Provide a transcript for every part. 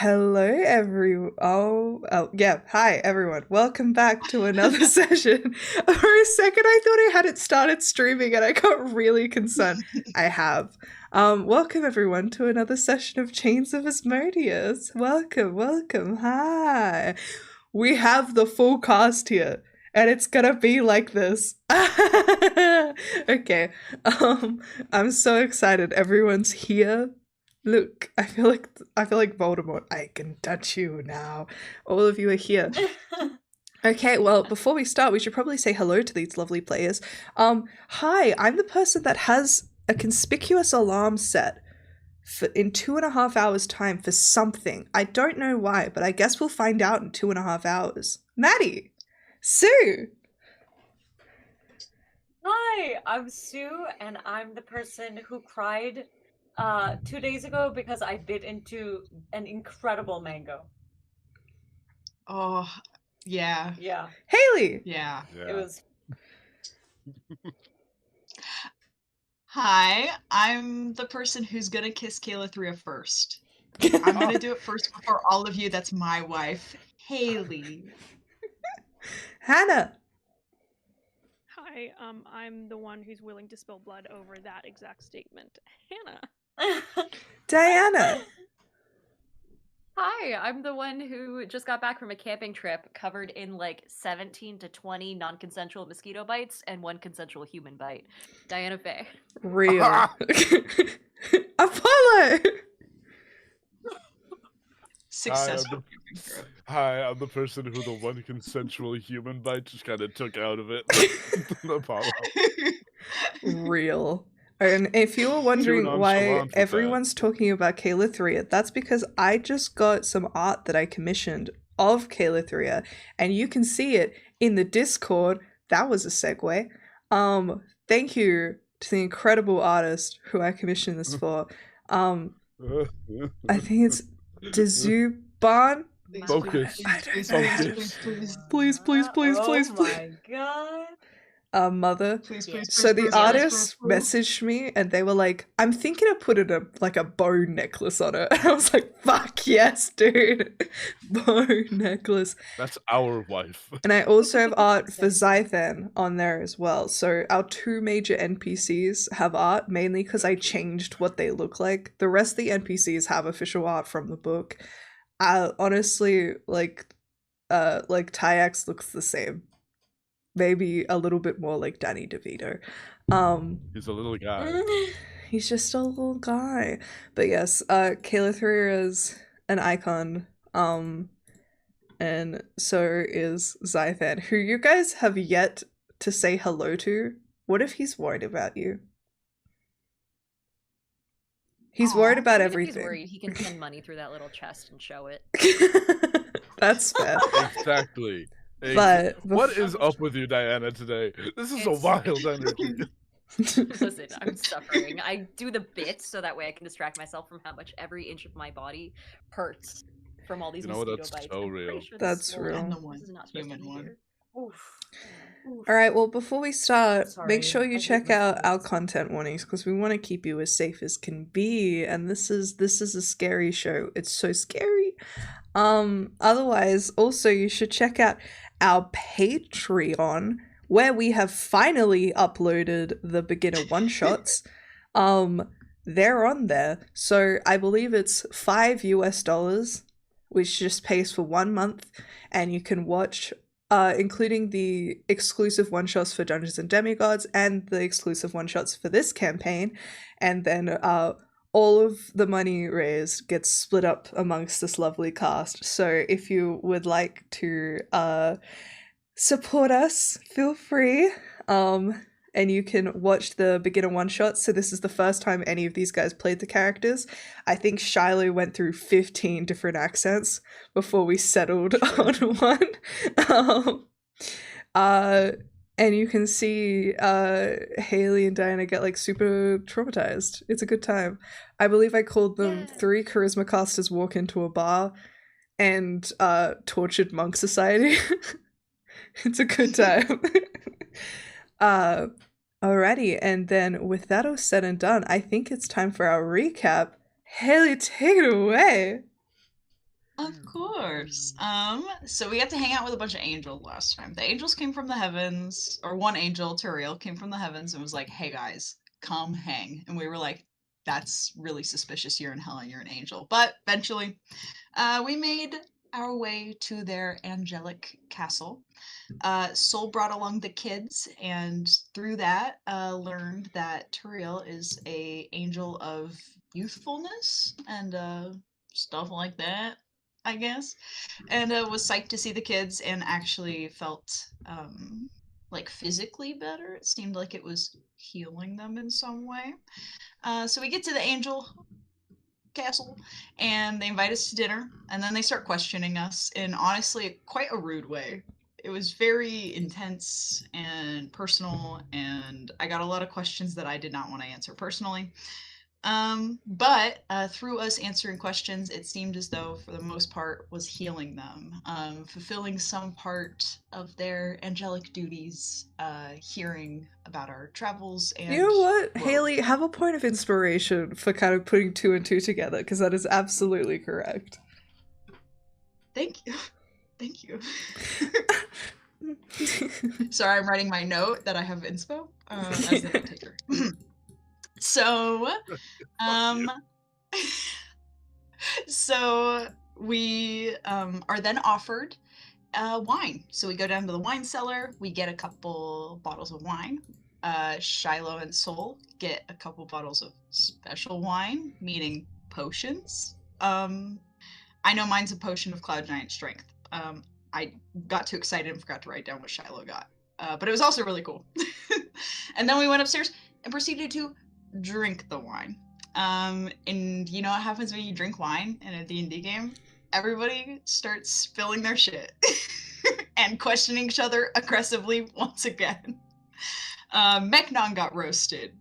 Hello, yeah. Hi, everyone. Welcome back to another session. For a second, I thought I hadn't started streaming, and I got really concerned. I have. Welcome everyone to another session of Chains of Asmodeus. Welcome, welcome. Hi. We have the full cast here, and it's gonna be like this. Okay. I'm so excited. Everyone's here. Look, I feel like Voldemort. I can touch you now. All of you are here. Okay, well, before we start, we should probably say hello to these lovely players. Hi, I'm the person that has a conspicuous alarm set in 2.5 hours' time for something. I don't know why, but I guess we'll find out in 2.5 hours. Maddie! Sue! Hi, I'm Sue, and I'm the person who cried 2 days ago because I bit into an incredible mango. Oh, yeah. Yeah, Haley! Yeah. it was. Hi, I'm the person who's gonna kiss Kayla Threa first. I'm gonna do it first before all of you. That's my wife, Haley. Hannah! Hi, I'm the one who's willing to spill blood over that exact statement. Hannah. Diana! Hi, I'm the one who just got back from a camping trip covered in like 17 to 20 non-consensual mosquito bites and 1 consensual human bite. Diana Faye. Real. Apollo! Successful. Hi, I'm the person who the one consensual human bite just kind of took out of it. Apollo. Real. And if you were wondering why nonchalant with that. everyone's talking about Kayla Threa, that's because I just got some art that I commissioned of Kayla Threa, and you can see it in the Discord. That was a segue. Thank you to the incredible artist who I commissioned this for. I think it's Dezuban. Focus. Please. Oh my god. Mother. Please, please, So the please, artists please. messaged me and they were like, I'm thinking of putting a bow necklace on it. And I was like, fuck yes, dude. Bow necklace. That's our wife. And I also have art for Zythan on there as well. So our 2 major NPCs have art, mainly because I changed what they look like. The rest of the NPCs have official art from the book. Honestly, like Tyax looks the same. Maybe a little bit more like Danny DeVito. He's a little guy. He's just a little guy. But yes, Kayla Threa is an icon. And so is Zythan, who you guys have yet to say hello to. What if he's worried about you? He's worried about everything. If he's worried, he can send money through that little chest and show it. That's fair. Exactly. But what is up with you, Diana, today? This is a wild energy. Listen, I'm suffering. I do the bits so that way I can distract myself from how much every inch of my body hurts from all these mosquito that's bites. so I'm pretty real. sure That's real. And the This is not supposed human to be one. here. Oof. Alright, well, before we start, make sure you I hate check out our mosquitoes. content warnings because we want to keep you as safe as can be, and this is a scary show. It's so scary. Otherwise, also you should check out our Patreon, where we have finally uploaded the beginner one-shots. They're on there. So I believe it's $5 US, which just pays for 1 month, and you can watch including the exclusive one-shots for Dungeons and Demigods and the exclusive one-shots for this campaign, and then all of the money raised gets split up amongst this lovely cast. So if you would like to support us, feel free. And you can watch the beginner one-shots. So this is the first time any of these guys played the characters. I think Shiloh went through 15 different accents before we settled on one. And you can see Haley and Diana get like super traumatized. It's a good time. I believe I called them 3 charisma casters walk into a bar and tortured monk society. It's a good time. Alrighty, and then with that all said and done, I think it's time for our recap. Haley, take it away. Of course. So we got to hang out with a bunch of angels last time. The angels came from the heavens, or one angel, Turiel, came from the heavens and was like, "Hey guys, come hang." And we were like, "That's really suspicious. You're in hell and you're an angel." But eventually, we made our way to their angelic castle. Soul brought along the kids, and through that, learned that Turiel is a angel of youthfulness and stuff like that, I guess. And was psyched to see the kids, and actually felt like physically better. It seemed like it was healing them in some way. So we get to the angel castle, and they invite us to dinner, and then they start questioning us in honestly quite a rude way. It was very intense and personal, and I got a lot of questions that I did not want to answer personally. But through us answering questions, it seemed as though, for the most part, was healing them, fulfilling some part of their angelic duties, hearing about our travels. And You know what, well, Haley, have a point of inspiration for kind of putting two and two together, because that is absolutely correct. Thank you. Thank you. Sorry, I'm writing my note that I have inspo as the note taker. So, so we are then offered wine. So we go down to the wine cellar. We get a couple bottles of wine. Shiloh and Soul get a couple bottles of special wine, meaning potions. I know mine's a potion of Cloud Giant Strength. I got too excited and forgot to write down what Shiloh got. But it was also really cool. And then we went upstairs and proceeded to drink the wine. And you know what happens when you drink wine in a D&D game? Everybody starts spilling their shit and questioning each other aggressively once again. Meknon got roasted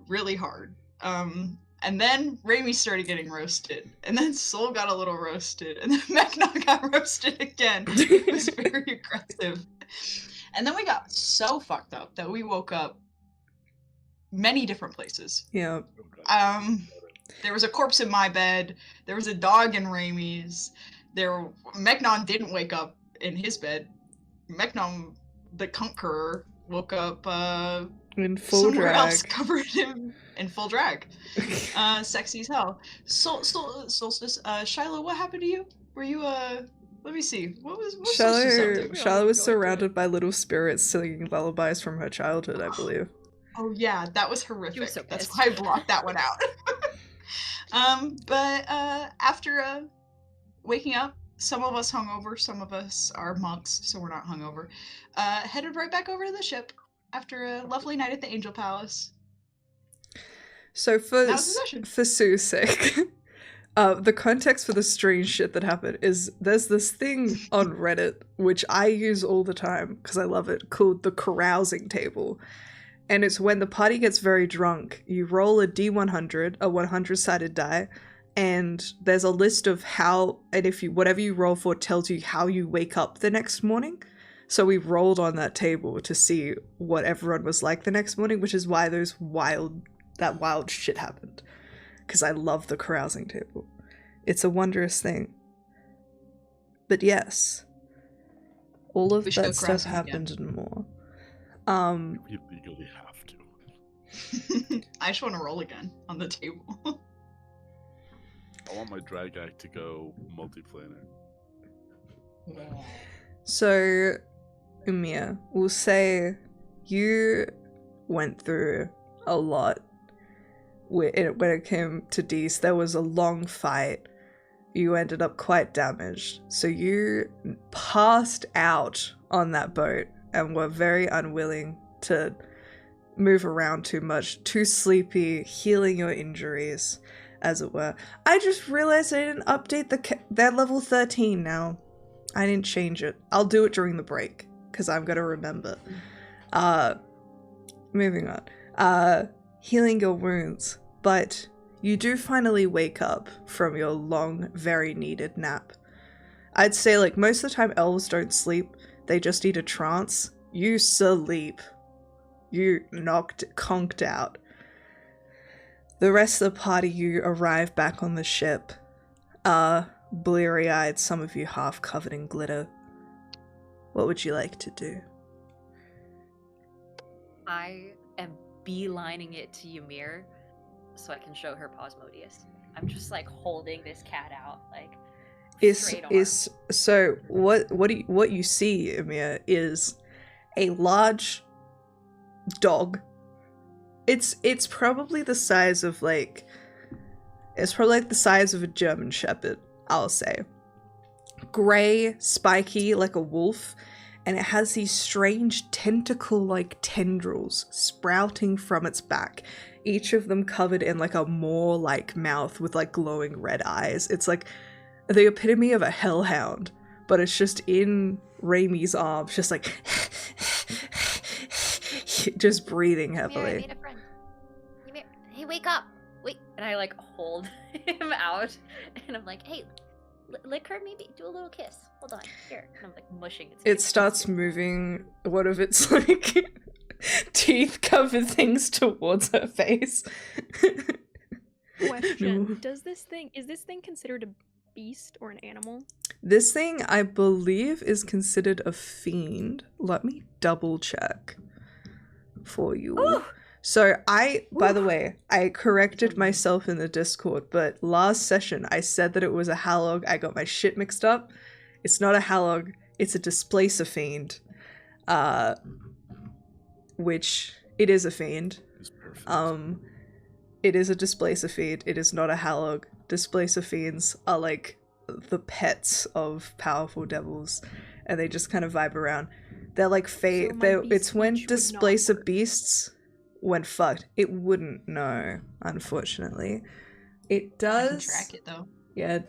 really hard. And then Raimi started getting roasted. And then Soul got a little roasted. And then Meknon got roasted again. It was very aggressive. And then we got so fucked up that we woke up many different places. Yeah. There was a corpse in my bed. There was a dog in Raimi's. Meknon didn't wake up in his bed. Meknon, the Conqueror, woke up In full somewhere drag. else, covered in full drag. Sexy as hell. Solstice, Shiloh, what happened to you? Were you let me see. What was Solstice up to? Shiloh was go into surrounded by little spirits singing lullabies from her childhood, I believe. Oh yeah, that was horrific. so That's pissed. why I blocked that one out. But after waking up, some of us hungover, some of us are monks, so we're not hungover. Headed right back over to the ship after a lovely night at the Angel Palace. So That was the session. for Sue's sake, the context for the strange shit that happened is there's this thing on Reddit, which I use all the time because I love it, called the carousing table. And it's when the party gets very drunk, you roll a D100, a 100-sided die, and there's a list of how, and if you, whatever you roll for tells you how you wake up the next morning. So we rolled on that table to see what everyone was like the next morning, which is why that wild shit happened. Because I love the carousing table. It's a wondrous thing. But yes, all of We should go that stuff carousing happened and more. We legally have to. I just want to roll again on the table. I want my drag act to go multiplanar. So, Umia, we'll say you went through a lot when it came to Dees. There was a long fight. You ended up quite damaged. So you passed out on that boat and were very unwilling to move around too much, too sleepy, healing your injuries, as it were. I just realized I didn't update they're level 13 now. I didn't change it. I'll do it during the break, because I'm gonna remember. Moving on. Healing your wounds, but you do finally wake up from your long, very needed nap. I'd say, like, most of the time elves don't sleep, they just need a trance. You sleep. You conked out. The rest of the party, you arrive back on the ship. bleary-eyed, some of you half covered in glitter. What would you like to do? I am beelining it to Ymir so I can show her Asmodeus. I'm just like holding this cat out, like straight arm. So what you see, Ymir, is a large dog. It's probably the size of the size of a German Shepherd, I'll say. Grey, spiky like a wolf, and it has these strange tentacle-like tendrils sprouting from its back, each of them covered in like a maw-like mouth with like glowing red eyes. It's like the epitome of a hellhound, but it's just in Raimi's arms, just like just breathing Ymir, I heavily. made a friend. Ymir, hey, wake up! Wait, and I like hold him out, and I'm like, hey, lick her, maybe do a little kiss. Hold on, here. And I'm like mushing its It face. starts moving one of its like teeth covered things towards her face. Question: is this thing considered a beast or an animal? This thing, I believe, is considered a fiend. Let me double check for you. Ooh. So by the way, I corrected myself in the Discord, but last session I said that it was a Halog. I got my shit mixed up. It's not a Halog, it's a Displacer Fiend. Which, it is a fiend. It's perfect. It is a Displacer Fiend, it is not a Halog. Displacer Fiends are like the pets of powerful devils, and they just kind of vibe around. They're like it's when Displacer Beasts went fucked. It wouldn't, no, unfortunately. It does. I can track it though. Yeah,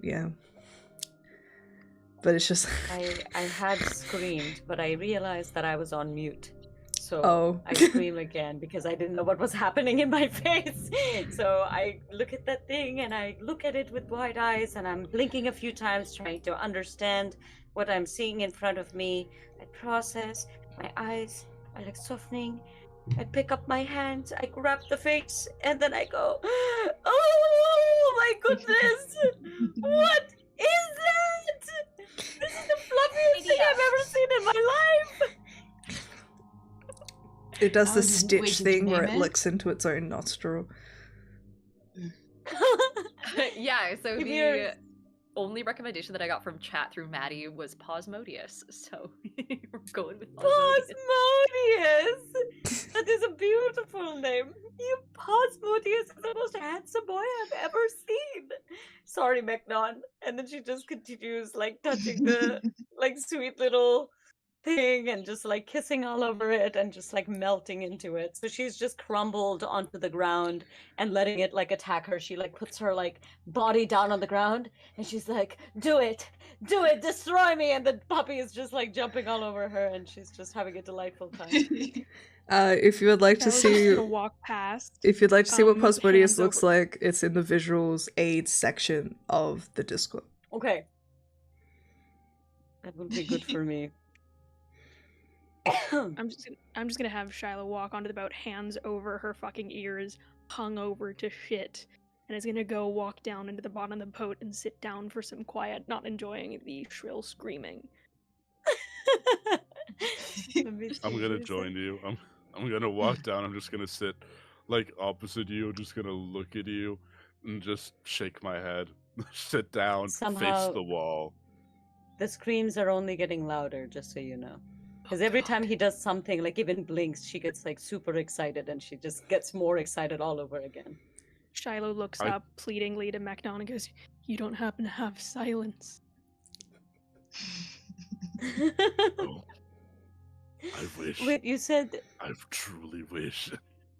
yeah. But it's just. I had screamed, but I realized that I was on mute. So I scream again because I didn't know what was happening in my face. So I look at that thing and I look at it with wide eyes and I'm blinking a few times trying to understand what I'm seeing in front of me. I process, my eyes are like softening. I pick up my hands, I grab the face, and then I go, oh my goodness! What is that? This is the fluffiest thing I've ever seen in my life! It does the Wait, Stitch did thing you where name it it? looks into its own nostril. Yeah, so Ymir the is- only recommendation that I got from chat through Maddie was Asmodeus. So we're going with Asmodeus. Asmodeus! That is a beautiful name. Asmodeus is the most handsome boy I've ever seen. Sorry, Mecnon. And then she just continues like touching the like sweet little thing and just like kissing all over it and just like melting into it. So she's just crumbled onto the ground and letting it like attack her. She like puts her like body down on the ground and she's like, do it, destroy me. And the puppy is just like jumping all over her and she's just having a delightful time. If you would like to Shallow's just see, gonna walk past. if you'd like to see what hands Asmodeus looks over- like, it's in the visuals aids section of the Discord. Okay. That would be good for me. I'm just gonna have Shiloh walk onto the boat, hands over her fucking ears, hung over to shit, and is gonna go walk down into the bottom of the boat and sit down for some quiet, not enjoying the shrill screaming. I'm gonna join you. I'm gonna walk down. I'm just gonna sit like opposite you. Just gonna look at you and just shake my head. Sit down, face Somehow- the wall. The screams are only getting louder, just so you know. Because every time he does something, like even blinks, she gets like super excited and she just gets more excited all over again. Shiloh looks I- up pleadingly to Macdon and goes, "You don't happen to have silence?" Oh, I wish. Wait, you said I truly wish.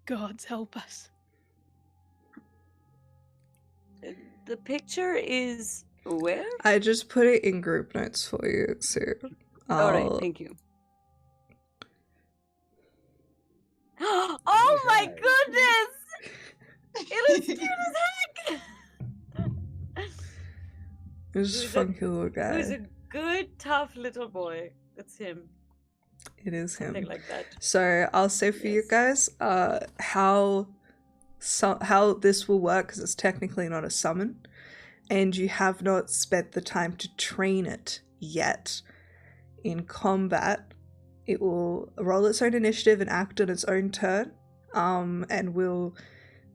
Gods help us. the picture is where? I just put it in group notes for you, so All right, I'll- thank you. Oh my goodness! It is cute as heck! it's just a Who's a- funky little Who's guy. a good, tough little boy. That's him. It is him. Something like that. So I'll say for you Yes. guys, how this will work, because it's technically not a summon, and you have not spent the time to train it yet. In combat, it will roll its own initiative and act on its own turn, and will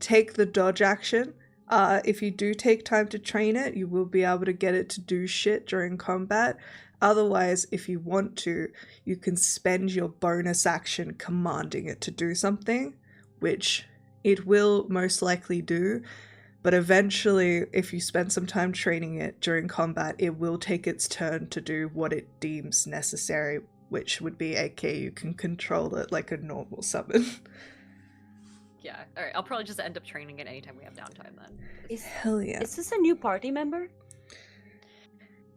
take the dodge action. If you do take time to train it, you will be able to get it to do shit during combat. Otherwise, if you want to, you can spend your bonus action commanding it to do something, which it will most likely do. But eventually, if you spend some time training it during combat, it will take its turn to do what it deems necessary, which would be AK you can control it like a normal summon. Yeah. All right. I'll probably just end up training it anytime we have downtime then. Hell yeah. Is this a new party member?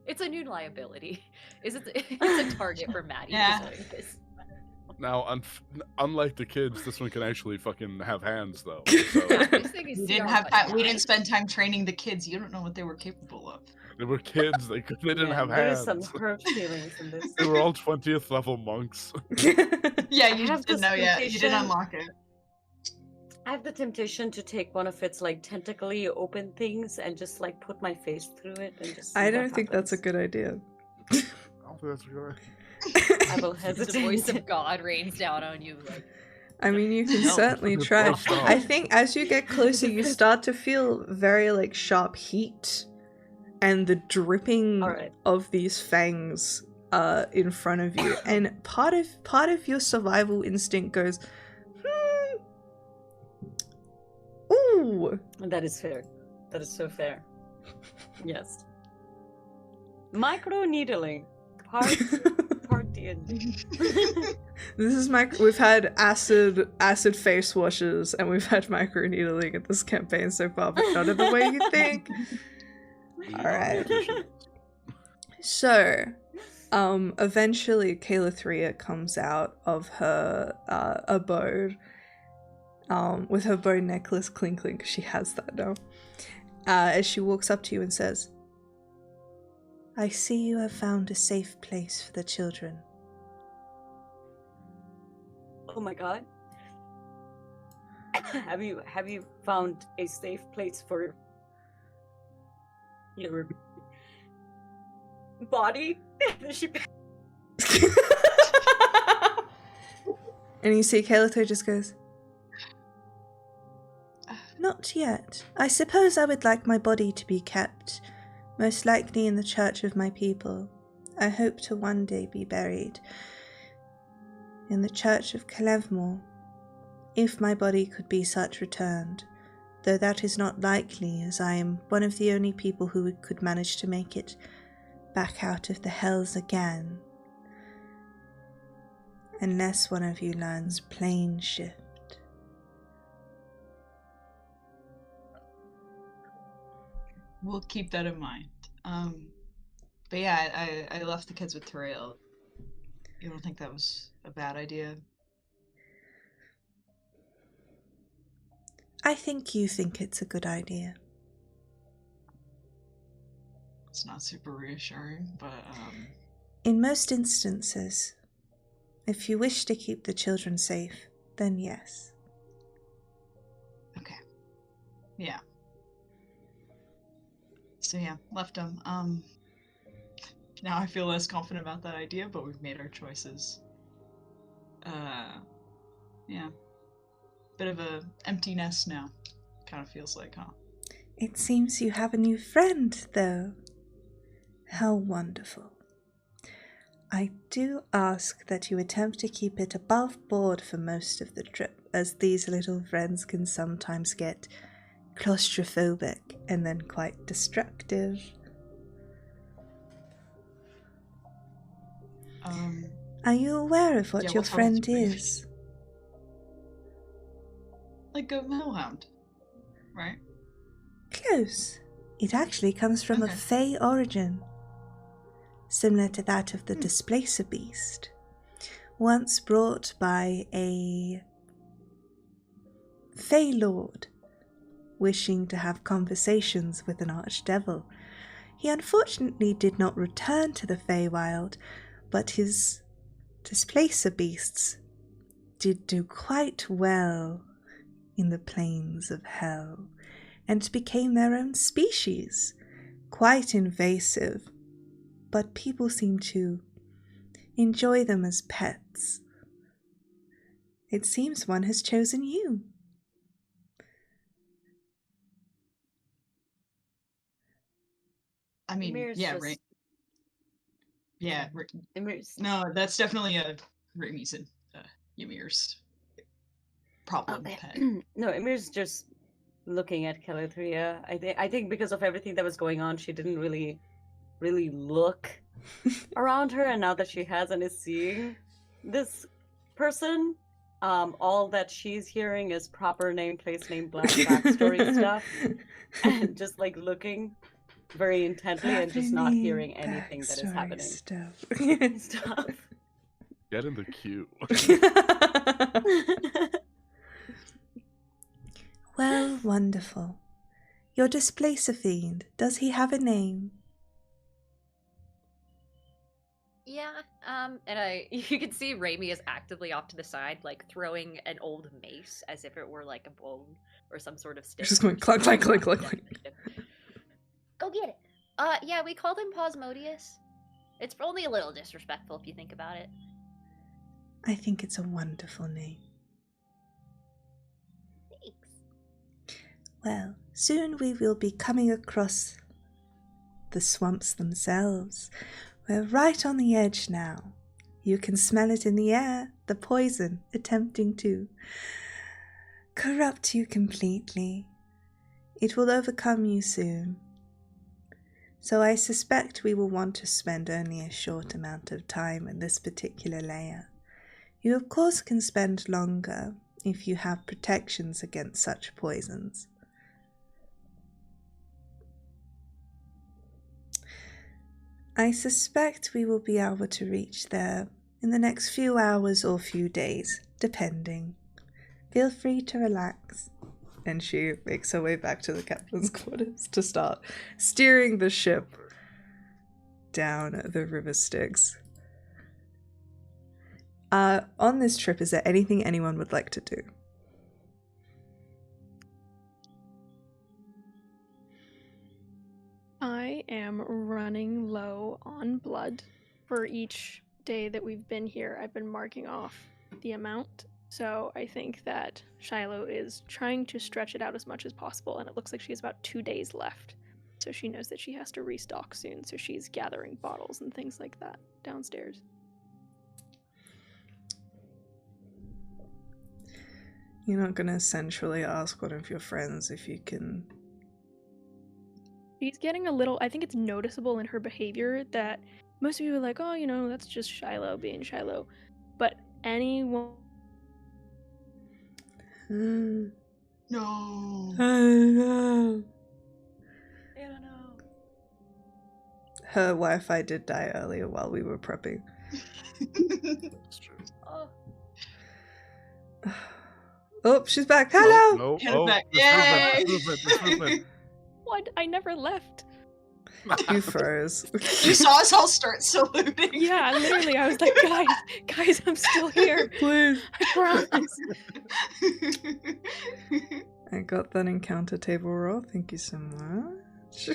It's a new liability. It's a target for Maddie. Yeah. Is what it is. Now, unlike the kids, this one can actually fucking have hands, though. So This thing is We didn't CR have time. We button. didn't spend time training the kids. You don't know what they were capable of. they were kids. They didn't have There hands. is some hurt feelings in this. They were all 20th level monks. Yeah, I you have just didn't this know yet. You didn't temptation. unlock it. I have the temptation to take one of its like tentacly open things and just like put my face through it and just. I don't think that's a good idea. I don't think that's a good idea. I will The hesitate. voice of God rains down on you. Like, I mean, you can No, certainly it's try. gross out. I think as you get closer, you start to feel very like sharp heat, and the dripping All right. of these fangs in front of you, and part of your survival instinct goes, ooh. That is fair. That is so fair. Yes. Micro needling. Part D&D. This is we've had acid face washes, and we've had microneedling in this campaign so far, but not in the way you think. Alright. So, eventually Calithria comes out of her abode, with her bone necklace clinking, because she has that now, as she walks up to you and says, I see you have found a safe place for the children. Oh my god. Have you found a safe place for your body? She And you see Calithria just goes, not yet. I suppose I would like my body to be kept, most likely in the church of my people. I hope to one day be buried in the church of Kelevmore, if my body could be such returned, though that is not likely, as I am one of the only people who could manage to make it back out of the hells again, unless one of you learns plane shift. We'll keep that in mind. But yeah, I left the kids with Tariel. You don't think that was a bad idea? I think you think it's a good idea. It's not super reassuring, but In most instances, if you wish to keep the children safe, then yes. okay. Yeah. So yeah, left them. Now I feel less confident about that idea, but we've made our choices. Yeah. Bit of a empty nest now. Kind of feels like, huh? It seems you have a new friend, though. How wonderful. I do ask that you attempt to keep it above board for most of the trip, as these little friends can sometimes get claustrophobic and then quite destructive. Are you aware of what Yeah, your what's our friend situation? is? Like a hellhound, right? Close. It actually comes from a Okay. Fey origin, similar to that of the Displacer Beast, once brought by a Fey Lord wishing to have conversations with an archdevil. He unfortunately did not return to the Feywild, but his Displacer Beasts did do quite well in the plains of hell, and became their own species, quite invasive, but people seem to enjoy them as pets. It seems one has chosen you. I mean, Ymir's yeah, just- right. Yeah, Ymir's- no, that's definitely a Remy's and Ymir's problem Okay. pet. No, Ymir's just looking at Calithria. I think because of everything that was going on, she didn't really look around her, and now that she has and is seeing this person, all that she's hearing is proper name, place name, backstory stuff, and just like looking very intently and just not hearing anything that is happening. Stuff. Get in the queue. Well, wonderful. Your displacer fiend, does he have a name? Yeah, and you can see Raimi is actively off to the side, like throwing an old mace as if it were like a bone or some sort of stick. Just going clunk, clunk, clunk, clunk, clunk. Go get it. Yeah, we called him Asmodeus. It's only a little disrespectful if you think about it. I think it's a wonderful name. Thanks. Well, soon we will be coming across the swamps themselves. We're right on the edge now. You can smell it in the air, the poison attempting to corrupt you completely. It will overcome you soon. So I suspect we will want to spend only a short amount of time in this particular layer. You of course can spend longer if you have protections against such poisons. I suspect we will be able to reach there in the next few hours or few days, depending. Feel free to relax. And she makes her way back to the captain's quarters to start steering the ship down the river Styx. On this trip, is there anything anyone would like to do? I am running low on blood. For each day that we've been here, I've been marking off the amount. So I think that Shiloh is trying to stretch it out as much as possible, and it looks like she has about 2 days left. So she knows that she has to restock soon, so she's gathering bottles and things like that downstairs. You're not going to essentially ask one of your friends if you can... She's getting a little, I think it's noticeable in her behavior that most people are like, oh, you know, that's just Shiloh being Shiloh. But anyone... No. I don't know. I don't know. Her Wi-Fi did die earlier while we were prepping. That's true. Oh, Oh, she's back. Hello! No, Get oh, back. there's Yay! movement. What? I never left. You froze. You saw us all start saluting. Yeah, literally, I was like, guys, I'm still here. Please. I promise. I got that encounter table roll. Thank you so much.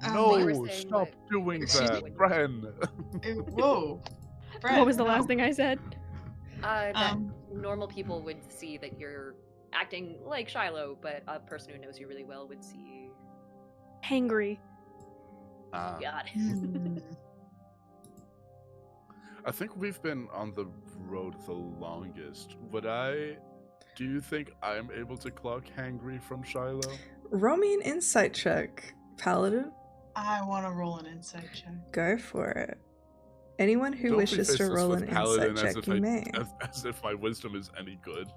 Oh, you were No, saying stop what- doing Excuse that, me? Bren. Whoa. What was the Brett, last no. thing I said? That normal people would see that you're acting like Shiloh, but a person who knows you really well would see. Hangry. God. Hmm. I think we've been on the road the longest. Do you think I'm able to clock hangry from Shiloh? Roll me an insight check, Paladin. I want to roll an insight check. Go for it. Anyone who Don't be wishes to faceless roll with an Paladin insight as check, if you I- may. As if my wisdom is any good.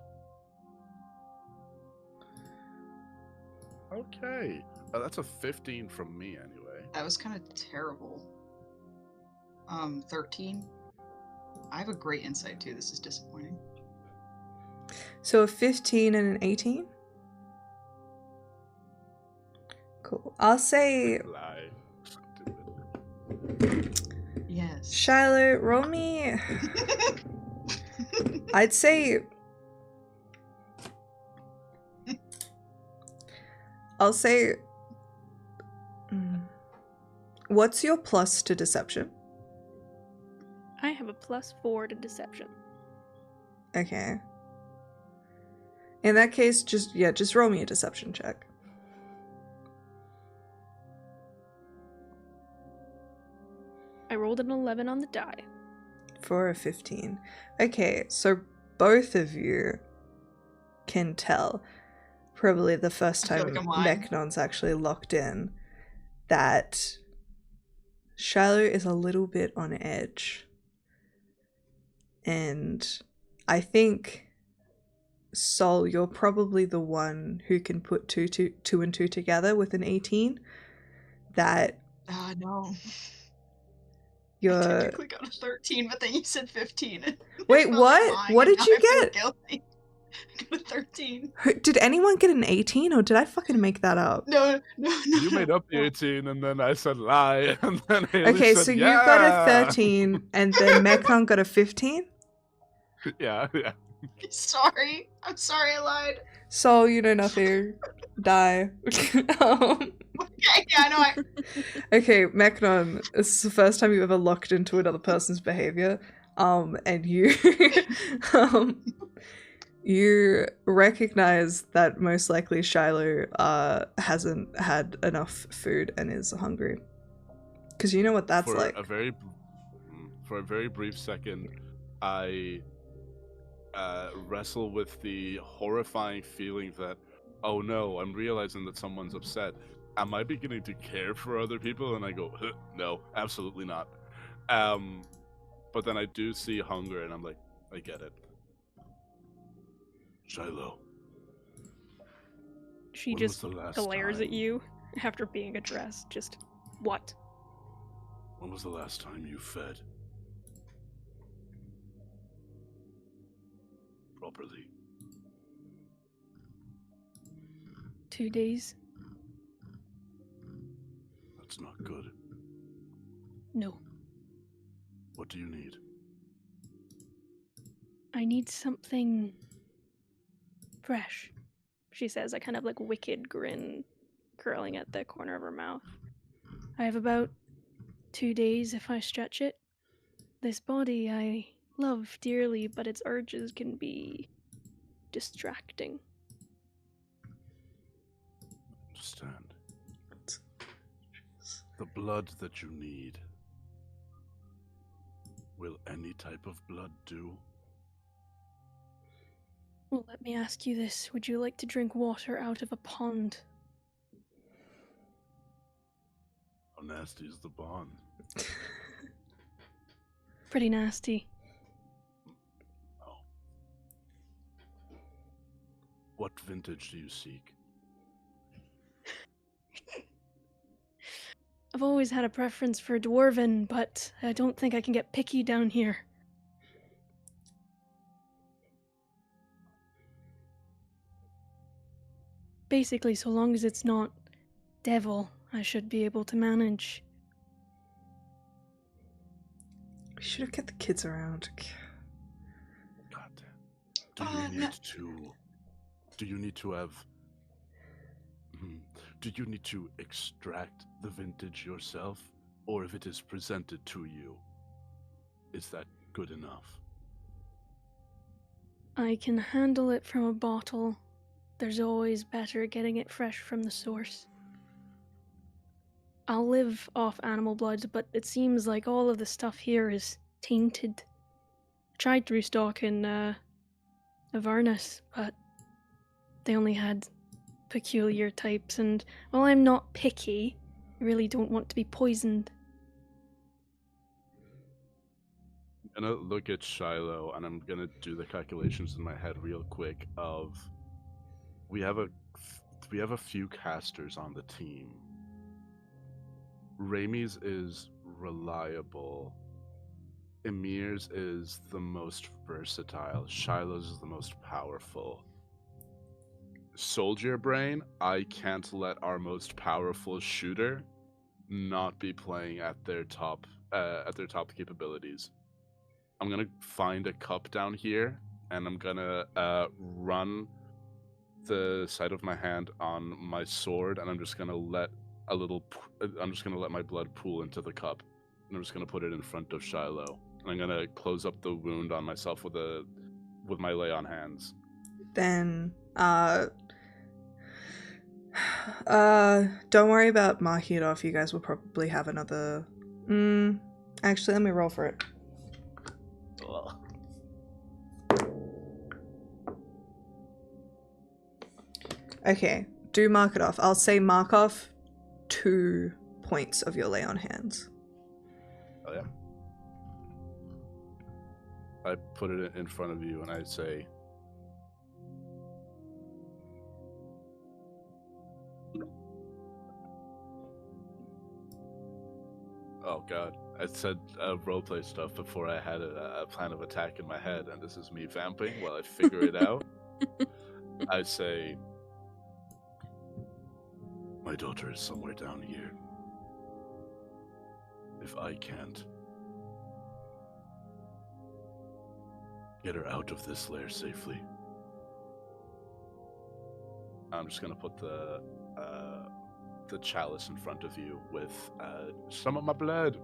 Okay. That's a 15 from me anyway. That was kind of terrible. 13. I have a great insight too. This is disappointing. So a 15 and an 18? Cool. I'll say, Lie. Yes. Shiloh, roll me... I'd say... I'll say... What's your plus to deception? I have a +4 to deception. Okay. In that case, just roll me a deception check. I rolled an 11 on the die. For a 15. Okay, so both of you can tell, probably the first I feel time like I'm lying. Meknon's actually locked in, that Shiloh is a little bit on edge. And I think, Sol, you're probably the one who can put two and two together with an 18. That No. I you're... technically got a 13, but then you said 15. Wait, I felt like what? lying, What and did now you I feel get? guilty. I got a 13. Did anyone get an 18, or did I fucking make that up? No. You made up the no. 18, and then I said lie, and then Haley Okay, said, so yeah! you got a 13, and then Meknon got a 15? Yeah. Sorry. I'm sorry I lied. Sol, you know nothing. Die. Okay, yeah, I know. Okay, Meknon, this is the first time you've ever locked into another person's behavior. And you you recognize that most likely Shiloh hasn't had enough food and is hungry. Because you know what that's like. For a very brief second, I wrestle with the horrifying feeling that, oh no, I'm realizing that someone's upset. Am I beginning to care for other people? And I go, no, absolutely not. But then I do see hunger, and I'm like, I get it. Shiloh. She When just was the last glares at time- you after being addressed. Just, what? When was the last time you fed? Properly. 2 days? That's not good. No. What do you need? I need something fresh, she says, a kind of like wicked grin curling at the corner of her mouth. I have about 2 days if I stretch it. This body I love dearly, but its urges can be distracting. Understand. The blood that you need. Will any type of blood do? Well, let me ask you this. Would you like to drink water out of a pond? How nasty is the bond? Pretty nasty. Oh. What vintage do you seek? I've always had a preference for dwarven, but I don't think I can get picky down here. Basically, so long as it's not devil, I should be able to manage. We should have kept the kids around. God. Do you need to have... Do you need to extract the vintage yourself? Or if it is presented to you, is that good enough? I can handle it from a bottle. There's always better getting it fresh from the source. I'll live off animal blood, but it seems like all of the stuff here is tainted. I tried to restock in Avernus, but they only had peculiar types, and while I'm not picky, I really don't want to be poisoned. I'm gonna look at Shiloh, and I'm gonna do the calculations in my head real quick of... We have a few casters on the team. Raimi's is reliable. Emir's is the most versatile. Shiloh's is the most powerful. Soldier Brain, I can't let our most powerful shooter not be playing at their top capabilities. I'm gonna find a cup down here, and I'm gonna run the side of my hand on my sword, and I'm just gonna let I'm just gonna let my blood pool into the cup, and I'm just gonna put it in front of Shiloh. And I'm gonna close up the wound on myself with my lay on hands. Then, don't worry about marking it off. You guys will probably have another. Actually, let me roll for it. Okay, do mark it off. I'll say mark off 2 points of your lay on hands. Oh yeah. I put it in front of you and I say, oh god, I said roleplay stuff before I had a plan of attack in my head, and this is me vamping while I figure it out. I say, my daughter is somewhere down here. If I can't get her out of this lair safely, I'm just gonna put the chalice in front of you with some of my blood.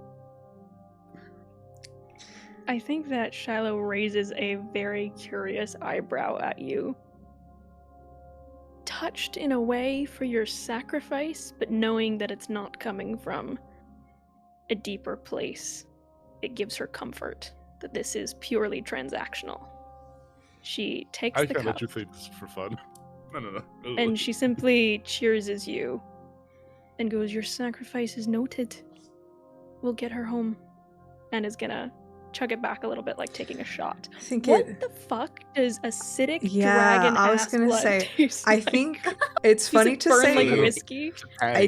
I think that Shiloh raises a very curious eyebrow at you. Touched in a way for your sacrifice, but knowing that it's not coming from a deeper place, it gives her comfort that this is purely transactional. She takes I the can't cup, let you think this is for fun. No. and she simply cheerses you and goes, "Your sacrifice is noted. We'll get her home," and is gonna chug it back a little bit, like taking a shot. I think What the fuck does acidic Yeah, dragon I was ass gonna blood say, taste I like? think it's Does funny it to burn say. like whiskey? I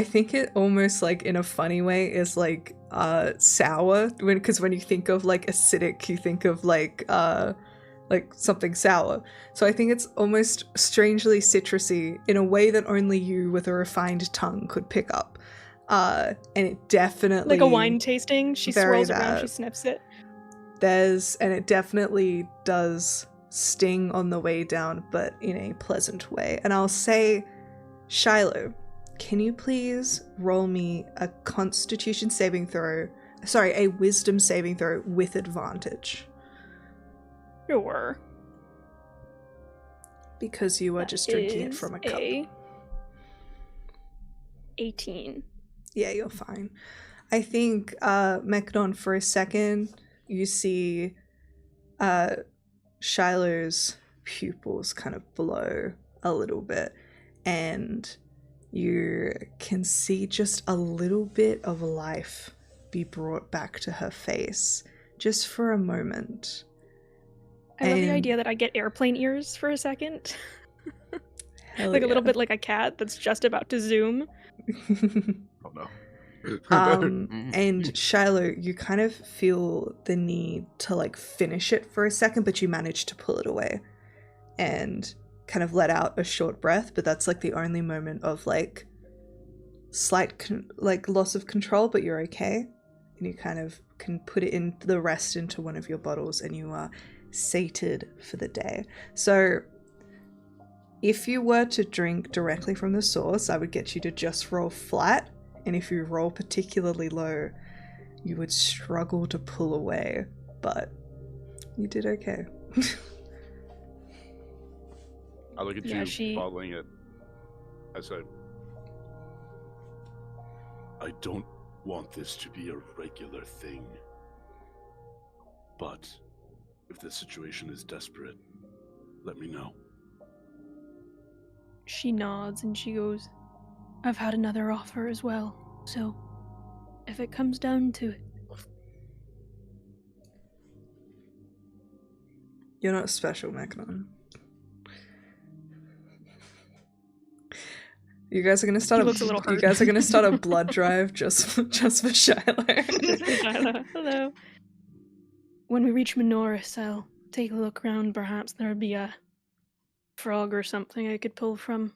think it almost like in a funny way is like sour because when you think of like acidic, you think of like something sour. So I think it's almost strangely citrusy in a way that only you with a refined tongue could pick up. And it definitely Like a wine tasting, she very swirls around, she that. sniffs it. And it definitely does sting on the way down, but in a pleasant way. And I'll say, Shiloh, can you please roll me a Constitution saving throw? Sorry, a Wisdom saving throw with advantage. Sure. Because you are That just drinking it is from a cup. 18. Yeah, you're fine. I think, Meknon, for a second, you see Shiloh's pupils kind of blow a little bit, and you can see just a little bit of life be brought back to her face, just for a moment. I love the And- idea that I get airplane ears for a second. Hell Like a little yeah. bit like a cat that's just about to zoom. Oh no. And Shiloh, you kind of feel the need to like finish it for a second, but you manage to pull it away and kind of let out a short breath, but that's like the only moment of like slight loss of control, but you're okay, and you kind of can put it in the rest into one of your bottles, and you are sated for the day. So if you were to drink directly from the source, I would get you to just roll flat, and if you roll particularly low, you would struggle to pull away, but you did okay. I look at Yeah, you bottling it. I say, I don't want this to be a regular thing. But if the situation is desperate, let me know. She nods and she goes, "I've had another offer as well, so if it comes down to it." You're not special, Meknon. You guys are gonna start. He looks a little You hurt. guys are gonna start a blood drive just for Shiloh. Shiloh, hello. When we reach Minoris, I'll take a look around. Perhaps there'll be a frog or something I could pull from.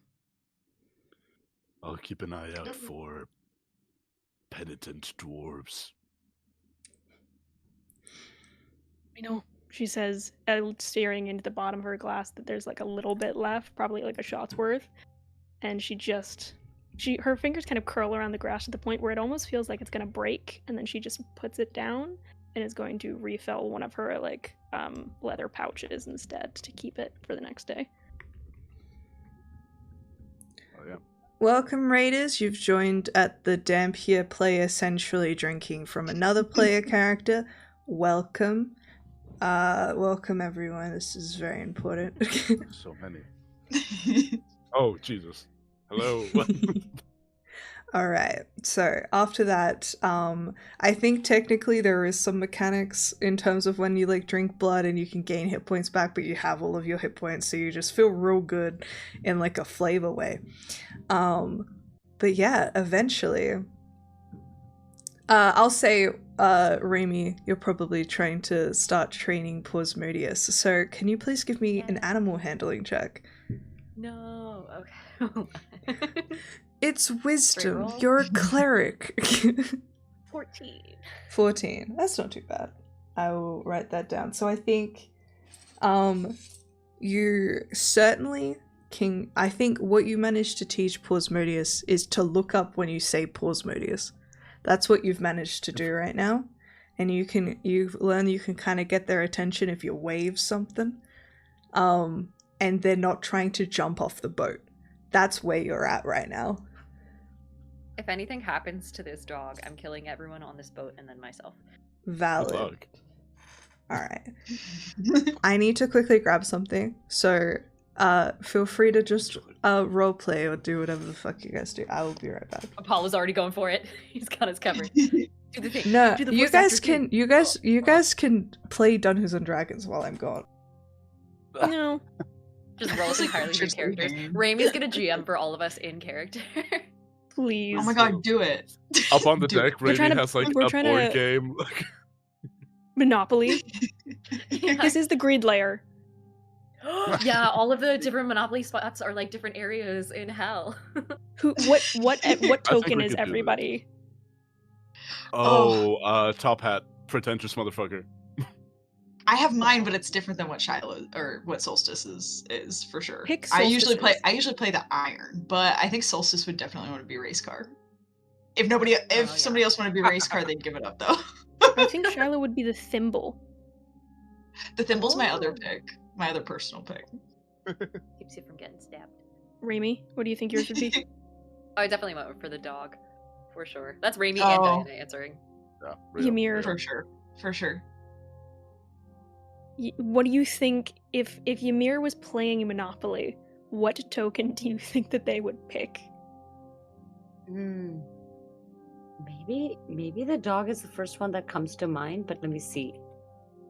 I'll keep an eye out for penitent dwarves. You know, she says, staring into the bottom of her glass, that there's like a little bit left, probably like a shot's worth. And she just her fingers kind of curl around the grass to the point where it almost feels like it's gonna break, and then she just puts it down and is going to refill one of her leather pouches instead to keep it for the next day. Oh yeah. Welcome, Raiders. You've joined at the Dampier player centrally drinking from another player character. Welcome. Welcome, everyone. This is very important. So many. Oh Jesus. Hello. Alright, so after that, I think technically there is some mechanics in terms of when you like drink blood and you can gain hit points back, but you have all of your hit points, so you just feel real good in like a flavor way. But yeah, eventually, I'll say, Remy, you're probably trying to start training Asmodeus, so can you please give me an animal handling check? No. Okay. It's wisdom. roll? You're a cleric. 14. 14. That's not too bad. I will write that down. So I think you certainly can. I think what you managed to teach Asmodeus is to look up when you say Asmodeus. That's what you've managed to do right now. And you've learned you can kind of get their attention if you wave something. And they're not trying to jump off the boat. That's where you're at right now. If anything happens to this dog, I'm killing everyone on this boat and then myself. Valid. Alright. I need to quickly grab something, so feel free to just roleplay or do whatever the fuck you guys do. I will be right back. Apollo's already going for it. He's got his cover. Do the thing. No, Do the you voice guys actor can thing. you guys can play Dungeons and Dragons while I'm gone. No. Just roll entirely new characters. Ramey's gonna GM for all of us in character. Please. Oh my god, do it. Up on the Do it. deck, We're Rainy trying to- has like we're a trying board to- game. Monopoly. Yeah. This is the greed layer. Yeah, all of the different Monopoly spots are like different areas in hell. What token we is could do this. everybody? Top hat, pretentious motherfucker. I have mine, but it's different than what Shiloh or what Solstice is for sure. Pick I usually solstices. play the Iron, but I think Solstice would definitely want to be race car. If yeah. somebody else wanted to be race car, they'd give it up though. I think Shiloh would be the thimble. The Thimble's my other Oh. pick, my other personal pick. Keeps you from getting stabbed. Remy, what do you think yours would be? I definitely went for the dog, for sure. That's Ramey Oh. and Diana answering. Yeah, real, Ymir. real. For sure. What do you think if Ymir was playing Monopoly? What token do you think that they would pick? Maybe the dog is the first one that comes to mind, but let me see.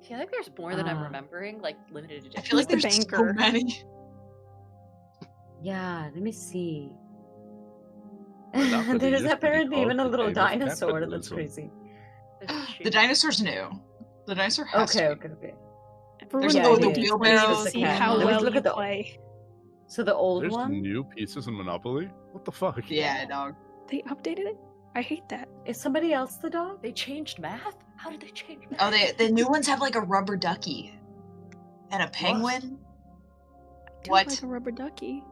I feel like there's more than I'm remembering, like limited edition. I feel like the there's banker? so many. Yeah, let me see. Monopoly There's used to be apparently even a called the little game of dinosaur. That's capitalism. crazy. The dinosaur's new. The dinosaur has Okay, to okay, okay. Everyone There's the roll a wheelbarrow, d20 the to see cat. how Let's well look you at the- play. So the old There's one new pieces in Monopoly? What the fuck? Yeah, dog. They updated it? I hate that. is somebody else the dog? They changed math? How did they change math? Oh, the new ones have like a rubber ducky and a penguin. I What? like a rubber ducky.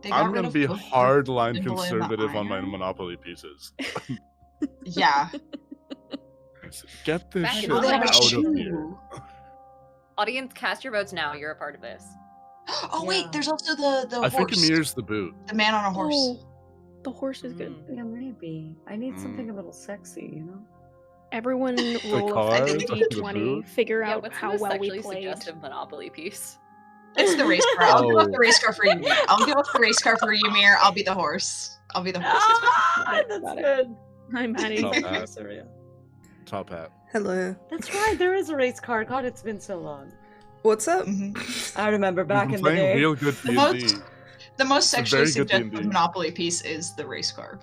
They got I'm rid gonna of be both the hardline thimble and the conservative on my iron. Monopoly pieces. Yeah. Get this Back shit in Oh, they have a out of shoe. here. Audience, cast your votes now. You're a part of this. Oh wait, Yeah. there's also the I think horse. Amir's the boot. The man on a horse. Oh, the horse is good. Mm. Yeah, maybe. I need something a little sexy, you know? Everyone roll a cards, the d20, food. figure Yeah, out what's how the most well we sexually played. suggestive Monopoly piece? It's the race car. I'll give Oh. up the race car for Ymir. I'll give up the race car for Ymir. I'll be the horse. I'll be the horse. Ah, that's Got it. good. Hi, Maddie. Top hat. Sorry. Top hat. Hello. That's right, there is a race car. God, it's been so long. What's up? Mhm. I remember back We've in been the playing day. real good The D&D. most- The most It's a sexually very good suggestive D&D. Monopoly piece is the race car.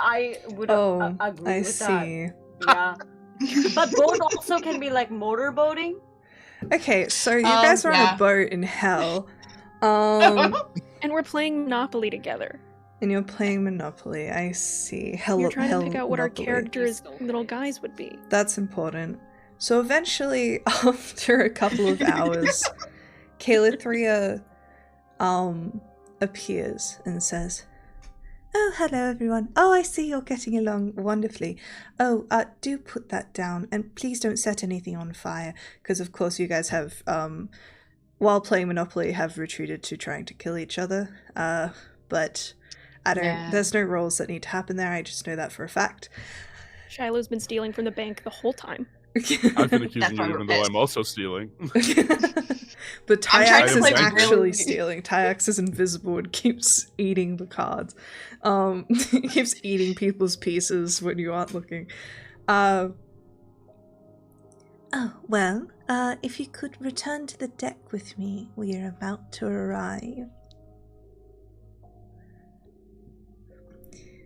I would Oh, agree I with see. that. Yeah. But boat also can be like motorboating. Okay, so you guys are on yeah. a boat in hell. And we're playing Monopoly together. And you're playing Monopoly. I see. Hell, You're trying hell to pick out what our Monopoly. characters' Still little plays. guys would be. That's important. So eventually, after a couple of hours, Calithria appears and says, Oh, hello everyone. Oh, I see you're getting along wonderfully. Oh, do put that down, and please don't set anything on fire, because of course you guys have, while playing Monopoly, have retreated to trying to kill each other. But I don't, Yeah. there's no roles that need to happen there, I just know that for a fact. Shiloh's been stealing from the bank the whole time. I've been accusing why you we're even though pissed. I'm also stealing. But I'm trying Tyax to is play actually really- stealing. Tyax is invisible and keeps eating the cards. He keeps eating people's pieces when you aren't looking. Oh, well, if you could return to the deck with me, we are about to arrive.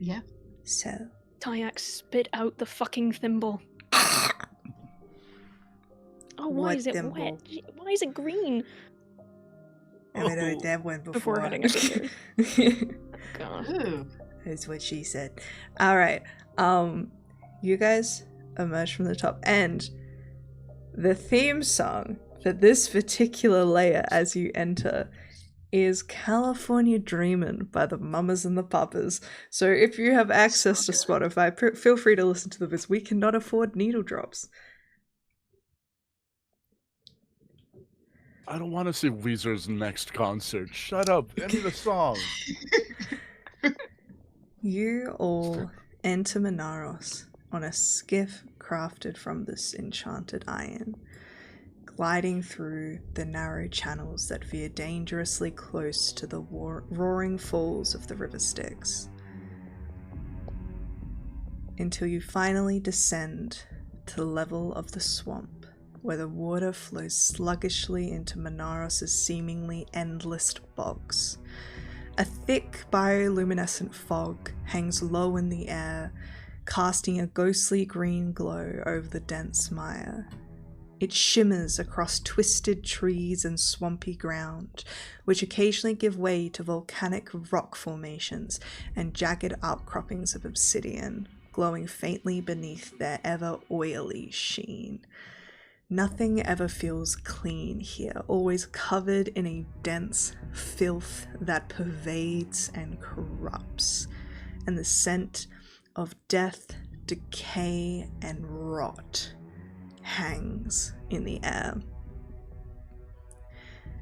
Yeah. So, Tyax, spit out the fucking thimble. Oh, why What is it thimble? wet? Why is it green? I haven't heard Oh. that one before. Before heading upstairs. God. Ooh. That's what she said. Alright, you guys emerge from the top, and the theme song for this particular layer as you enter is California Dreamin' by the Mamas and the Papas. So if you have access to So Spotify, feel free to listen to them, because we cannot afford needle drops. I don't want to see Weezer's next concert. Shut up. End the song. You all enter Minaros on a skiff crafted from this enchanted iron, gliding through the narrow channels that veer dangerously close to the roaring falls of the river Styx, until you finally descend to the level of the swamp, where the water flows sluggishly into Minaros' seemingly endless bogs. A thick bioluminescent fog hangs low in the air, casting a ghostly green glow over the dense mire. It shimmers across twisted trees and swampy ground, which occasionally give way to volcanic rock formations and jagged outcroppings of obsidian, glowing faintly beneath their ever oily sheen. Nothing ever feels clean here, always covered in a dense filth that pervades and corrupts, and the scent of death, decay, and rot hangs in the air.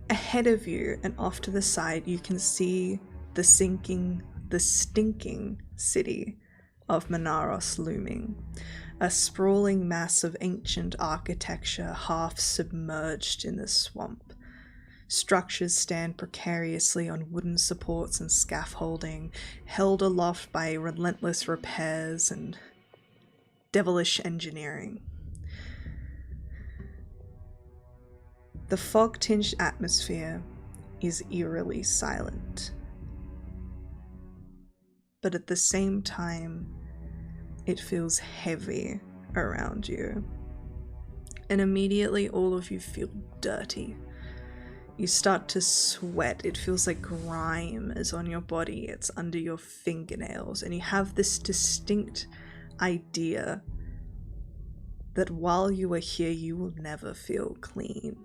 Ahead of you and off to the side, you can see the stinking city of Minaros looming. A sprawling mass of ancient architecture half submerged in the swamp. Structures stand precariously on wooden supports and scaffolding, held aloft by relentless repairs and devilish engineering. The fog-tinged atmosphere is eerily silent. But at the same time, it feels heavy around you. And immediately all of you feel dirty. You start to sweat. It feels like grime is on your body. It's under your fingernails. And you have this distinct idea that while you are here, you will never feel clean.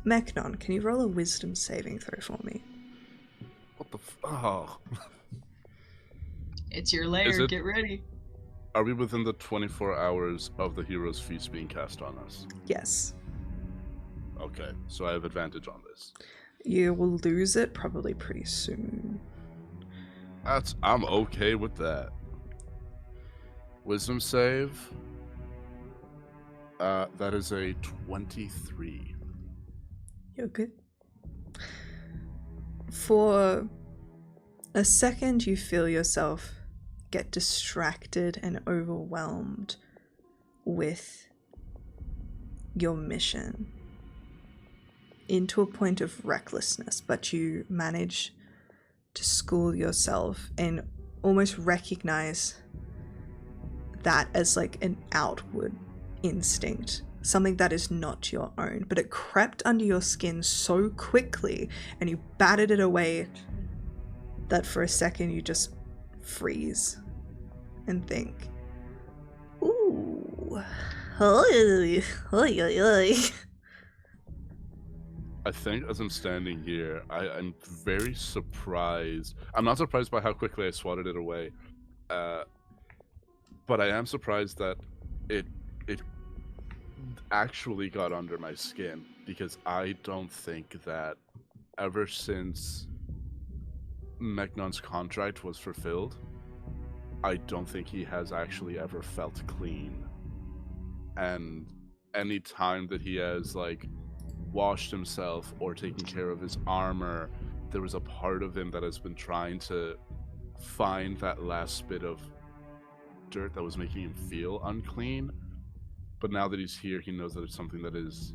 Mechnon, can you roll a wisdom saving throw for me? What the oh. It's your lair. Is it- Get ready. Are we within the 24 hours of the hero's feast being cast on us? Yes. Okay, so I have advantage on this. You will lose it probably pretty soon. I'm okay with that. Wisdom save. That is a 23. You're good. For a second, you feel yourself get distracted and overwhelmed with your mission into a point of recklessness, but you manage to school yourself and almost recognize that as like an outward instinct, something that is not your own, but it crept under your skin so quickly and you batted it away that for a second you just freeze and think, ooh, oy, oy, oy, oy. I think as I'm standing here, I'm very surprised. I'm not surprised by how quickly I swatted it away, but I am surprised that it actually got under my skin, because I don't think that ever since Mechnon's contract was fulfilled, I don't think he has actually ever felt clean. And any time that he has like washed himself or taken care of his armor, there was a part of him that has been trying to find that last bit of dirt that was making him feel unclean. But now that he's here, he knows that it's something that is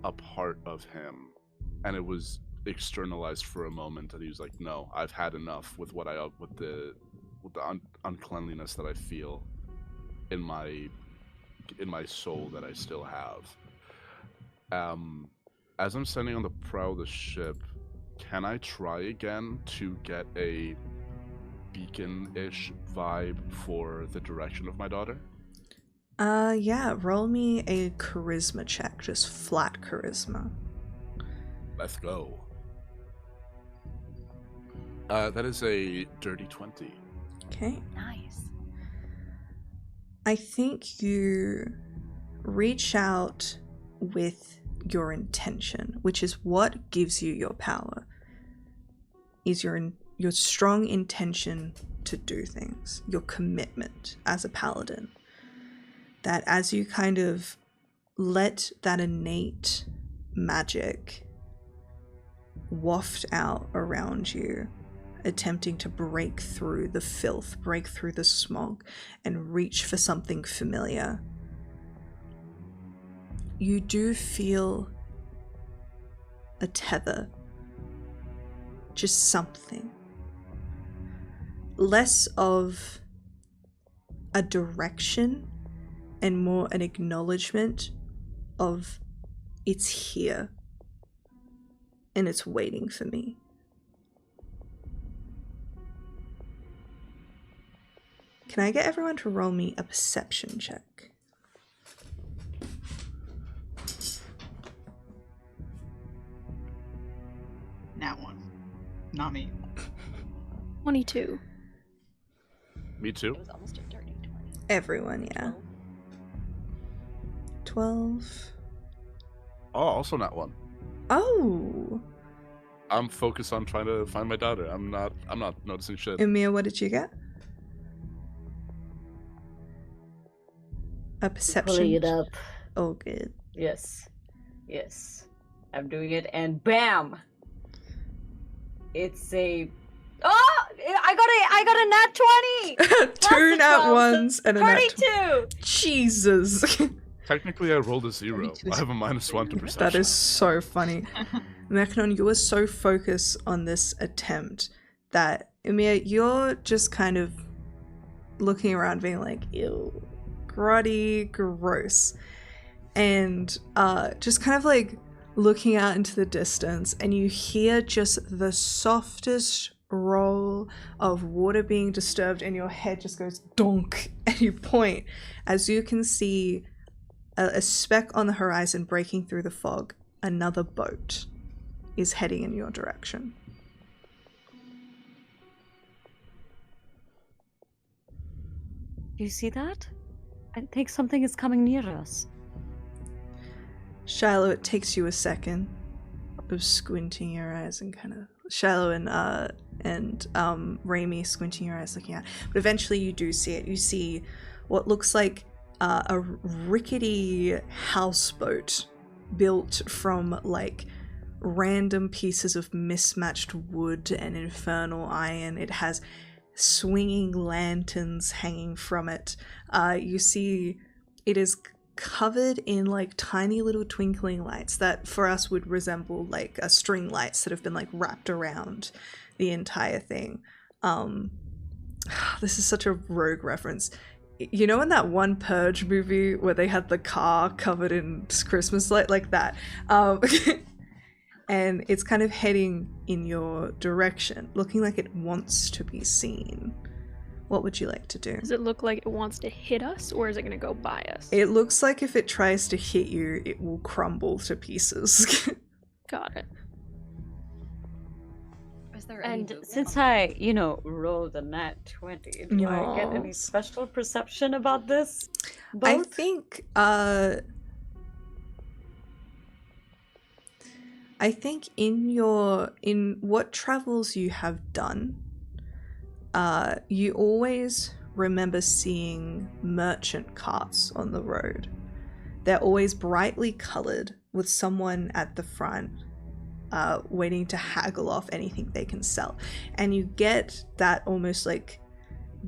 a part of him, and it was externalized for a moment. And he was like, "No, I've had enough with what with the uncleanliness that I feel in my soul that I still have." As I'm standing on the prow of the ship, can I try again to get a beacon-ish vibe for the direction of my daughter? Yeah, roll me a charisma check, just flat charisma. Let's go. That is a dirty 20. Okay. Nice. I think you reach out with your intention, which is what gives you your power, is your strong intention to do things, your commitment as a paladin. That as you kind of let that innate magic waft out around you, attempting to break through the filth, break through the smog, and reach for something familiar, you do feel a tether. Just something. Less of a direction and more an acknowledgement of it's here and it's waiting for me. Can I get everyone to roll me a perception check? Nat one. Not me. 22. Me too. It was almost a dirty 20. Everyone, yeah. 12. Oh, also not one. Oh! I'm focused on trying to find my daughter. I'm not noticing shit. Emir, what did you get? A perception. Pulling it up. Oh, good. Yes. Yes. I'm doing it, and bam! It's a... Oh! I got a nat 20! Two nat 12, ones and a nat 32! Jesus. Technically, I rolled a 0. 22 I have a -1 to perception. That is so funny. Mechnon, you were so focused on this attempt that, Emir, you're just kind of looking around being like, ew, grotty, gross. And just kind of like looking out into the distance, and you hear just the softest roll of water being disturbed, and your head just goes donk, and you point as you can see a speck on the horizon breaking through the fog. Another boat is heading in your direction. Do you see that? I think something is coming near us. Shiloh, it takes you a second of squinting your eyes and kind of Shiloh and Raimi squinting your eyes looking at, but eventually you do see it. You see what looks like a rickety houseboat built from like random pieces of mismatched wood and infernal iron. It has swinging lanterns hanging from it. You see it is covered in like tiny little twinkling lights that for us would resemble like string lights that have been like wrapped around the entire thing. This is such a rogue reference. You know in that one Purge movie where they had the car covered in Christmas light, like that? And it's kind of heading in your direction, looking like it wants to be seen. What would you like to do? Does it look like it wants to hit us, or is it going to go by us? It looks like if it tries to hit you, it will crumble to pieces. Got it. Is there any And movement since on I, rolled a nat 20, do I get any Yes. special perception about this I boat? think in what travels you have done, you always remember seeing merchant carts on the road. They're always brightly colored with someone at the front waiting to haggle off anything they can sell. And you get that almost like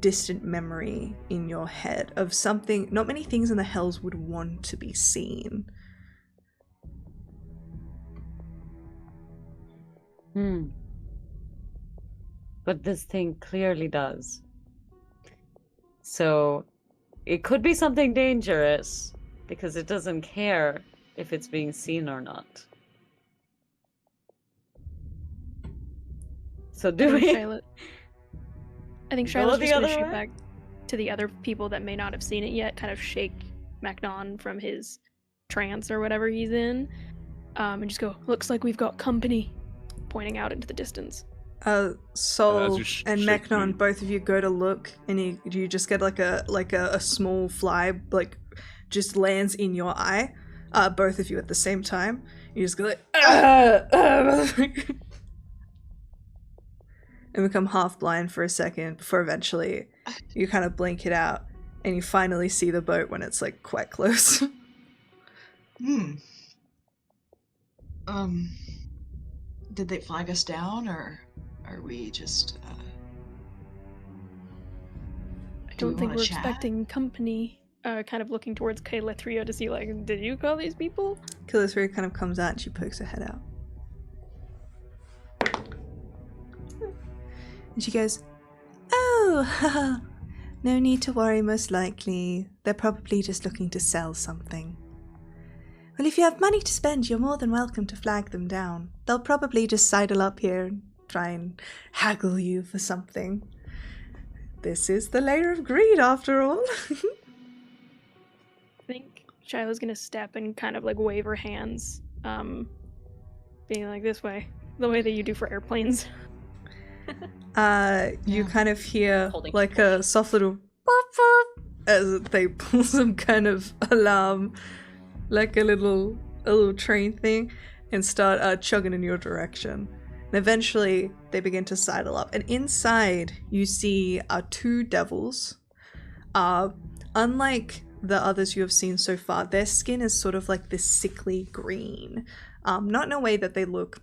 distant memory in your head of something not many things in the Hells would want to be seen. But this thing clearly does. So it could be something dangerous because it doesn't care if it's being seen or not. So do we? I think Go Shiloh's the just going to other shoot way? back to the other people that may not have seen it yet, kind of shake Macnon from his trance or whatever he's in, and just go, looks like we've got company, pointing out into the distance. Sol you and shake Mechnon, me- both of you go to look, and you just get like a small fly, like, just lands in your eye. Both of you at the same time. You just go like, and become half blind for a second before eventually you kind of blink it out, and you finally see the boat when it's like quite close. Did they flag us down, or are we just I do we don't think wanna we're chat? expecting company. Kind of looking towards Kaelithria to see, like, did you call these people? Kaelithria kind of comes out and she pokes her head out. And she goes, "Oh, no need to worry, most likely. They're probably just looking to sell something. Well, if you have money to spend, you're more than welcome to flag them down. They'll probably just sidle up here and try and haggle you for something. This is the lair of greed, after all." I think Shiloh's gonna step and kind of like wave her hands, being like, this way, the way that you do for airplanes. You kind of hear Holding like a soft little boop, boop, as they pull some kind of alarm, like a little train thing, and start chugging in your direction. And eventually they begin to sidle up, and inside you see two devils. Unlike the others you have seen so far, their skin is sort of like this sickly green. Not in a way that they look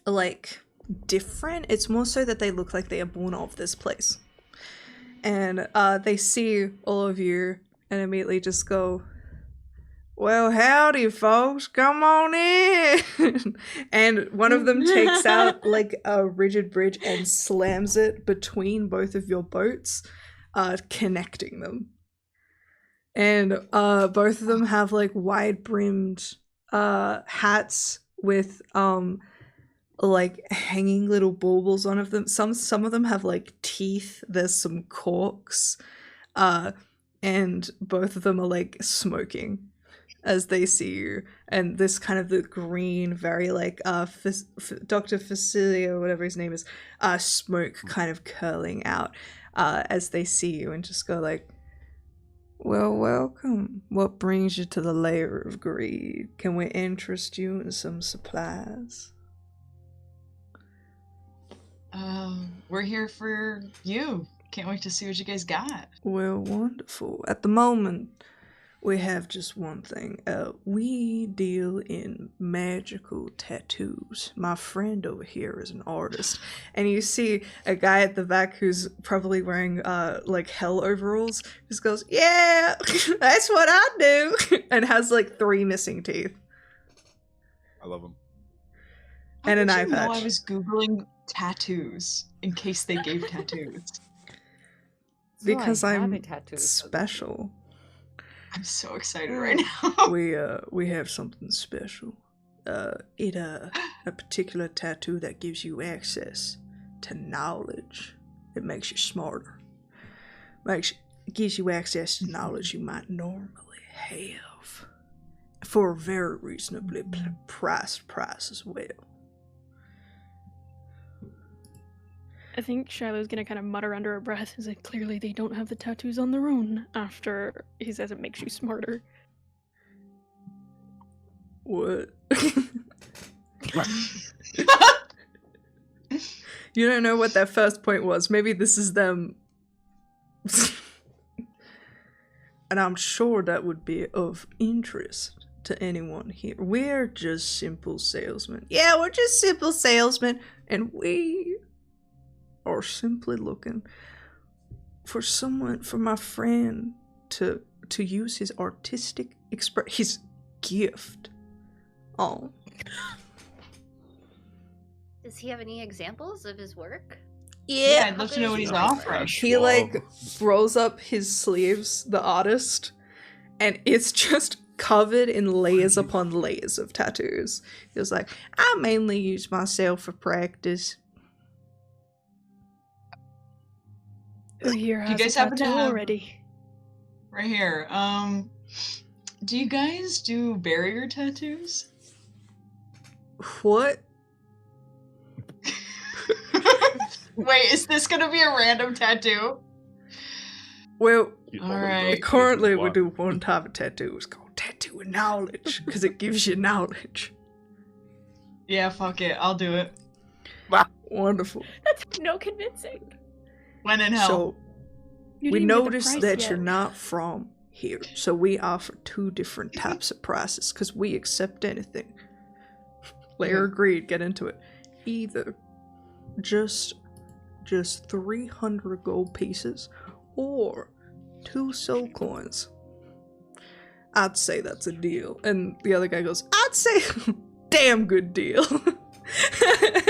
like different, it's more so that they look like they are born of this place. And they see all of you and immediately just go, "Well, howdy, folks, come on in." And one of them takes out like a rigid bridge and slams it between both of your boats, connecting them. And both of them have like wide-brimmed hats with like hanging little baubles on of them. Some of them have like teeth. There's some corks, and both of them are like smoking as they see you. And this kind of the green, very like Dr. Facilia, whatever his name is, smoke kind of curling out as they see you, and just go like, "Well, welcome. What brings you to the lair of greed? Can we interest you in some supplies?" We're here for you. Can't wait to see what you guys got. Well, wonderful. At the moment, we have just one thing. We deal in magical tattoos. My friend over here is an artist. And you see a guy at the back who's probably wearing like hell overalls, just goes, "Yeah, that's what I do," and has like 3 missing teeth. I love him. And an How eye did you know I patch. was Googling tattoos in case they gave tattoos? Because So I have I'm a tattoo, so special. I'm so excited right now. We have something special. A particular tattoo that gives you access to knowledge. It makes you smarter. It gives you access to knowledge you might normally have. for a very reasonably priced price as well. I think Shiloh's gonna kind of mutter under her breath, is that clearly they don't have the tattoos on their own, after he says it makes you smarter. What? You don't know what their first point was. Maybe this is them. And I'm sure that would be of interest to anyone here. We're just simple salesmen. Yeah, we're just simple salesmen. And we are simply looking for someone, for my friend to use his artistic his gift. Oh. Does he have any examples of his work? Yeah, I'd love to know what he's offering. He like rolls up his sleeves, the artist, and it's just covered in layers upon layers of tattoos. He was like, I mainly use myself for practice. Who here Do you has guys a happen to tattoo have- already? Right here. Do you guys do barrier tattoos? What? Wait, is this gonna be a random tattoo? Well, Alright. currently we do one type of tattoo. It's called tattoo of knowledge, because it gives you knowledge. Yeah, fuck it. I'll do it. Wonderful. That's no convincing. When in hell. So, You we didn't get the noticed price that yet. you're not from here, so we offer 2 different types of prices, because we accept anything. Layer agreed, get into it. Either just 300 gold pieces, or 2 soul coins. I'd say that's a deal. And the other guy goes, I'd say damn good deal.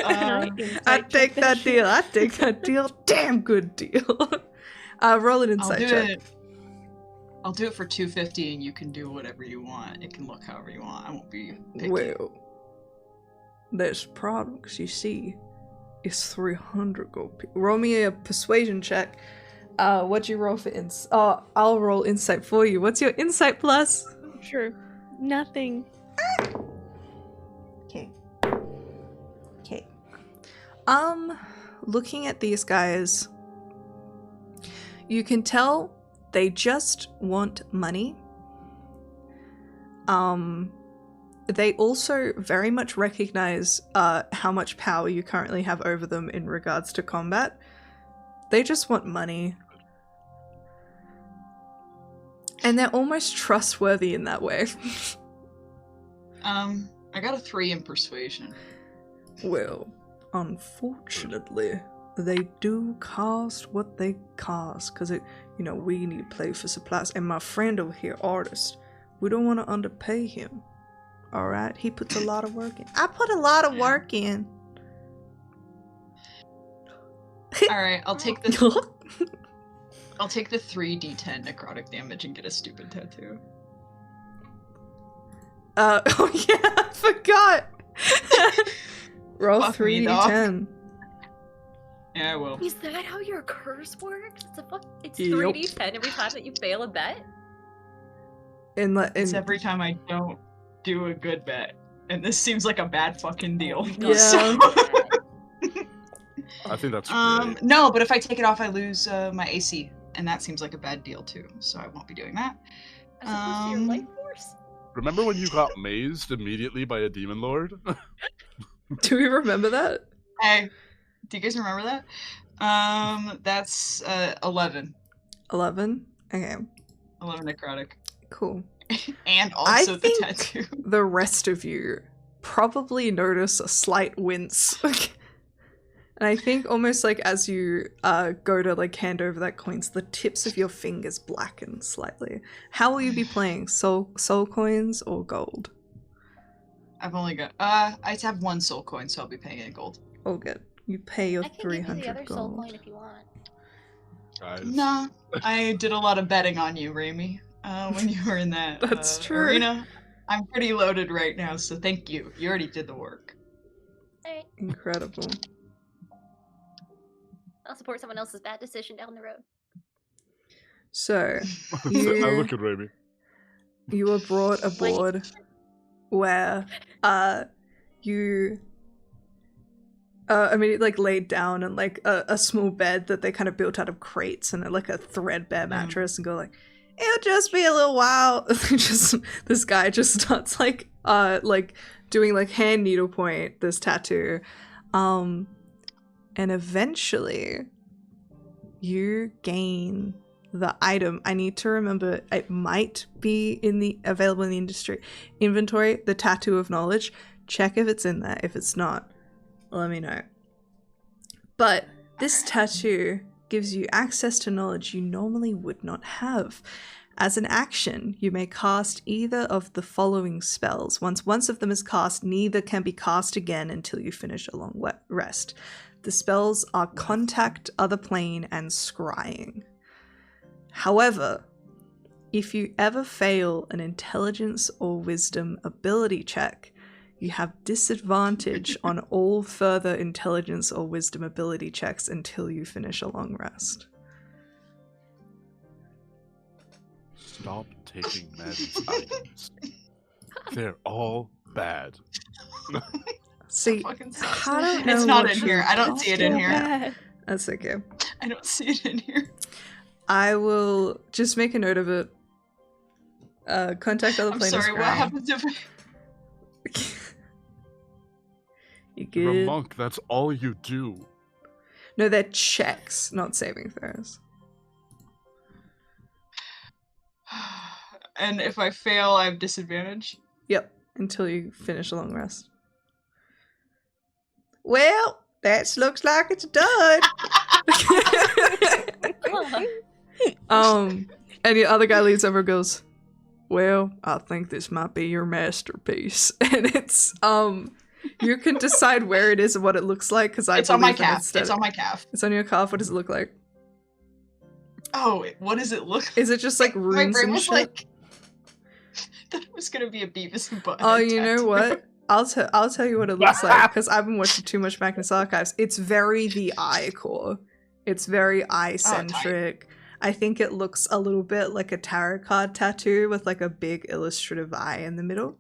I'd take that deal. I'd take that deal. Damn good deal. Roll an insight check. I'll do it for 250, and you can do whatever you want. It can look however you want. I won't be picky. Well, there's a problem, because you see, it's 300 gold. Roll me a persuasion check. What'd you roll for I'll roll insight for you. What's your insight plus? Sure. Nothing. Okay. Looking at these guys, you can tell they just want money. They also very much recognize how much power you currently have over them in regards to combat. They just want money. And they're almost trustworthy in that way. I got a 3 in persuasion. Well, unfortunately, they do cost what they cost, because we need to play for supplies. And my friend over here, artist, we don't want to underpay him. Alright? He puts a lot of work in. I put a lot of work in. Alright, I'll take the 3d10 necrotic damage and get a stupid tattoo. Oh yeah, I forgot. Roll Fuck me, dog. 3d10. Yeah, I will. Is that how your curse works? It's Yep. 3d10 every time that you fail a bet? It's every time I don't do a good bet. And this seems like a bad fucking deal. Yeah. So- I think that's great. no, but if I take it off, I lose my AC. And that seems like a bad deal, too. So I won't be doing that. As opposed to your life force? Remember when you got mazed immediately by a demon lord? Do we remember that? Hey, do you guys remember that? That's 11. 11? Okay, 11 necrotic. cool. And also the think tattoo. the rest of you probably notice a slight wince. And I think almost like as you go to like hand over that coins, the tips of your fingers blacken slightly. How will you be playing? Soul coins or gold? I've only got I have 1 soul coin, so I'll be paying in gold. Oh good. You pay your I can give you 300 the other soul gold. coin if you want. Guys. Nah, I did a lot of betting on you, Raimi, when you were in that That's true. arena. I'm pretty loaded right now, so thank you. You already did the work. Alright, Incredible. I'll support someone else's bad decision down the road. So, I you, look at Raimi. you were brought aboard where you immediately like laid down in like a small bed that they kind of built out of crates and like a threadbare mattress and go like, it'll just be a little while. Just this guy just starts like doing like hand needlepoint this tattoo, and eventually you gain the item. I need to remember, it might be available in the inventory, the tattoo of knowledge. Check if it's in there. If it's not, let me know. But this tattoo gives you access to knowledge you normally would not have. As an action, you may cast either of the following spells. Once one of them is cast, neither can be cast again until you finish a long rest. The spells are Contact, Other Plane, and Scrying. However, if you ever fail an intelligence or wisdom ability check, you have disadvantage on all further intelligence or wisdom ability checks until you finish a long rest. Stop taking Maddie's items. They're all bad. See, Fucking sucks. I don't know It's not what in here. I don't see it in here. Bad. That's okay. I don't see it in here. I will just make a note of it. Contact Other I'm Plane. sorry, what happens if You You're a good? monk, that's all you do. No, they're checks, not saving throws. And if I fail, I have disadvantage? Yep, until you finish a long rest. Well, that looks like it's done. And the other guy leans over and goes, well, I think this might be your masterpiece. And it's, you can decide where it is and what it looks like, because It's on my calf. It's on my calf. It's on your calf. What does it look like? Oh, what does it look like? Is it just like My runes brain and was shit? like... I thought it was gonna be a Beavis and Butthead Oh, you know tattoo. what? I'll tell you what it looks like, because I've been watching too much Magnus Archives. It's very the eye core. It's very eye-centric. I think it looks a little bit like a tarot card tattoo with like a big illustrative eye in the middle.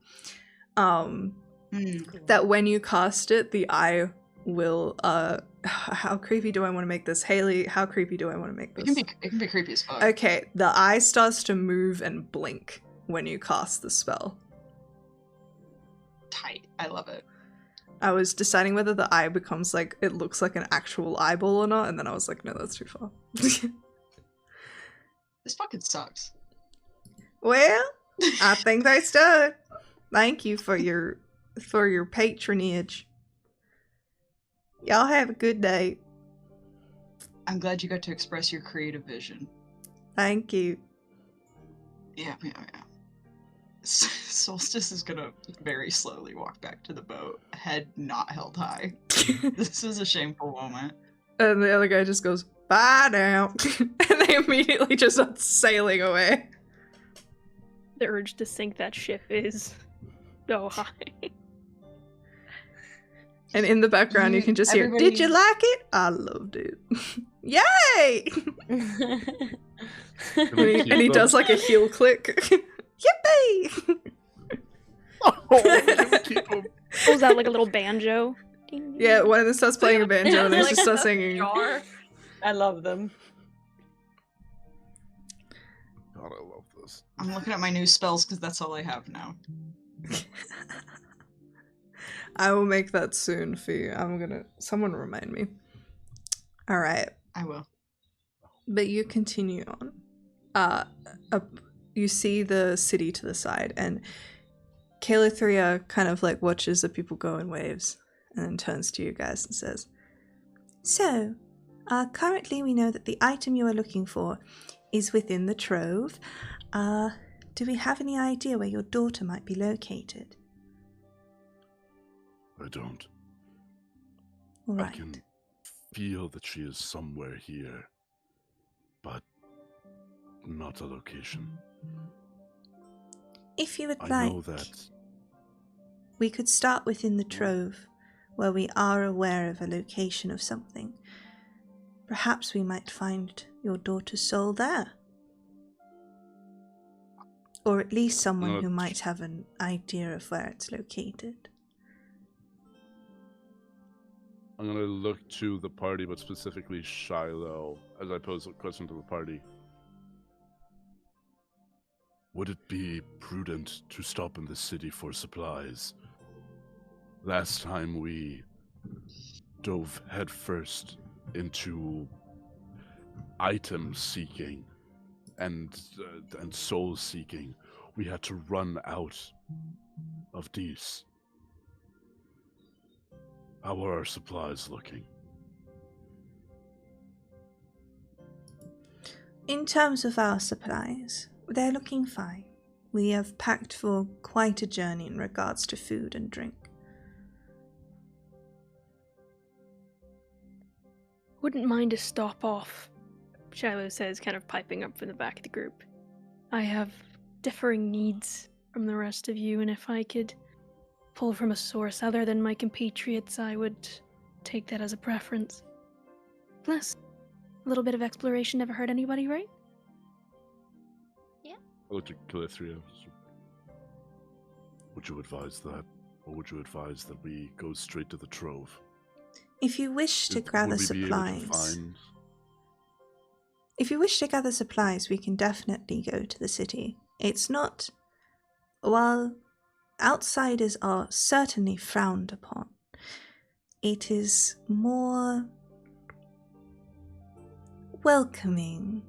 That when you cast it, the eye will how creepy do I want to make this? Haley, how creepy do I want to make this? It can be creepy as fuck. Okay, the eye starts to move and blink when you cast the spell. Tight. I love it. I was deciding whether the eye becomes like, it looks like an actual eyeball or not, and then I was like, no, that's too far. This fucking sucks. Well, I think that's done. Thank you for your patronage. Y'all have a good day. I'm glad you got to express your creative vision. Thank you. Yeah. Solstice is gonna very slowly walk back to the boat, head not held high. This is a shameful moment. And the other guy just goes, bye now. And they immediately just start sailing away. The urge to sink that ship is so high. And in the background, you can just hear, did you like it? I loved it. Yay! And he does like a heel click. Yippee! Pulls out like a little banjo. Yeah, one of them starts playing a banjo and they just start singing. I love them. God, I love this. I'm looking at my new spells because that's all I have now. I will make that soon for you. Someone remind me. Alright. I will. But you continue on. You see the city to the side, and Calithria kind of like watches the people go in waves, and then turns to you guys and says, so, currently we know that the item you are looking for is within the trove. Do we have any idea where your daughter might be located? I don't. All I right. can feel that she is somewhere here, but not a location. If you would I know like, that. we could start within the trove, where we are aware of a location of something. Perhaps we might find your daughter's soul there. Or at least someone No, who might have an idea of where it's located. I'm gonna look to the party, but specifically Shiloh, as I pose a question to the party. Would it be prudent to stop in the city for supplies? Last time we dove headfirst into item seeking and soul seeking, we had to run out of these. How are our supplies looking? In terms of our supplies, they're looking fine. We have packed for quite a journey in regards to food and drink. Wouldn't mind a stop off, Shiloh says, kind of piping up from the back of the group. I have differing needs from the rest of you, and if I could pull from a source other than my compatriots, I would take that as a preference. Plus, a little bit of exploration never hurt anybody, right? I looked at Calithria. Would you advise that? Or would you advise that we go straight to the Trove? If you wish to gather supplies, we can definitely go to the city. It's not, while outsiders are certainly frowned upon, it is more welcoming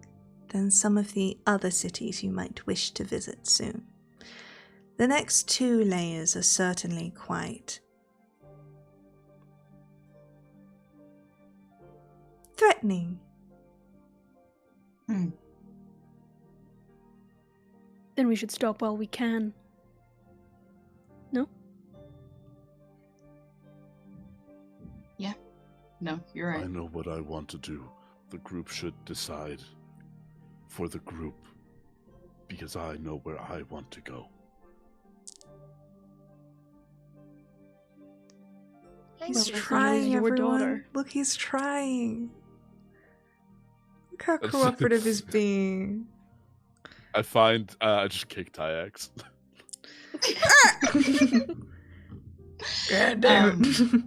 than some of the other cities you might wish to visit soon. The next 2 layers are certainly quite threatening. Hmm. Then we should stop while we can. No? No, you're right. I know what I want to do. The group should decide for the group, because I know where I want to go. He's Well, trying, your everyone. daughter. Look, he's trying. Look how cooperative he's being. I find I just kick Tyax. God damn it.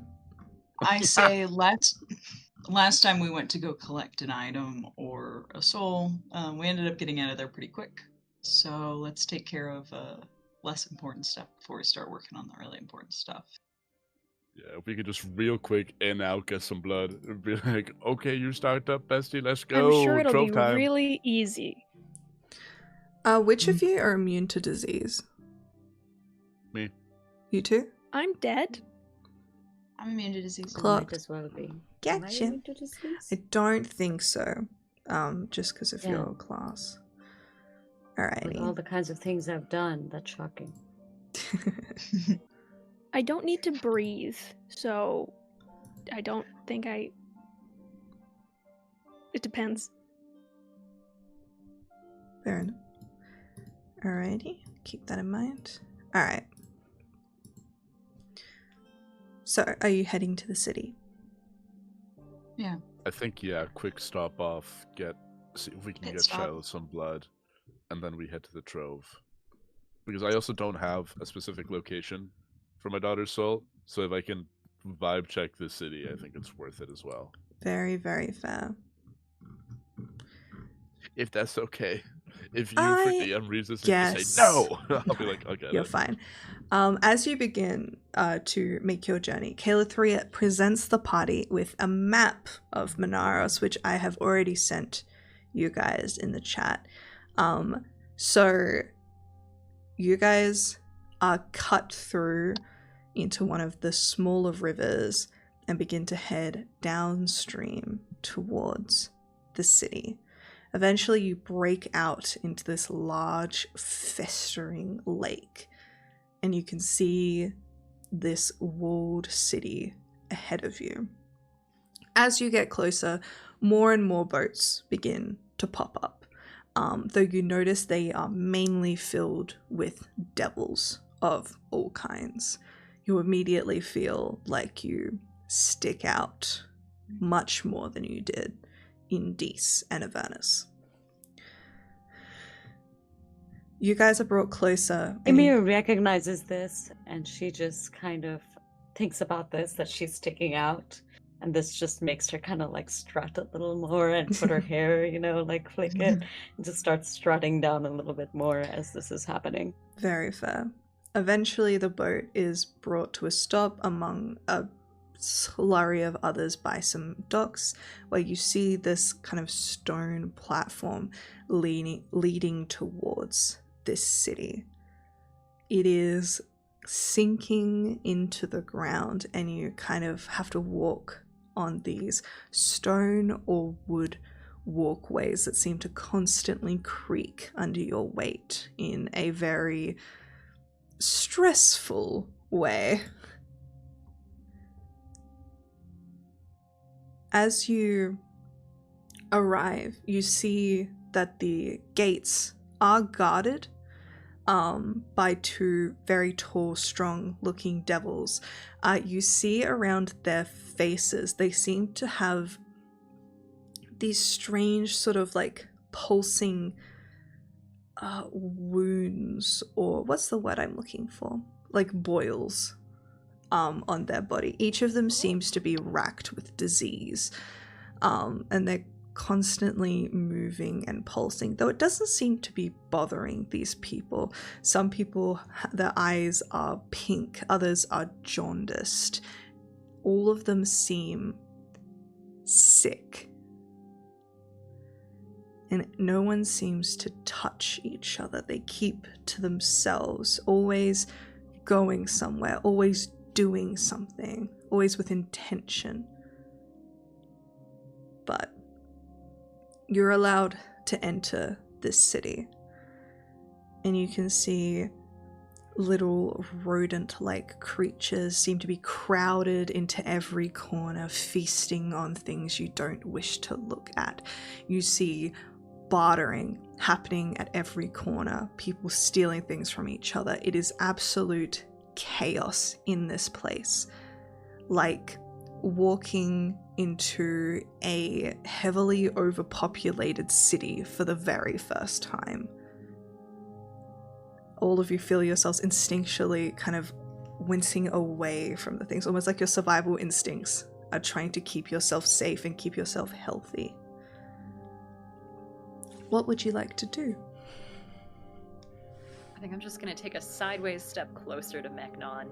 I say last time we went to go collect an item or a soul, we ended up getting out of there pretty quick. So let's take care of less important stuff before we start working on the really important stuff. Yeah, if we could just real quick in out, get some blood, and be like, okay, you start up, bestie, let's go. I'm sure it'll Trove be time. really easy. Which of you are immune to disease? Me. You two? I'm dead. I'm immune to disease. Clock. Might as well be. Am I Gotcha. immune to disease? I don't think so. Just because of Yeah. your class. With Alrighty. all the kinds of things I've done, that's shocking. I don't need to breathe, so I don't think I... It depends. Fair enough. Alrighty. Keep that in mind. Alright. So, are you heading to the city? Yeah. I think, yeah, quick stop off, see if we can Pit get stop. Shiloh some blood, and then we head to the Trove. Because I also don't have a specific location for my daughter's soul, so if I can vibe check the city, I think it's worth it as well. Very, very fair. If that's okay. If you, I for DM reasons, guess. say no, I'll be like, okay. You're fine. As you begin to make your journey, Calithria presents the party with a map of Monaros, which I have already sent you guys in the chat. So you guys are cut through into one of the smaller rivers and begin to head downstream towards the city. Eventually you break out into this large, festering lake, and you can see this walled city ahead of you. As you get closer, more and more boats begin to pop up, though you notice they are mainly filled with devils of all kinds. You immediately feel like you stick out much more than you did in Dees and Avernus. You guys are brought closer. and Emir recognizes this, and she just kind of thinks about this, that she's sticking out. And this just makes her kind of like strut a little more and put her hair, like flick it, and just start strutting down a little bit more as this is happening. Very fair. Eventually, the boat is brought to a stop among a slurry of others by some docks, where you see this kind of stone platform leading towards this city. It is sinking into the ground, and you kind of have to walk on these stone or wood walkways that seem to constantly creak under your weight in a very stressful way. As you arrive, you see that the gates are guarded by two very tall, strong-looking devils. You see around their faces, they seem to have these strange sort of like pulsing wounds, or what's the word I'm looking for? Like boils on their body. Each of them seems to be racked with disease, and they're constantly moving and pulsing, though it doesn't seem to be bothering these people. Some people, their eyes are pink, others are jaundiced. All of them seem sick, and no one seems to touch each other. They keep to themselves, always going somewhere, always doing something, always with intention. But you're allowed to enter this city, and you can see little rodent-like creatures seem to be crowded into every corner, feasting on things you don't wish to look at. You see bartering happening at every corner, people stealing things from each other. It is absolute chaos in this place, like walking into a heavily overpopulated city for the very first time. All of you feel yourselves instinctually kind of wincing away from the things, almost like your survival instincts are trying to keep yourself safe and keep yourself healthy. What would you like to do? I think I'm just gonna take a sideways step closer to Meknon.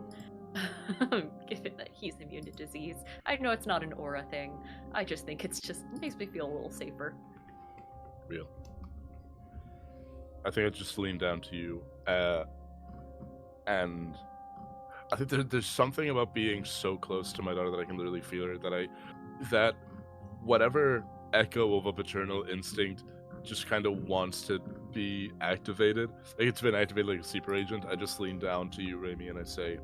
Given that he's immune to disease. I know it's not an aura thing. I just think it makes me feel a little safer. Real. I think I just lean down to you, and I think there's something about being so close to my daughter that I can literally feel her, that whatever echo of a paternal instinct just kind of wants to be activated. Like it's been activated like a sleeper agent. I just lean down to you, Raimi, and I say,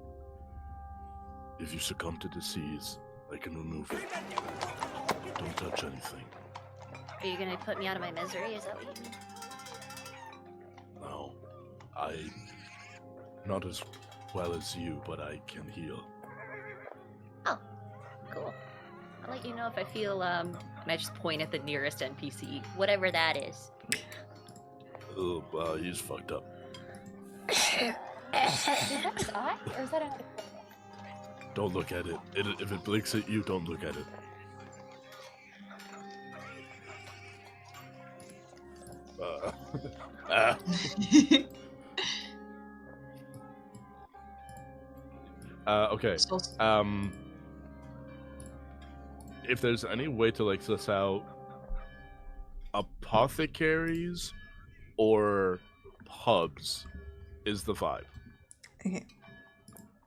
if you succumb to disease, I can remove it. Don't touch anything. Are you gonna put me out of my misery? Is that what you mean? No. Not as well as you, but I can heal. Oh, cool. I'll let you know if I feel, I just point at the nearest NPC, whatever that is. Oh, he's fucked up. Is that his eye? Or is that a... Don't look at it. If it blinks at you, don't look at it. Okay. If there's any way to like suss out apothecaries or pubs, is the vibe. Okay.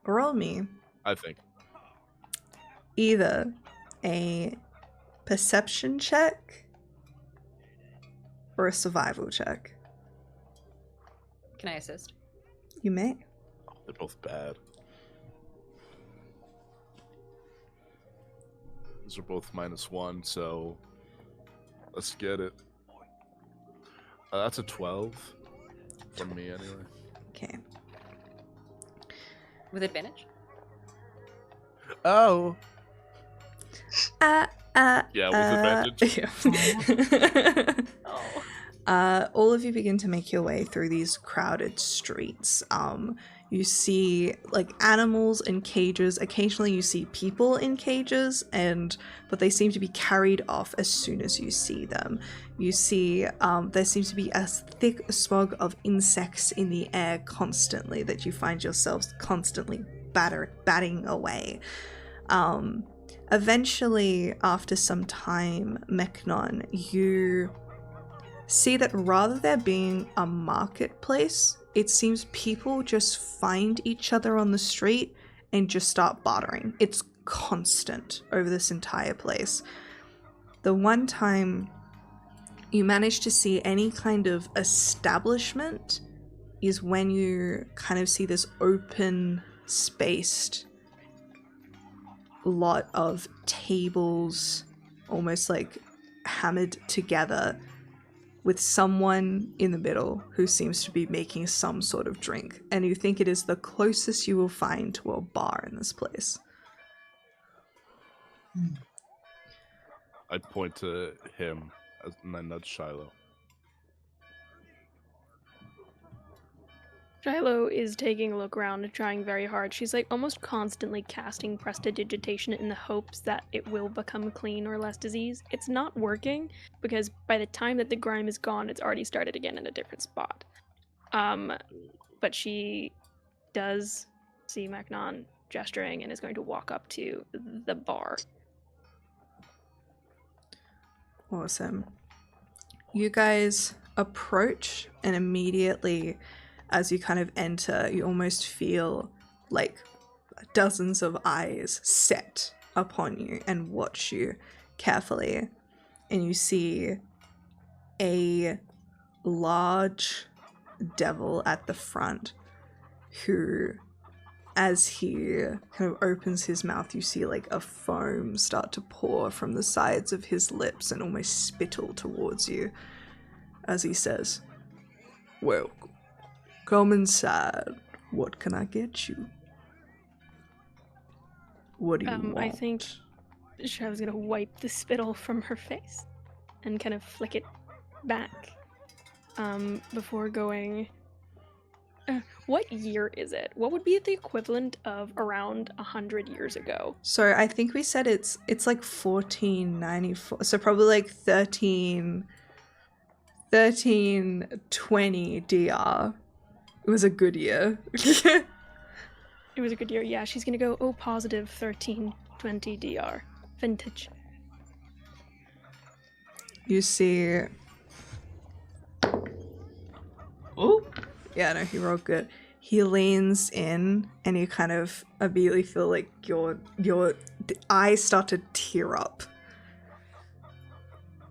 Roll me I think. either a perception check or a survival check. Can I assist? You may. They're both bad. These are both -1, so let's get it. That's a 12 from me anyway. Okay. With advantage? Oh. Yeah, with advantage. Yeah. Oh. All of you begin to make your way through these crowded streets. You see like animals in cages. Occasionally you see people in cages, but they seem to be carried off as soon as you see them. You see there seems to be a thick smog of insects in the air constantly that you find yourselves constantly batting away. Eventually, after some time, Meknon, you see that rather there being a marketplace, it seems people just find each other on the street and just start bartering. It's constant over this entire place. The one time you manage to see any kind of establishment is when you kind of see this open spaced lot of tables almost like hammered together with someone in the middle who seems to be making some sort of drink, and you think it is the closest you will find to a bar in this place. I point to him and I nudge Shiloh. Shiloh is taking a look around and trying very hard. She's like almost constantly casting prestidigitation in the hopes that it will become clean or less disease. It's not working because by the time that the grime is gone, it's already started again in a different spot. But she does see Meknon gesturing and is going to walk up to the bar. Awesome. You guys approach, and immediately as you kind of enter, you almost feel like dozens of eyes set upon you and watch you carefully. And you see a large devil at the front who, as he kind of opens his mouth, you see like a foam start to pour from the sides of his lips and almost spittle towards you as he says, "Well, come inside. What can I get you? What do you want?" I think Shiv's gonna wipe the spittle from her face and kind of flick it back before going, what year is it? What would be the equivalent of around 100 years ago? So I think we said it's like 1494, so probably like 1320 DR. It was a good year. It was a good year, yeah. She's gonna go, positive 1320 DR. Vintage. You see... Oh, Yeah, no, he rolled good. He leans in, and you kind of immediately feel like your eyes start to tear up.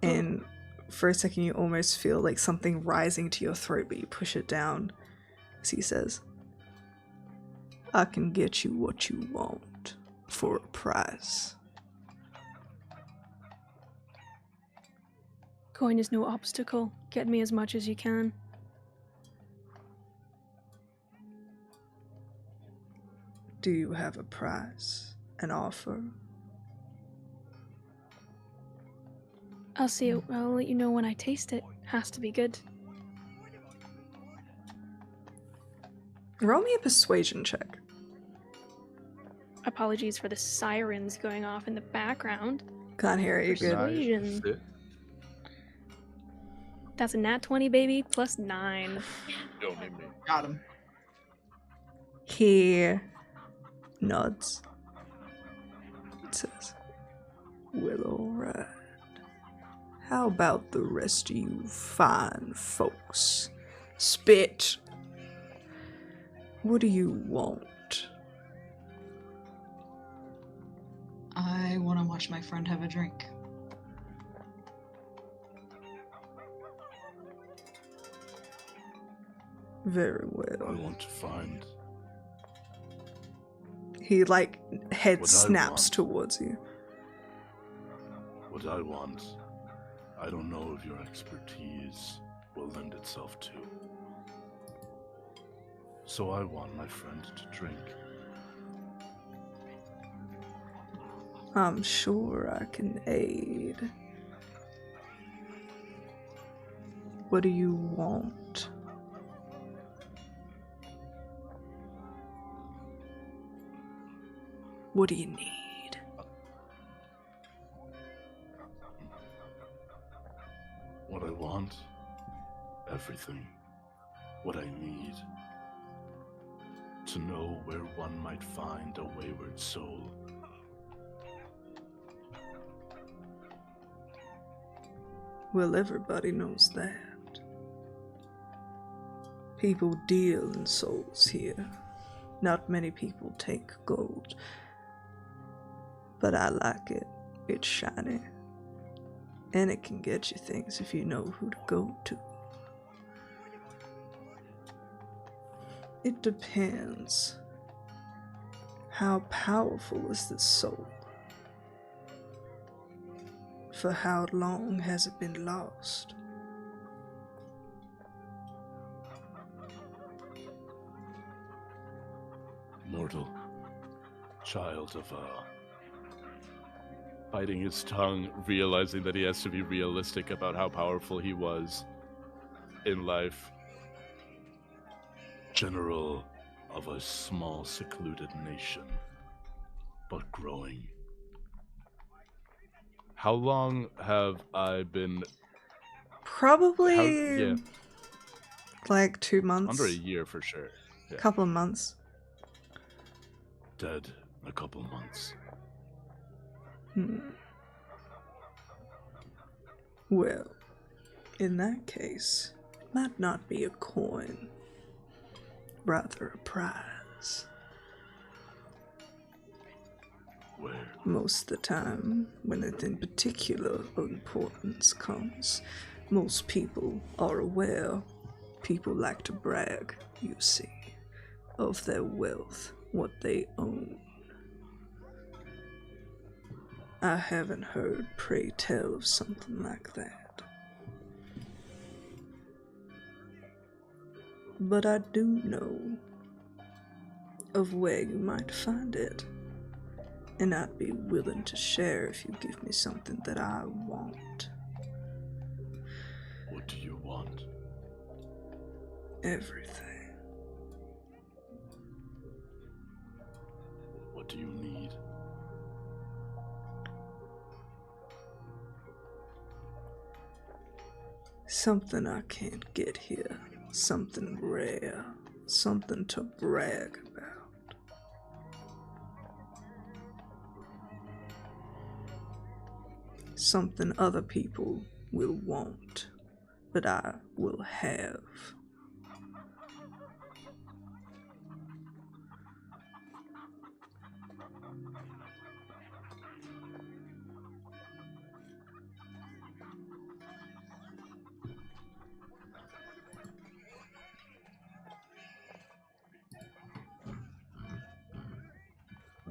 And for a second, you almost feel like something rising to your throat, but you push it down. As he says, "I can get you what you want for a price." Coin is no obstacle. Get me as much as you can. Do you have a price, an offer? I'll see it. I'll let you know when I taste it. Has to be good. Roll me a persuasion check. Apologies for the sirens going off in the background. Can't hear it, you're good. Persuasion. Sit. That's a nat 20, baby, plus 9. Don't need me. got him. He nods. It says, "Well, alright. How about the rest of you fine folks? Spit. What do you want?" I want to watch my friend have a drink. Very I well. want to find. He, like, head What I snaps want. towards you. What I want, I don't know if your expertise will lend itself to. So I want my friend to drink. I'm sure I can aid. What do you want? What do you need? What I want, everything. What I need. To know where one might find a wayward soul. Well, everybody knows that. People deal in souls here. Not many people take gold. But I like it. It's shiny. And it can get you things if you know who to go to. It depends. How powerful is this soul? For how long has it been lost? Mortal. Child of biting his tongue, realizing that he has to be realistic about how powerful he was in life. General of a small, secluded nation, but growing. How long have I been? Probably like 2 months. Under a year for sure. Yeah. Couple of months. Dead a couple months. Well, in that case, it might not be a coin, rather a prize. Where? Most of the time, when anything particular importance comes, most people are aware. People like to brag, you see, of their wealth, what they own. I haven't heard pray tell of something like that. But I do know of where you might find it. And I'd be willing to share if you give me something that I want. What do you want? Everything. What do you need? Something I can't get here. Something rare. Something to brag about. Something other people will want, but I will have.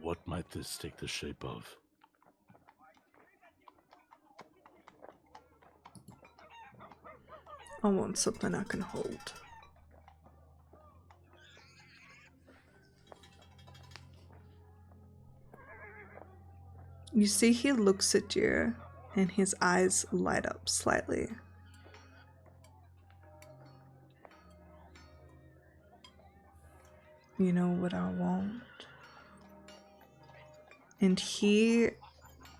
What might this take the shape of? I want something I can hold. You see, he looks at you, and his eyes light up slightly. You know what I want? And he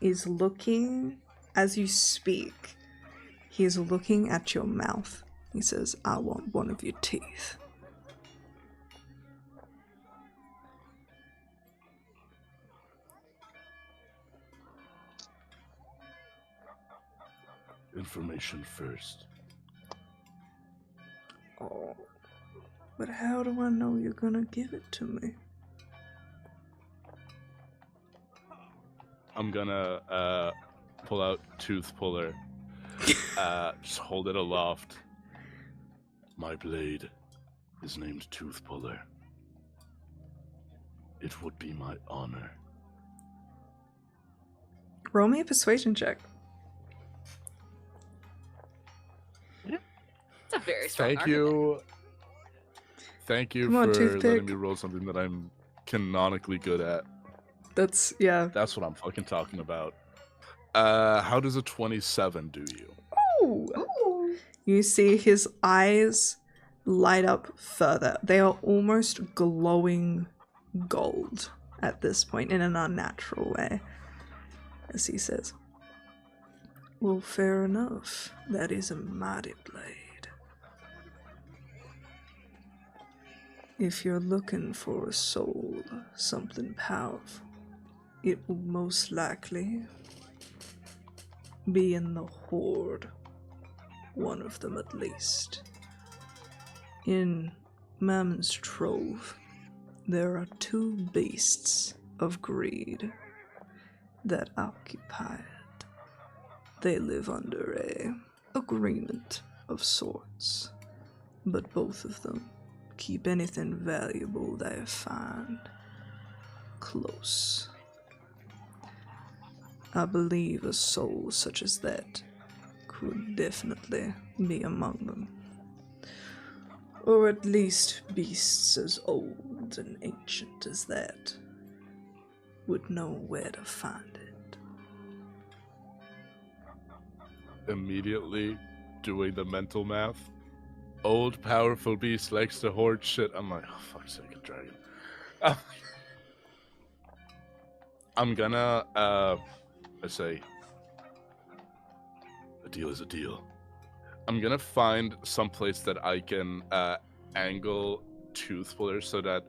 is looking, as you speak, he is looking at your mouth. He says, I want one of your teeth. Information first. Oh, but how do I know you're gonna give it to me? I'm gonna pull out Tooth Puller. Just hold it aloft. My blade is named Tooth Puller. It would be my honor. Roll me a persuasion check. It's a very strong Thank argument. you. Thank you Come on, for toothpick. letting me roll something that I'm canonically good at. That's, yeah. That's what I'm fucking talking about. How does a 27 do you? Ooh. Ooh. You see his eyes light up further. They are almost glowing gold at this point in an unnatural way. As he says, "Well, fair enough. That is a mighty blade. If you're looking for a soul, something powerful, it will most likely be in the Horde. One of them at least. In Mammon's Trove, there are 2 beasts of greed that occupy it. They live under a agreement of sorts, but both of them keep anything valuable they find close. I believe a soul such as that could definitely be among them. Or at least beasts as old and ancient as that would know where to find it." Immediately doing the mental math. Old powerful beast likes to hoard shit. I'm like, oh fuck's sake, a dragon. I'm gonna I say a deal is a deal. I'm gonna find some place that I can angle tooth puller so that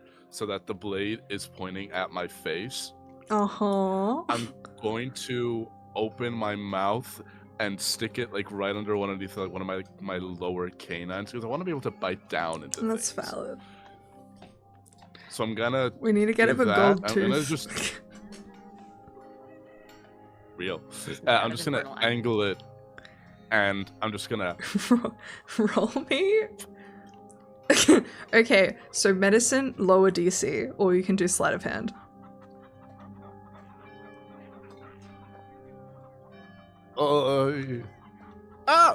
the blade is pointing at my face. I'm going to open my mouth and stick it like right under one of my lower canines because I want to be able to bite down into That's things. valid. So I'm gonna. We need to get him a gold I'm tooth. gonna just real. I'm just gonna angle it, and I'm just gonna Roll me. Okay, so medicine, lower DC, or you can do sleight of hand.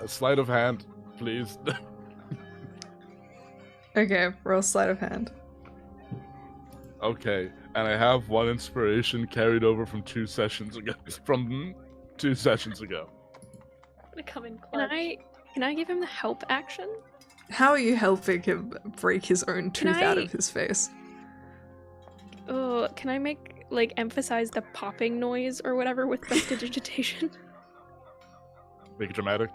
sleight of hand, please. Okay, roll sleight of hand. Okay, and I have 1 inspiration carried over from 2 sessions ago. I'm gonna come in clutch. Can I give him the help action? How are you helping him break his own tooth out of his face? Can I make, like, emphasize the popping noise or whatever with prestidigitation? Make it dramatic.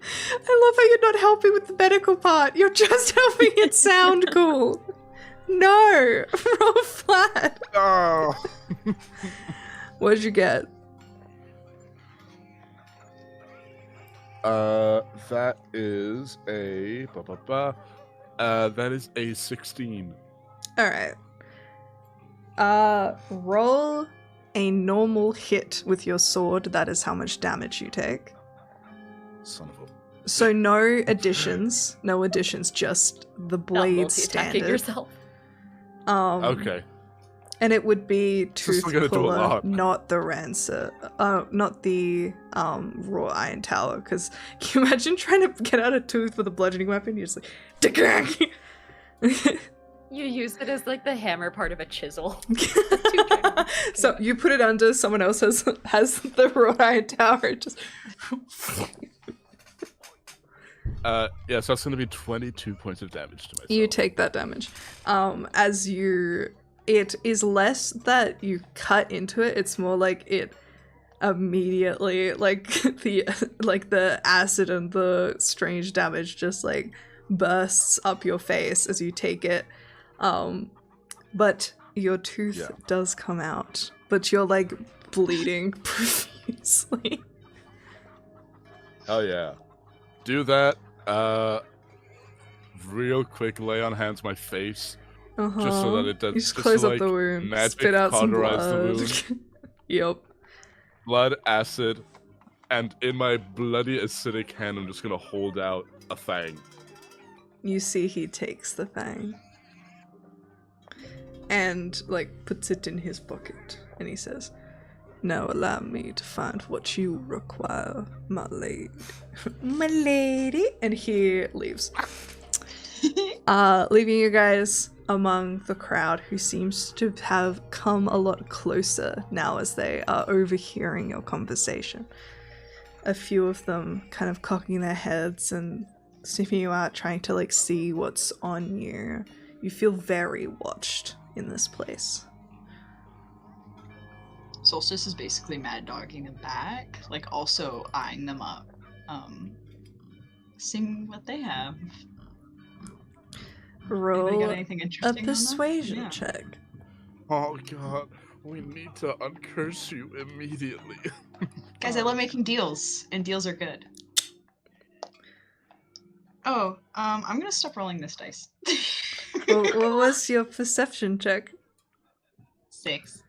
I love how you're not helping with the medical part. You're just helping it sound cool. No, roll flat. Oh. What did you get? That is a that is a 16. All right. Roll a normal hit with your sword. That is how much damage you take. Son of a. So no additions, just the blade standard. Yourself. Okay. And it would be This is tooth gonna do a puller, lot. not the rancer, not the raw iron tower. Because can you imagine trying to get out a tooth with a bludgeoning weapon? You're just like, "Dagag!" You use it as like the hammer part of a chisel. So you put it under, someone else has the raw iron tower. It just Yeah, so that's going to be 22 points of damage to myself. you take that damage. It is less that you cut into it. It's more like it immediately, like the acid and the strange damage just like bursts up your face as you take it. But your tooth does come out, but you're like bleeding profusely. Oh yeah. Do that. Real quick, lay on hands my face. Just so that it does. You just close up like, the wound, magic spit out some cauterize the blood. wound. Yep. Blood, acid, and in my bloody acidic hand, I'm just gonna hold out a fang. You see he takes the fang and like puts it in his pocket, and he says, "Now allow me to find what you require, my lady." My lady. And he leaves. Leaving you guys among the crowd, who seems to have come a lot closer now as they are overhearing your conversation. a few of them kind of cocking their heads and sniffing you out, trying to like see what's on you. You feel very watched in this place. Solstice is basically mad dogging them back, like also eyeing them up, seeing what they have. Roll Anybody got anything a interesting on them? persuasion Yeah. check. Oh god, we need to uncurse you immediately. Guys, I love making deals, and deals are good. Oh, I'm gonna stop rolling this dice. What was your perception check? 6.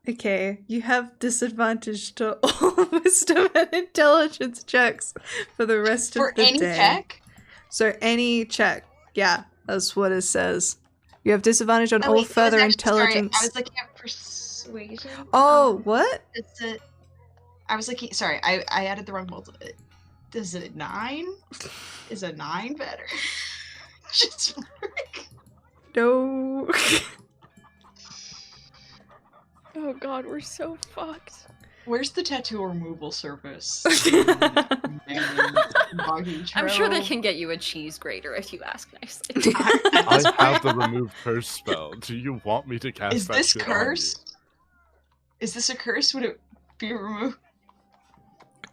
Okay, you have disadvantage to all wisdom and intelligence checks for the rest For of the any day. check? So any check, yeah, that's what it says. You have disadvantage on Oh, all wait, that was further actually- intelligence. Sorry, I was looking at persuasion. Oh, what? It's a. I was looking. Sorry, I added the wrong multiple. Is it 9? Is a 9 better? Just work. No. Oh god, we're so fucked. Where's the tattoo removal service? I'm sure they can get you a cheese grater if you ask nicely. I have the remove curse spell. Do you want me to cast Is that this shit on you? cursed? Is this a curse? Would it be removed?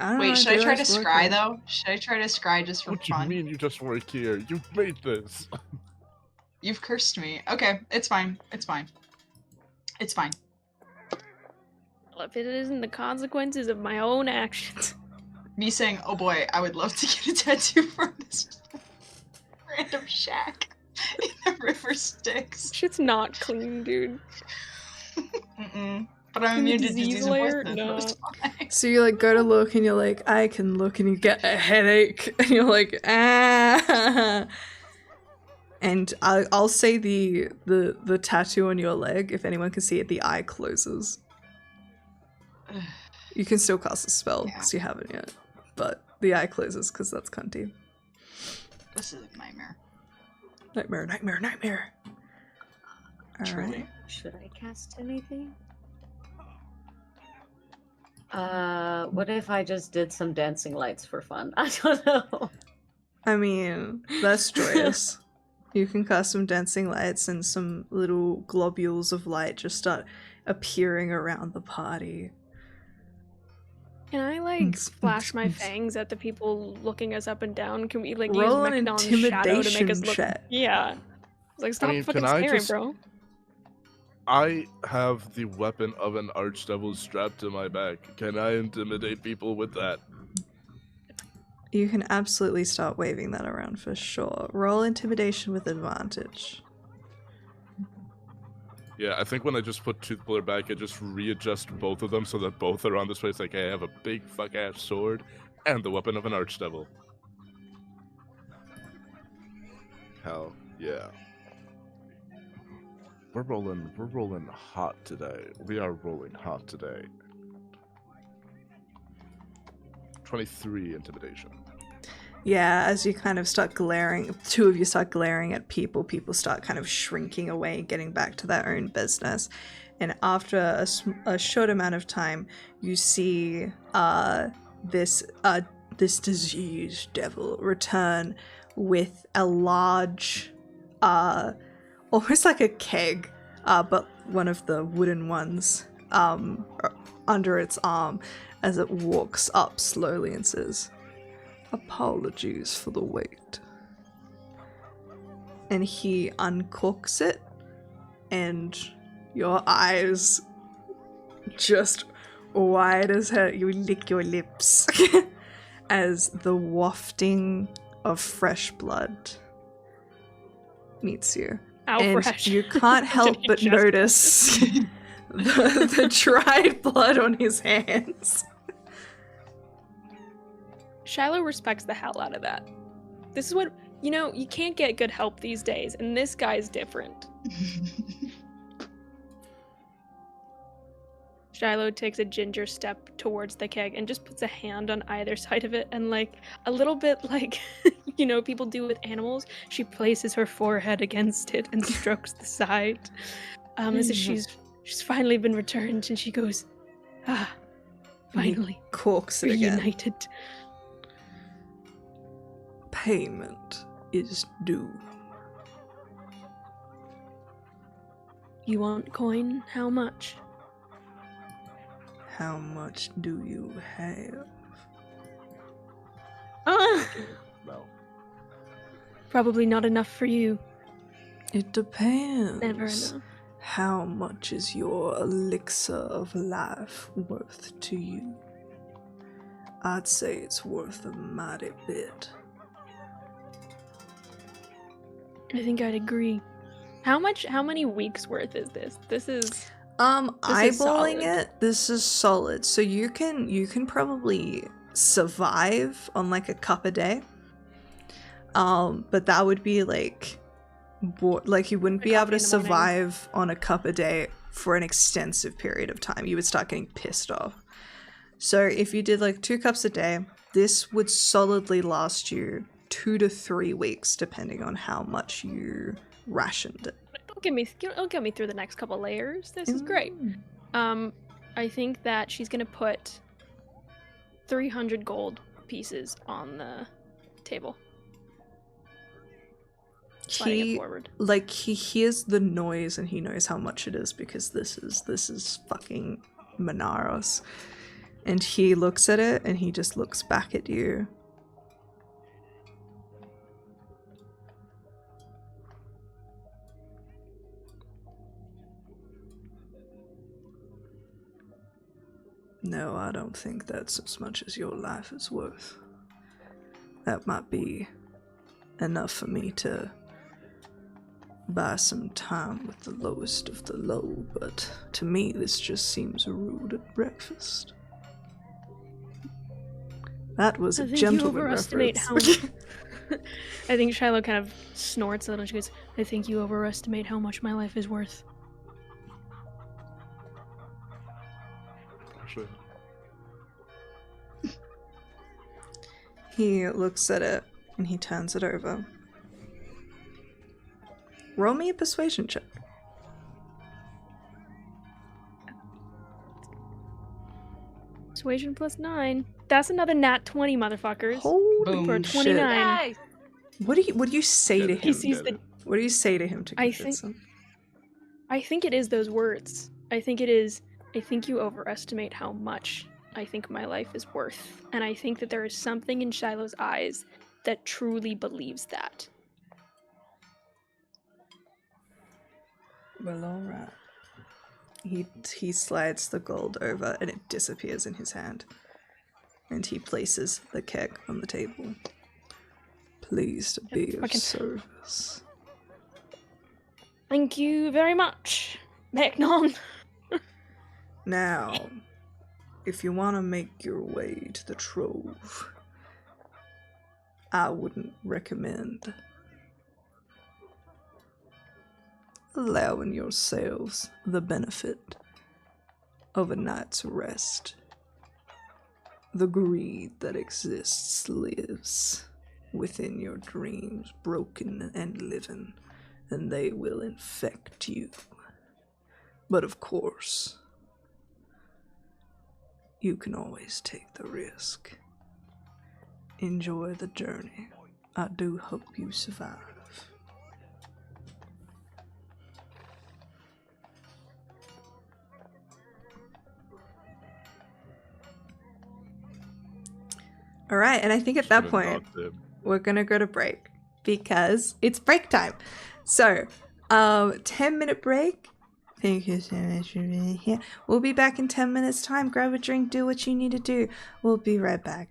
I don't know, Wait, should I try to realize we're scry good. though? Should I try to scry just for What do you fun? mean you just work here? You made this. You've cursed me. Okay, it's fine. It's fine. It's fine. Well, if it isn't the consequences of my own actions. Me saying, "Oh boy, I would love to get a tattoo from this random shack in the river Styx." Shit's not clean, dude. Mm-mm. But I'm In the immune to disease disease and layer? poison. No. So it's fine. So you like go to look and you're like, I can look, and you get a headache and you're like, ah. And I'll say the tattoo on your leg, if anyone can see it, the eye closes. You can still cast a spell because you haven't yet, but the eye closes because that's cunty. This is a nightmare. Nightmare, nightmare, nightmare. Truly. Alright. Should I cast anything? What if I just did some dancing lights for fun? I don't know. I mean, that's joyous. You can cast some dancing lights and some little globules of light just start appearing around the party. Can I like Thanks, flash thanks, my thanks. fangs at the people looking us up and down? Can we like Roll use an Mechnon's shadow to make intimidation us look? check. Yeah. It's like stop mean, fucking can I staring, just- bro. I have the weapon of an archdevil strapped to my back. Can I intimidate people with that? You can absolutely start waving that around for sure. Roll intimidation with advantage. Yeah, I think when I just put Toothpuller back, I just readjust both of them so that both are on this place. Like, I have a big fuck-ass sword and the weapon of an archdevil. Hell yeah. We're rolling hot today. We are rolling hot today. 23 intimidation. Yeah, as you kind of start glaring, two of you start glaring at people, people start kind of shrinking away, getting back to their own business. And after a short amount of time, you see this diseased devil return with a large, almost like a keg, but one of the wooden ones under its arm as it walks up slowly and says, "Apologies for the wait." And he uncorks it, and your eyes just wide as hell. You lick your lips as the wafting of fresh blood meets you. How and fresh. you can't help Did he but just- notice the dried blood on his hands. Shiloh respects the hell out of that. This is what, you can't get good help these days, and this guy's different. Shiloh takes a ginger step towards the keg and just puts a hand on either side of it, and like a little bit like people do with animals, she places her forehead against it and strokes the side, as if she's finally been returned, and she goes, Finally, Corks it again. reunited. Payment is due. You want coin? How much? How much do you have? No. Probably not enough for you. It depends. Never enough. How much is your elixir of life worth to you? I'd say it's worth a mighty bit. I think I'd agree. How many weeks worth is this? This is is Eyeballing solid. it, this is solid. So you can probably survive on like a cup a day. But that would be like you wouldn't be able coffee to in the morning. survive on a cup a day for an extensive period of time. You would start getting pissed off. So if you did like 2 cups a day, this would solidly last you 2 to 3 weeks, depending on how much you rationed it. It'll get me through the next couple layers. This is great. I think that she's gonna put 300 gold pieces on the table. Sliding it forward. He hears the noise and he knows how much it is because this is fucking Monaros. And he looks at it and he just looks back at you. No, I don't think that's as much as your life is worth. That might be enough for me to buy some time with the lowest of the low, but to me this just seems rude at breakfast. That was a I think gentleman you overestimate reference. how. I think Shiloh kind of snorts a little. She goes, "I think you overestimate how much my life is worth." Actually, He looks at it and he turns it over. Roll me a persuasion check. Persuasion plus 9. That's another nat 20, motherfuckers. Holy Boom. For shit. 29. Nice. What do you say to Get it. him? He sees the. What do you say to him to I convince him? I think it is those words. I think it is. I think you overestimate how much I think my life is worth, and I think that there is something in Shiloh's eyes that truly believes that. Well, alright. He slides the gold over and it disappears in his hand. And he places the keg on the table. Pleased to be of fucking- service. Thank you very much, Magnon. Now, if you want to make your way to the trove, I wouldn't recommend allowing yourselves the benefit of a night's rest. The greed that exists lives within your dreams, broken and living, and they will infect you. But of course, you can always take the risk. Enjoy the journey. I do hope you survive. All right, and I think at that should've point, knocked it. we're gonna go to break because it's break time. So, 10-minute break. Thank you so much for being here. We'll be back in 10 minutes time. Grab a drink, do what you need to do. We'll be right back.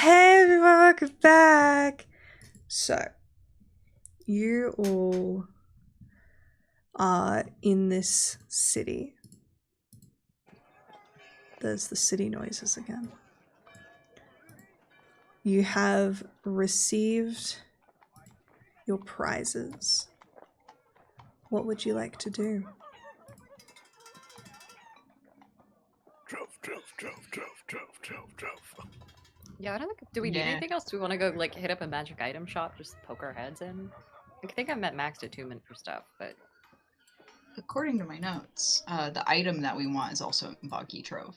Hey everyone, welcome back! So, you all are in this city. There's the city noises again. You have received your prizes. What would you like to do? Drove. Yeah, do we need Yeah. anything else? Do we want to go like hit up a magic item shop, just poke our heads in? I think I'm at max attunement for stuff, but According to my notes, the item that we want is also in Bog E12.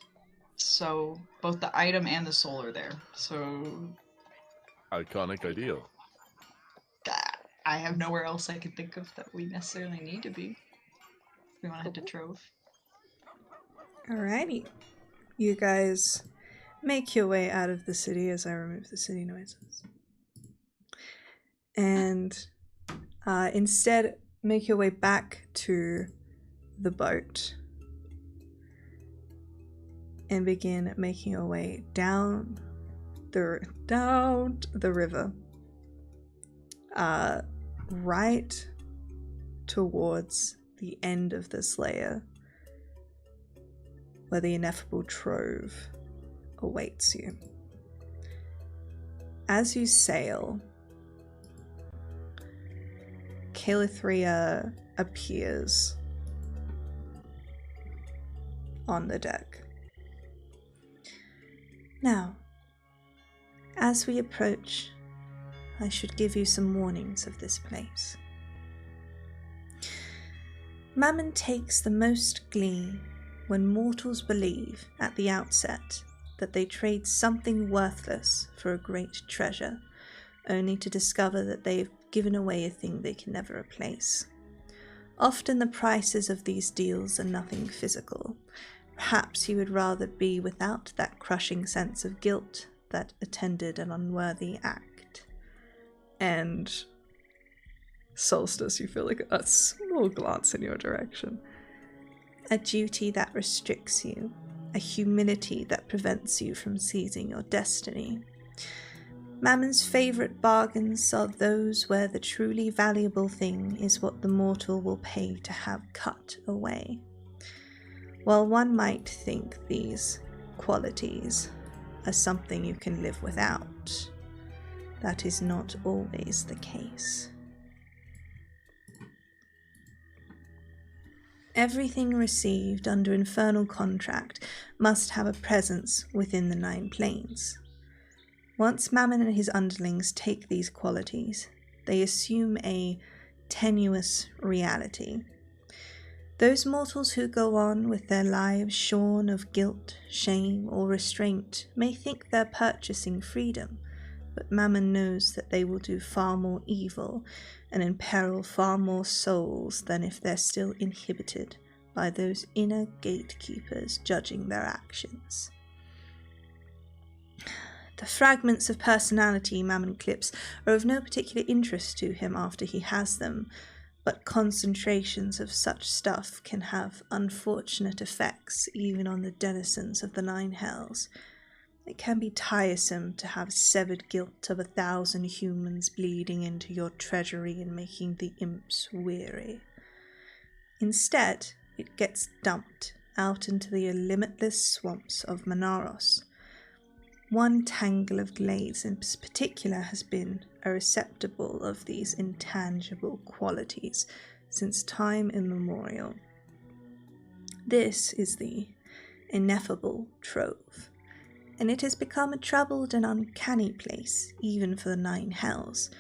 So both the item and the soul are there. So Iconic ideal. I have nowhere else I can think of that we necessarily need to be. We want to head to Trove. Alrighty. You guys make your way out of the city as I remove the city noises. And instead, make your way back to the boat and begin making your way down the river, right towards the end of this layer, where the ineffable trove awaits you. As you sail, Calithria appears on the deck. Now, as we approach, I should give you some warnings of this place. Mammon takes the most glee when mortals believe at the outset that they trade something worthless for a great treasure, only to discover that they've given away a thing they can never replace. Often the prices of these deals are nothing physical. Perhaps you would rather be without that crushing sense of guilt that attended an unworthy act. And Solstice, you feel like a small glance in your direction. A duty that restricts you, a humility that prevents you from seizing your destiny. Mammon's favourite bargains are those where the truly valuable thing is what the mortal will pay to have cut away. While one might think these qualities are something you can live without, that is not always the case. Everything received under infernal contract must have a presence within the 9 planes. Once Mammon and his underlings take these qualities, they assume a tenuous reality. Those mortals who go on with their lives shorn of guilt, shame, or restraint may think they're purchasing freedom, but Mammon knows that they will do far more evil and imperil far more souls than if they're still inhibited by those inner gatekeepers judging their actions. The fragments of personality Mammon clips are of no particular interest to him after he has them, but concentrations of such stuff can have unfortunate effects even on the denizens of the 9 hells. It can be tiresome to have severed guilt of 1,000 humans bleeding into your treasury and making the imps weary. Instead, it gets dumped out into the limitless swamps of Manaros. One tangle of glades in particular has been a receptacle of these intangible qualities since time immemorial. This is the ineffable trove, and it has become a troubled and uncanny place even for the 9 hells,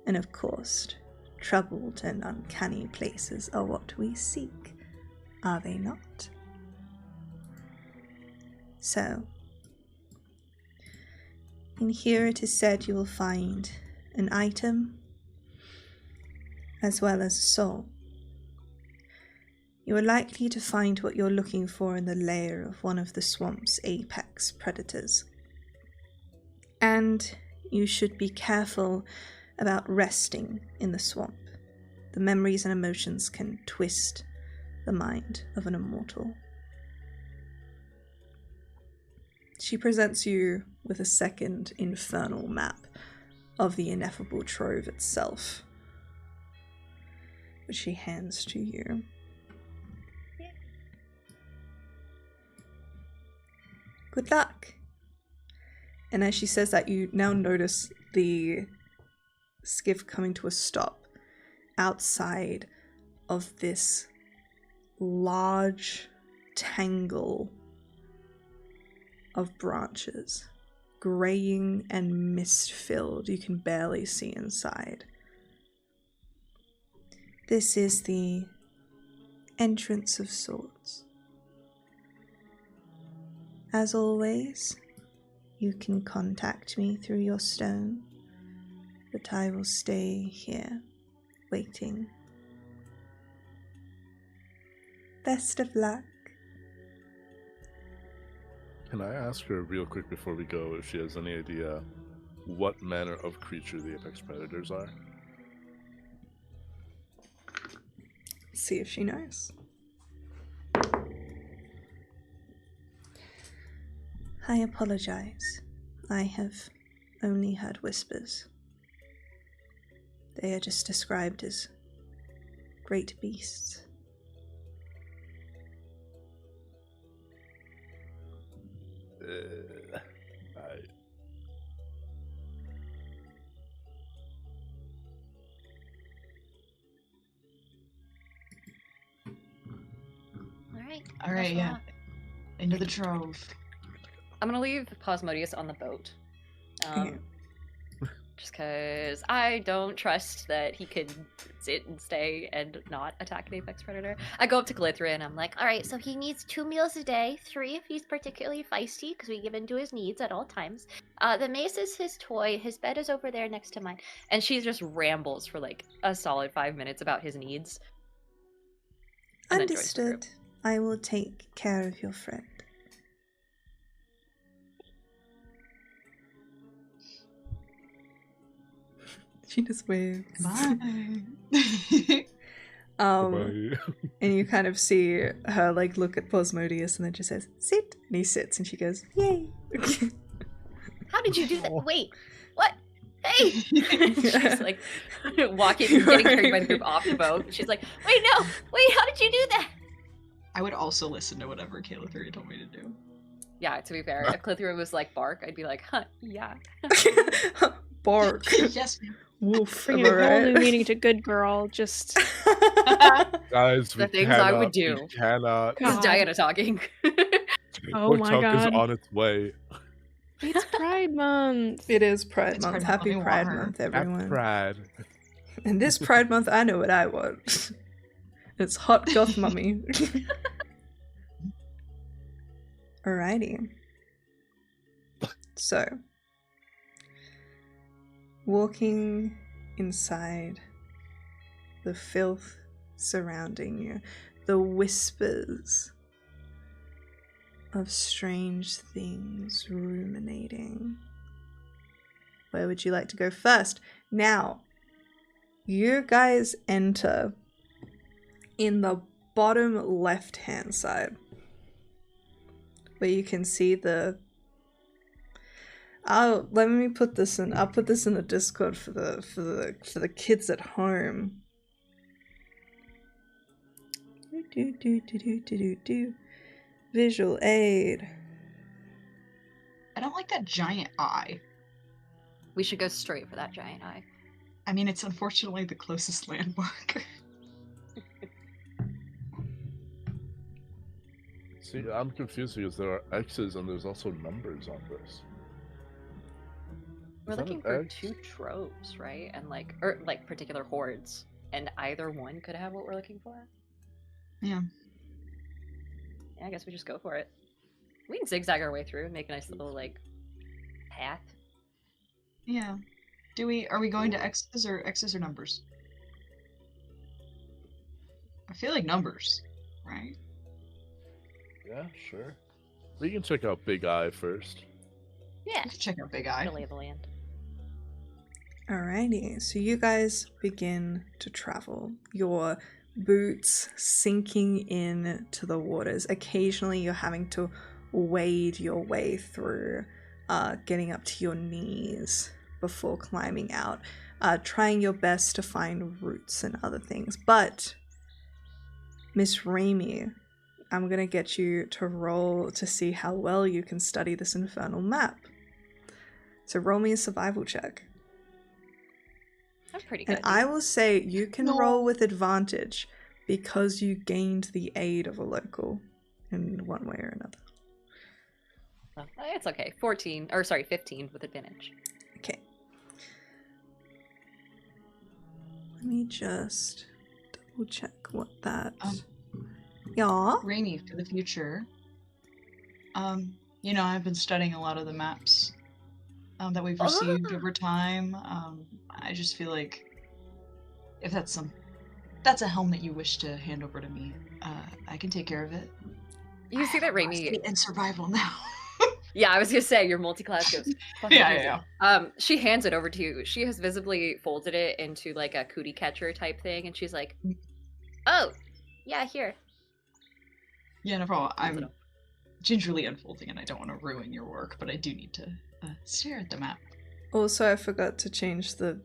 and of course, troubled and uncanny places are what we seek, are they not? So, in here it is said you will find an item as well as a soul. You are likely to find what you're looking for in the lair of one of the swamp's apex predators. And you should be careful about resting in the swamp. The memories and emotions can twist the mind of an immortal. She presents you with a second infernal map of the ineffable trove itself, which she hands to you. Good luck. And as she says that, you now notice the skiff coming to a stop outside of this large tangle of branches, graying and mist-filled. You can barely see inside. This is the entrance of sorts. As always, you can contact me through your stone, but I will stay here, waiting. Best of luck. Can I ask her real quick before we go if she has any idea what manner of creature the apex predators are? See if she knows. I apologize. I have only heard whispers. They are just described as great beasts. All right, yeah. Into the trove. I'm gonna leave Asmodeus on the boat. Okay. Just because I don't trust that he can sit and stay and not attack an apex predator. I go up to Glithria and I'm like, alright, so he needs 2 meals a day, 3 if he's particularly feisty, because we give in to his needs at all times. The mace is his toy, his bed is over there next to mine. And she just rambles for like a solid 5 minutes about his needs. And then joins the group. Understood. I will take care of your friend. She just waves. Bye. Bye. And you kind of see her like look at Asmodeus and then just says, sit. And he sits and she goes, yay. How did you do that? Wait, what? Hey! She's like walking, getting carried by the group off the boat. She's like, wait, no! Wait, how did you do that? I would also listen to whatever Calithria told me to do. Yeah, to be fair, if Clithria was like bark, I'd be like, huh, yeah. Bark. Yes, ma'am. Woof. Bringing a whole new meaning to good girl. Just Guys, The things I would do. We cannot. This is God. Diana talking. Oh my TikTok is God. on its way. It's Pride Month. It is Pride It's Month. Pride Month. Happy We want Pride her. Month, Have everyone. pride. And this Pride Month, I know what I want. It's hot goth mummy. Alrighty. So, walking inside, the filth surrounding you, the whispers of strange things ruminating. Where would you like to go first? Now, you guys enter in the bottom left-hand side, where you can see the. Let me put this in. I'll put this in the Discord for the kids at home. Do. Visual aid. I don't like that giant eye. We should go straight for that giant eye. I mean, it's unfortunately the closest landmark. See, I'm confused because there are X's and there's also numbers on this. We're Is that looking an for X? 2 troves, right? And like, or like particular hordes. And either one could have what we're looking for. Yeah. Yeah, I guess we just go for it. We can zigzag our way through and make a nice little like path. Yeah. Are we going to X's or numbers? I feel like numbers, right? Yeah, sure. We can check out Big Eye first. Yeah. Let's check out Big Eye. The lay of the land. Alrighty, so you guys begin to travel. Your boots sinking in to the waters. Occasionally you're having to wade your way through, getting up to your knees before climbing out, trying your best to find roots and other things. But, Miss Raimi, I'm going to get you to roll to see how well you can study this infernal map. So roll me a survival check. I'm pretty good. And I will say you can No. roll with advantage because you gained the aid of a local in one way or another. Oh, it's okay. 15 with advantage. Okay. Let me just double check what that... yeah? Rainy for the future. You know, I've been studying a lot of the maps that we've received over time. I just feel like if that's a helm that you wish to hand over to me, I can take care of it. You see that I have Raimi... lost it in survival now. Yeah, I was gonna say your multi-class goes fucking crazy. Yeah. She hands it over to you. She has visibly folded it into like a cootie catcher type thing, and she's like, "Oh, yeah, here." Yeah, no problem. Hold it I'm up. gingerly unfolding it. I don't want to ruin your work, but I do need to stare at the map. Also, I forgot to change the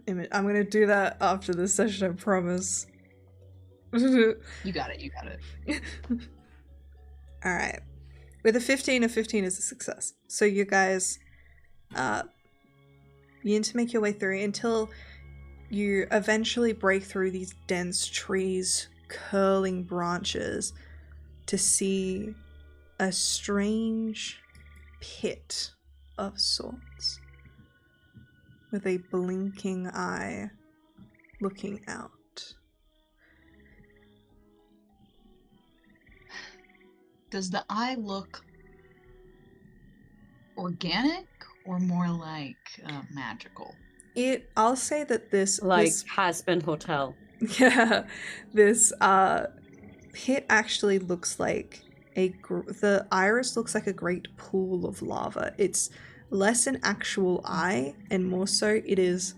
image. I'm going to do that after this session, I promise. You got it. Alright. With a 15 is a success. So you guys, you need to make your way through until you eventually break through these dense trees, curling branches, to see a strange pit of sorts with a blinking eye looking out. Does the eye look organic or more like magical? I'll say that this Has-Been Hotel. yeah, this pit actually looks like the iris looks like a great pool of lava. It's less an actual eye and more so it is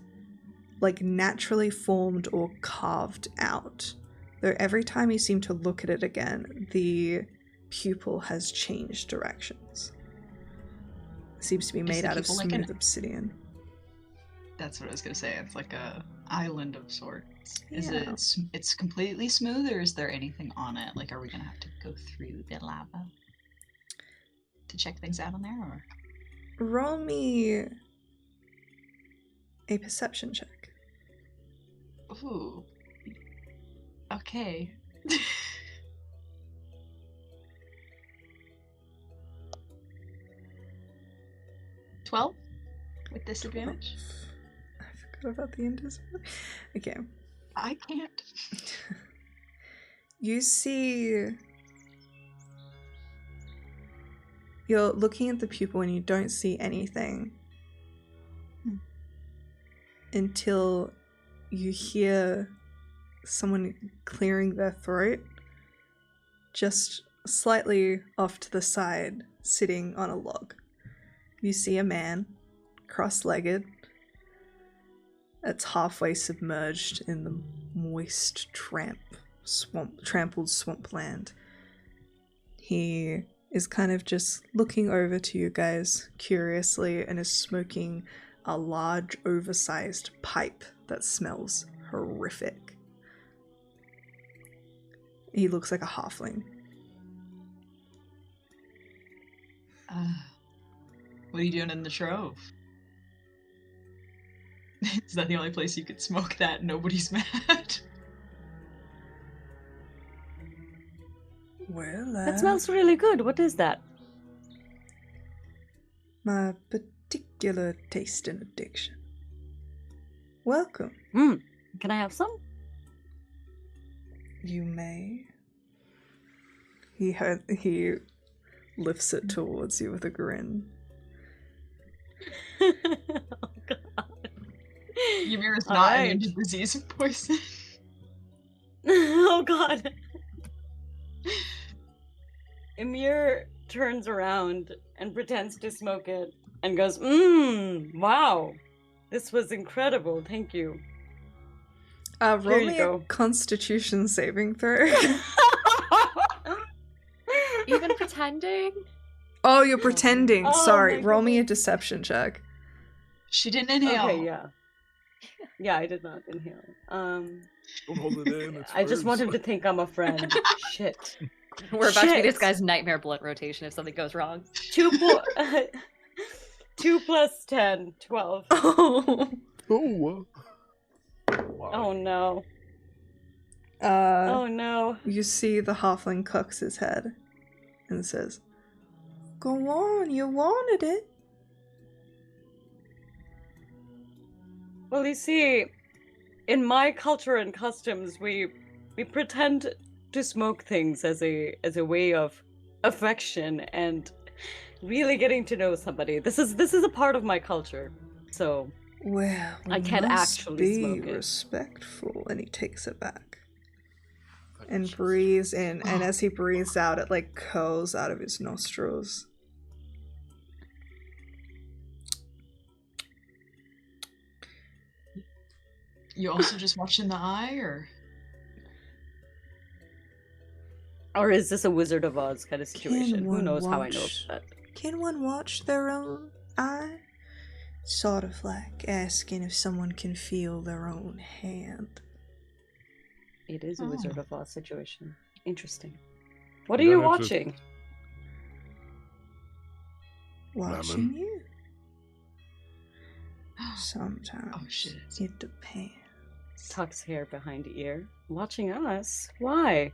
like naturally formed or carved out. Though every time you seem to look at it again, the pupil has changed directions. It seems to be made out of pupil like smooth an- obsidian. That's what I was gonna say. It's like a island of sorts. Is Yeah. it's completely smooth, or is there anything on it? Like, are we gonna have to go through the lava to check things out on there, or? Roll me a perception check. Ooh. Okay. 12 with disadvantage. I forgot about the invisible. Okay. I can't. You see... You're looking at the pupil and you don't see anything until you hear someone clearing their throat just slightly off to the side, sitting on a log. You see a man, cross-legged, that's halfway submerged in the moist trampled swampland. He is kind of just looking over to you guys curiously and is smoking a large, oversized pipe that smells horrific. He looks like a halfling. What are you doing in the Trove? Is that the only place you could smoke that and nobody's mad? Well, That smells really good. What is that? my particular taste and addiction. Welcome. Can I have some? You may. He lifts it towards you with a grin. Oh god. Ymir is All not right. immune to disease and poison. Oh god. Ymir turns around and pretends to smoke it and goes, wow. This was incredible. Thank you. Roll Here you me a go. Constitution saving throw. Even pretending? Oh, you're pretending. Oh Sorry. my Roll me a goodness. deception check. She didn't inhale. Okay, yeah. Yeah, I did not inhale. Don't hold it in. It's I just want him worse. to think I'm a friend. Shit. We're about to be this Shit. guy's nightmare blunt rotation if something goes wrong. 2 plus 10, 12. Oh. Oh. Wow. Oh no. Uh, Oh no. you see the halfling cocks his head and says, "Go on, you wanted it." Well, you see, in my culture and customs, we pretend to smoke things as a way of affection and really getting to know somebody. This is a part of my culture. So Well, I we can't must actually be smoke it. respectful. And he takes it back and breathes in. And as he breathes out, it like curls out of his nostrils. You also just watching the eye, Or is this a Wizard of Oz kind of situation? Who one knows how I know watch- that? Can one watch their own eye? Sort of like asking if someone can feel their own hand. It is a Oh. Wizard of Oz situation. Interesting. What are You you don't have to- watching? Watching you. or? Sometimes. Oh, shit. It depends. Tucks hair behind ear. Watching us? Why?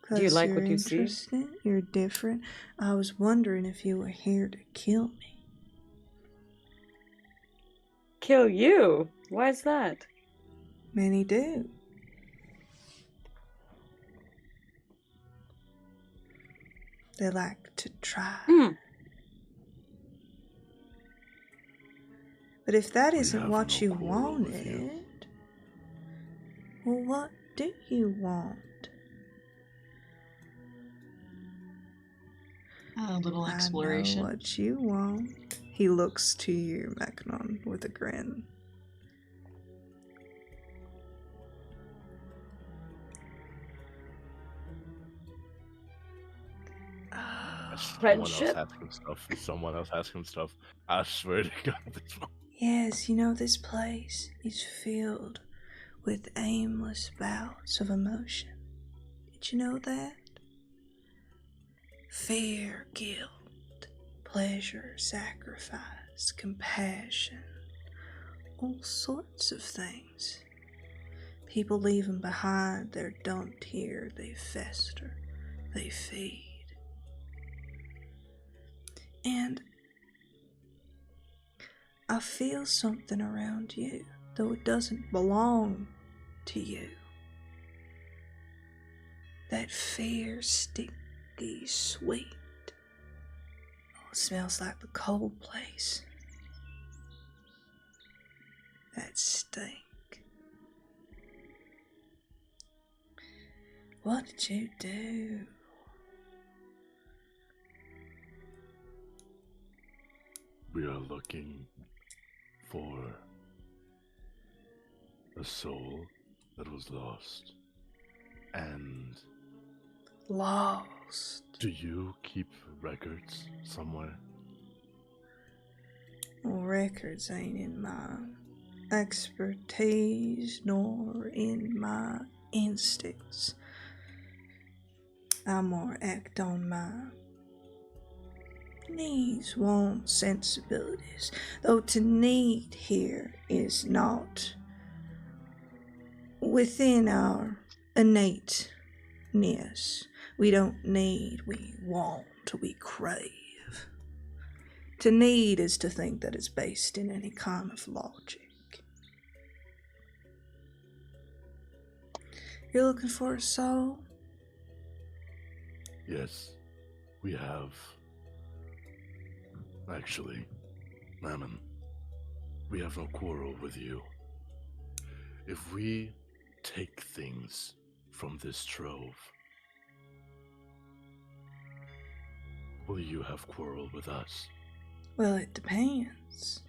Do you 'Cause like you're what you see? interesting, you're different. I was wondering if you were here to kill me. Kill you? Why is that? Many do. They like to try. Hmm. But if that We isn't have what no you quarrel with you. wanted, well, what do you want? A little I exploration. know what you want. He looks to you, Macnon, with a grin. Friendship? Someone else ask him stuff. I swear to God, this one. Yes, you know, this place is filled with aimless bouts of emotion. Did you know that? Fear, guilt, pleasure, sacrifice, compassion, all sorts of things. People leave them behind, they're dumped here, they fester, they feed. And I feel something around you, though it doesn't belong to you. That fear, sticky, sweet. Oh, it smells like the cold place. That stink. What did you do? We are looking for a soul that was lost. And Lost. do you keep records somewhere? Well, records ain't in my expertise nor in my instincts. I more act on my needs, wants, sensibilities. Though to need here is not within our innateness. We don't need, we want, we crave. To need is to think that it's based in any kind of logic. You're looking for a soul? Yes, we have. Actually, Mammon, we have no quarrel with you. If we take things from this trove, will you have quarrel with us? Well, it depends.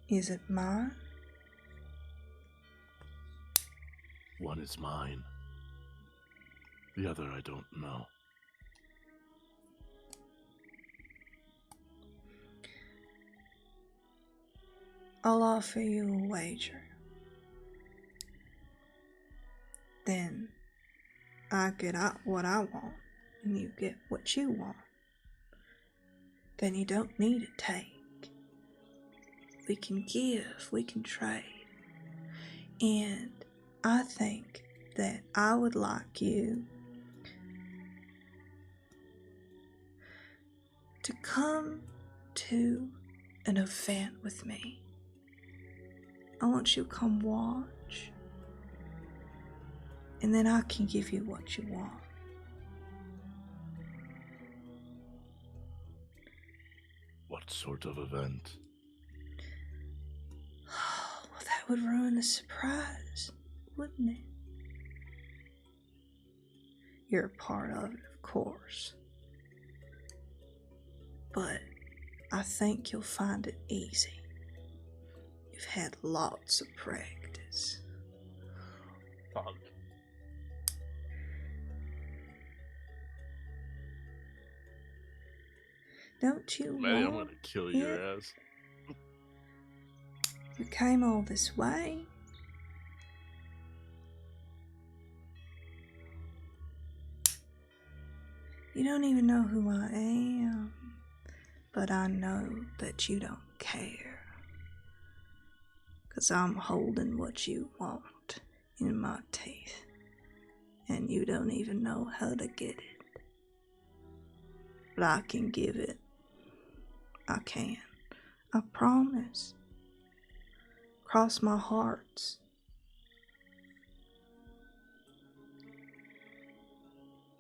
Is it mine? One is mine. The other I don't know. I'll offer you a wager. Then I get what I want, and you get what you want. Then you don't need to take. We can give, we can trade. And I think that I would like you to come to an event with me. I want you to come watch. And then I can give you what you want. What sort of event? Well, that would ruin the surprise, wouldn't it? You're a part of it, of course. But I think you'll find it easy. You've had lots of practice. Fuck. Don't you Maddie, I'm want gonna kill your it? ass. You came all this way? You don't even know who I am, but I know that you don't care. 'Cause I'm holding what you want in my teeth, and you don't even know how to get it. But I can give it. I can. I promise. Cross my hearts.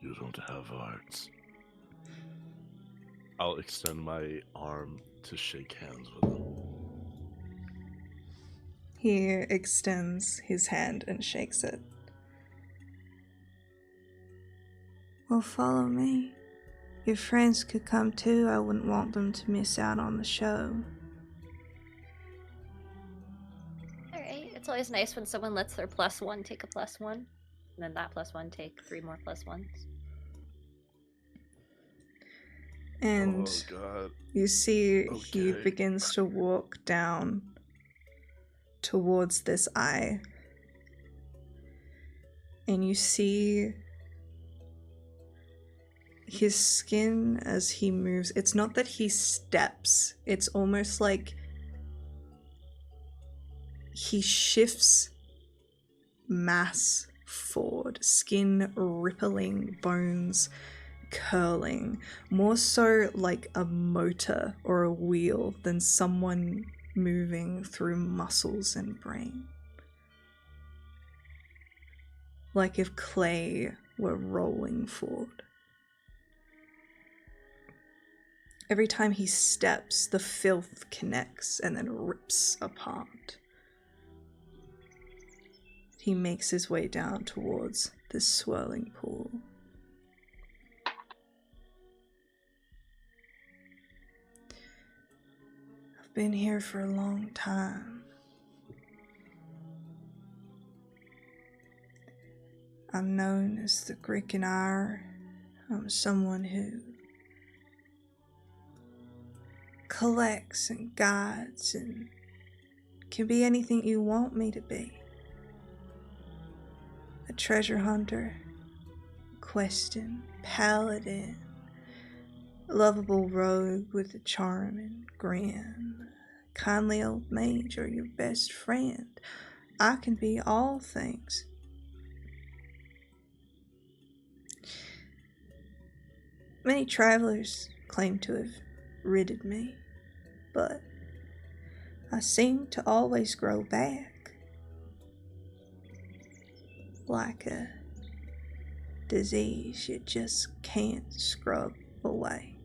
You don't have hearts. I'll extend my arm to shake hands with him. He extends his hand and shakes it. Well, follow me. Your friends could come too. I wouldn't want them to miss out on the show. Alright, it's always nice when someone lets their +1 take a +1, and then that +1 take 3 more +1s. And Oh god. you see he Okay. begins to walk down towards this eye. And you see his skin as he moves. It's not that he steps, it's almost like he shifts mass forward, skin rippling, bones curling, more so like a motor or a wheel than someone moving through muscles and brain. Like if clay were rolling forward. Every time he steps, the filth connects and then rips apart. He makes his way down towards this swirling pool. I've been here for a long time. I'm known as the Grickenar. I'm someone who collects and guides and can be anything you want me to be. A treasure hunter, questing, paladin, a lovable rogue with a charming grin, kindly old mage or your best friend. I can be all things. Many travelers claim to have ridded me, but I seem to always grow back. Like a disease you just can't scrub away.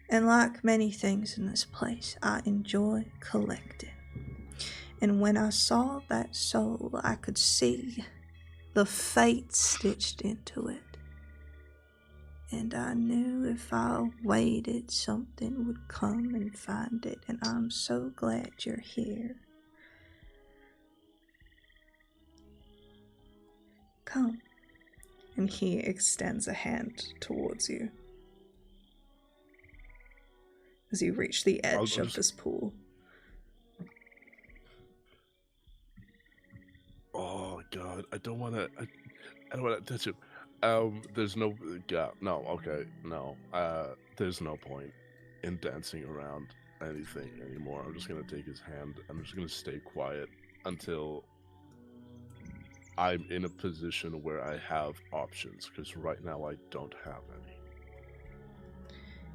And like many things in this place, I enjoy collecting. And when I saw that soul, I could see the fate stitched into it. And I knew if I waited, something would come and find it. And I'm so glad you're here. Come. And he extends a hand towards you. As you reach the edge of this pool. God, I don't want to. I don't want to touch him. There's no. Yeah, no. Okay, no. There's no point in dancing around anything anymore. I'm just gonna take his hand. I'm just gonna stay quiet until I'm in a position where I have options. Because right now I don't have any.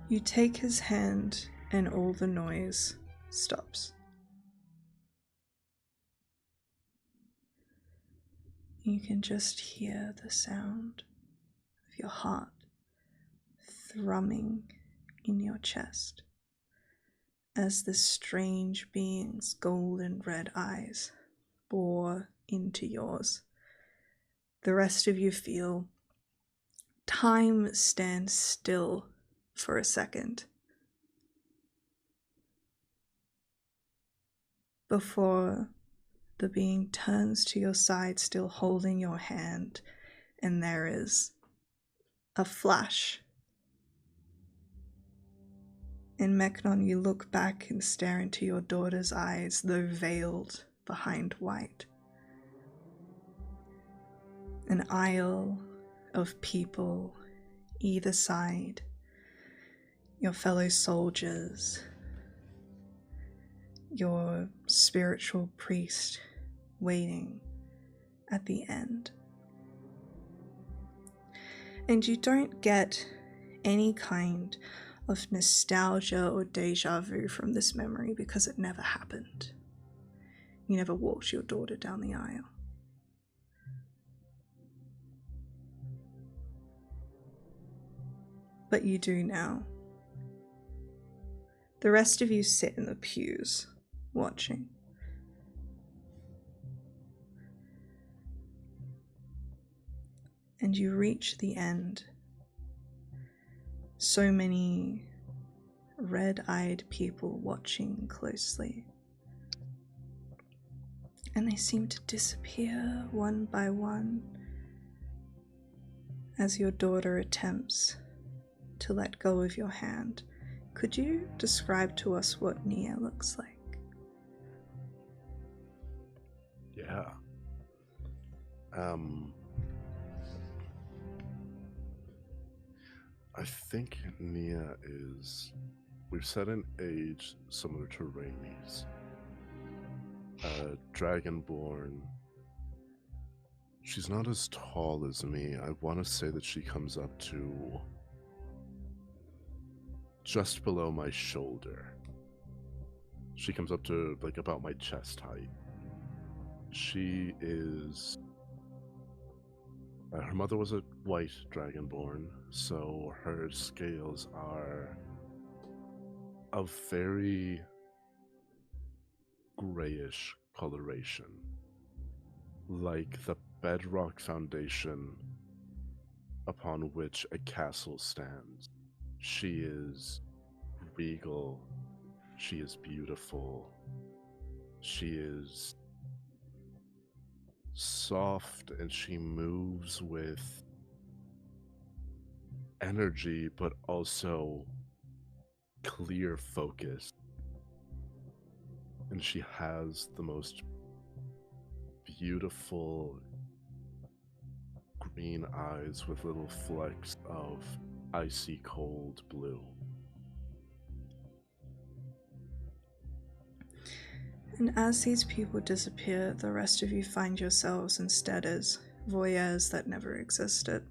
You take his hand, and all the noise stops. You can just hear the sound of your heart thrumming in your chest as the strange being's golden red eyes bore into yours. The rest of you feel time stand still for a second before the being turns to your side, still holding your hand, and there is a flash. In Meknon, you look back and stare into your daughter's eyes, though veiled behind white. An aisle of people either side, your fellow soldiers, your spiritual priest waiting at the end. And you don't get any kind of nostalgia or deja vu from this memory because it never happened. You never walked your daughter down the aisle. But you do now. The rest of you sit in the pews, watching. And you reach the end. So many red-eyed people watching closely. And they seem to disappear one by one as your daughter attempts to let go of your hand. Could you describe to us what Nia looks like? Yeah. I think Nia is... We've set an age similar to Rainey's. Dragonborn. She's not as tall as me. I want to say that she comes up to just below my shoulder. She comes up to like about my chest height. She is... her mother was a white dragonborn, so her scales are of very grayish coloration, like the bedrock foundation upon which a castle stands. She is regal, she is beautiful, she is soft, and she moves with energy but also clear focus. And she has the most beautiful green eyes with little flecks of icy cold blue. And as these people disappear, the rest of you find yourselves instead as voyeurs that never existed.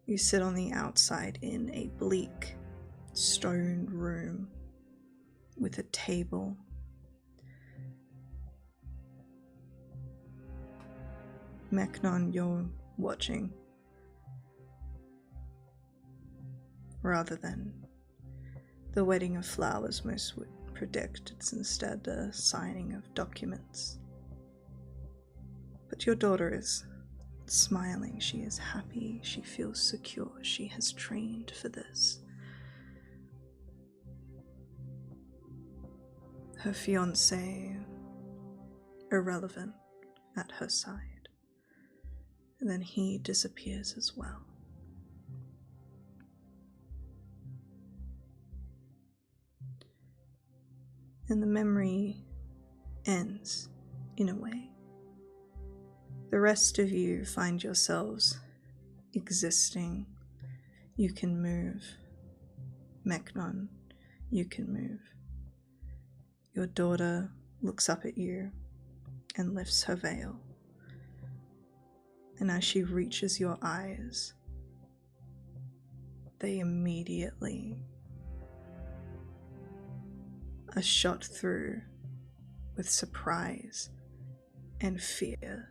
You sit on the outside in a bleak stone room with a table. Meknon, you're watching. Rather than the wedding of flowers most would predict, it's instead a signing of documents. But your daughter is smiling, she is happy, she feels secure, she has trained for this. Her fiancé, irrelevant, at her side. And then he disappears as well. And the memory ends, in a way. The rest of you find yourselves existing. You can move. Meknon, you can move. Your daughter looks up at you and lifts her veil. And as she reaches your eyes, they immediately are shot through with surprise and fear.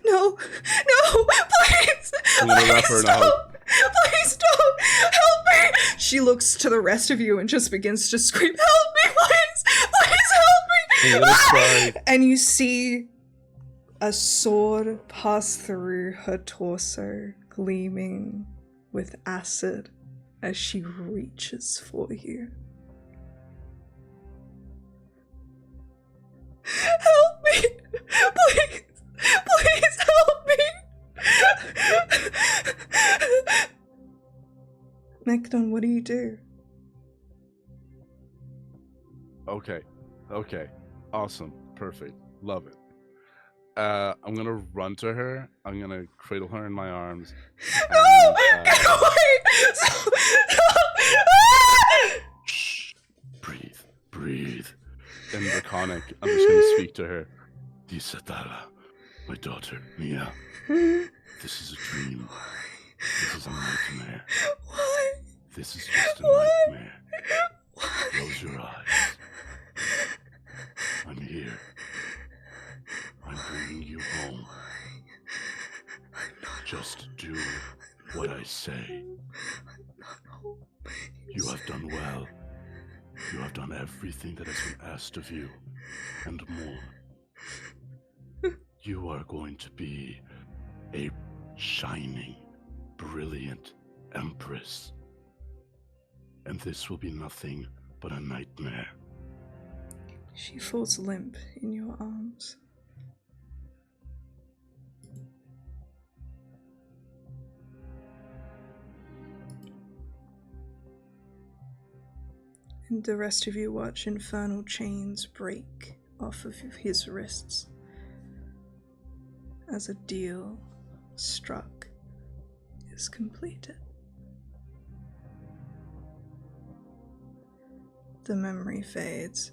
No, please! I'm gonna wrap her in a hug. Please stop! Help me! She looks to the rest of you and just begins to scream, help me, please! Please help me! I'm gonna cry. And you see a sword pass through her torso, gleaming with acid as she reaches for you. Help me! Please! Please help me! Meknon, what do you do? Okay. Awesome. Perfect. Love it. I'm gonna run to her. I'm gonna cradle her in my arms. No! And, Get away! Shh. Breathe. In Draconic, I'm just gonna speak to her. Disatala, my daughter, Mia. This is a dream. This is a nightmare. Why? This is just a nightmare. Close your eyes. I'm here. I'm bringing you home. Just do what I say. You have done well. You have done everything that has been asked of you, and more. You are going to be a shining, brilliant empress. And this will be nothing but a nightmare. She falls limp in your arms. And the rest of you watch infernal chains break off of his wrists as a deal struck is completed. The memory fades,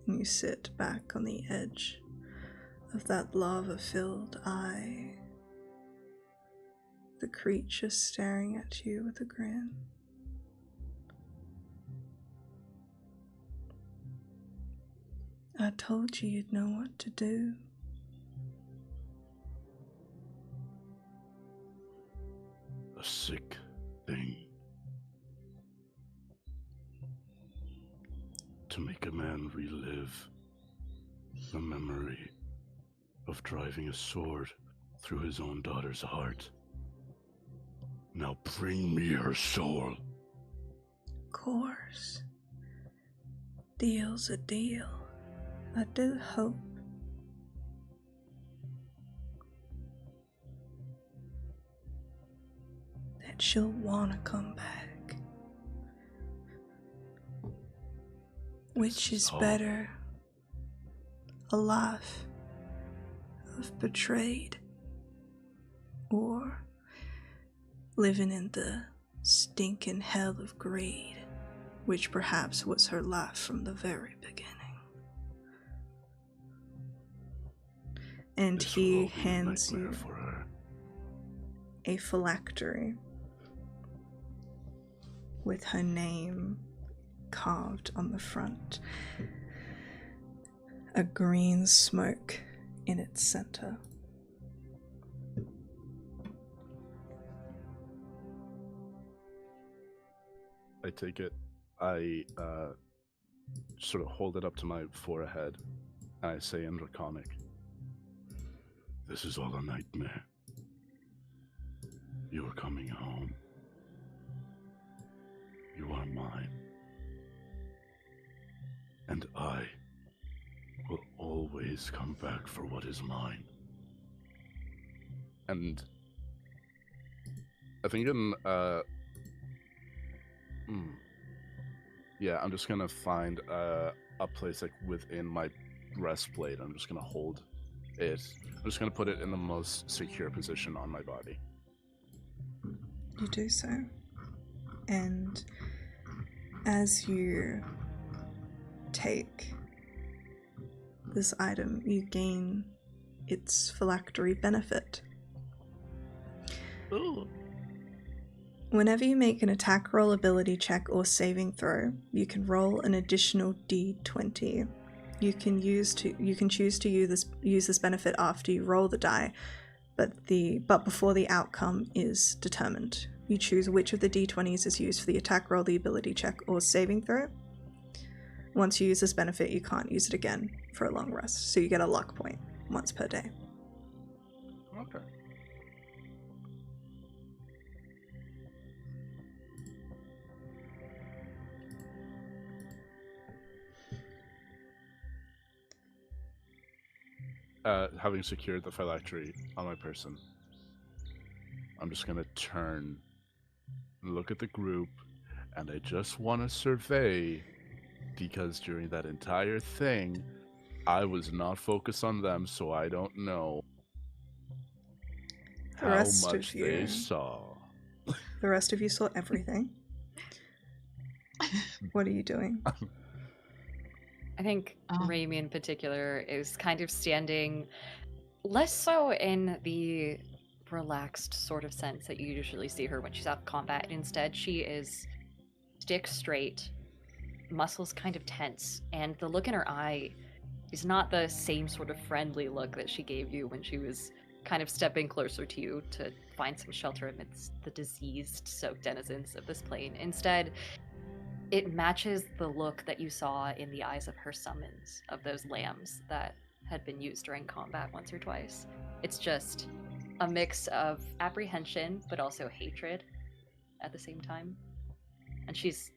and you sit back on the edge of that lava-filled eye, the creature staring at you with a grin. I told you you'd know what to do. A sick thing. To make a man relive the memory of driving a sword through his own daughter's heart. Now bring me her soul. Of course. Deal's a deal. I do hope that she'll wanna come back. Which is better, a life of betrayed, or living in the stinking hell of greed, which perhaps was her life from the very beginning. And This will he all be a hands nightmare you for her. a phylactery with her name carved on the front, a green smoke in its center. I take it. I sort of hold it up to my forehead, and I say in Draconic, "This is all a nightmare. You are coming home. You are mine. And I will always come back for what is mine." And I think in Yeah, I'm just gonna find a place like within my breastplate. I'm just gonna hold it. I'm just gonna put it in the most secure position on my body. You do so. And as you take this item, you gain its phylactery benefit. Ooh. Whenever you make an attack roll, ability check, or saving throw, you can roll an additional d20. You can choose to use this benefit after you roll the die, but before the outcome is determined. You choose which of the d20s is used for the attack roll, the ability check, or saving throw. Once you use this benefit, you can't use it again for a long rest, so you get a luck point once per day. Okay. Having secured the phylactery on my person, I'm just gonna turn, look at the group, and I just want to survey, because during that entire thing, I was not focused on them, so I don't know The how rest much of you- they saw. The rest of you saw everything. What are you doing? I think Oh. Raimi in particular is kind of standing less so in the relaxed sort of sense that you usually see her when she's out of combat. Instead, she is stick straight, muscles kind of tense, and the look in her eye is not the same sort of friendly look that she gave you when she was kind of stepping closer to you to find some shelter amidst the diseased, soaked denizens of this plane. Instead, it matches the look that you saw in the eyes of her summons, of those lambs that had been used during combat once or twice. It's just a mix of apprehension, but also hatred at the same time. And she's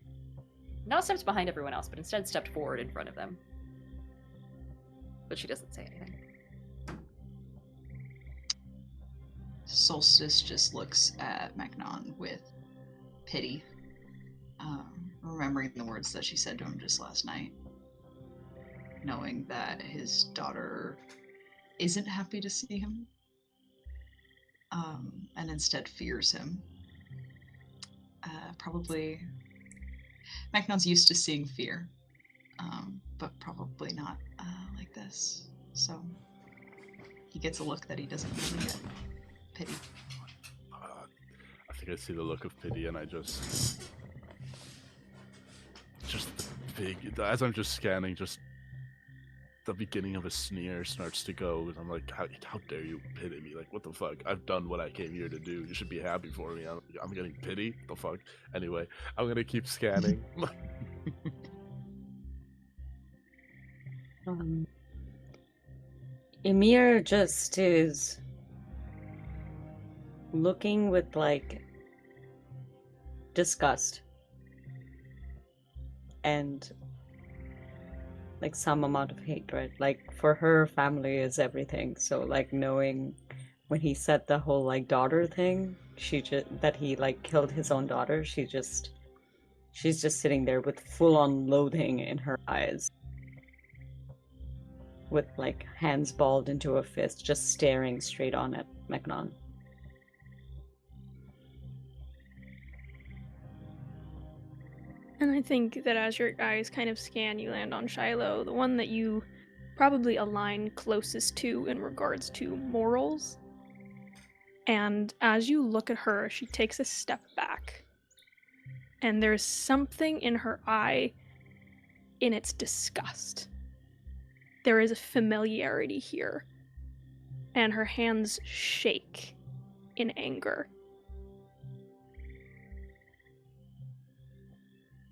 not stepped behind everyone else, but instead stepped forward in front of them. But she doesn't say anything. Solstice just looks at Magnon with pity, remembering the words that she said to him just last night, knowing that his daughter isn't happy to see him, and instead fears him. Probably, Magnon's used to seeing fear, but probably not like this. So he gets a look that he doesn't usually get. Pity. I think I see the look of pity, and I just the big, as I'm just scanning, just the beginning of a sneer starts to go, and I'm like, how dare you pity me? Like, what the fuck? I've done what I came here to do. You should be happy for me. I'm getting pity? What the fuck? Anyway, I'm gonna keep scanning. Emir just is looking with like disgust and like some amount of hatred. Like for her, family is everything. So like knowing when he said the whole like daughter thing, that he like killed his own daughter, she's just sitting there with full on loathing in her eyes, with like hands balled into a fist, just staring straight on at Magnon. And I think that as your eyes kind of scan, you land on Shiloh, the one that you probably align closest to in regards to morals. And as you look at her, she takes a step back. And there's something in her eye in its disgust. There is a familiarity here. And her hands shake in anger.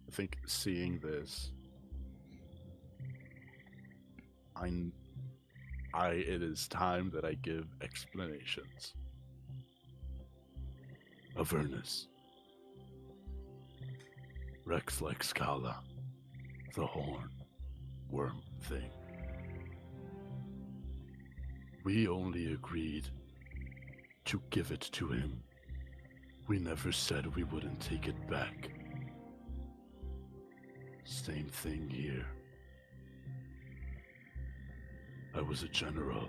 I think seeing this, it is time that I give explanations. Avernus. Rex like Scala. The horn. Worm thing. We only agreed to give it to him. We never said we wouldn't take it back. Same thing here. I was a general,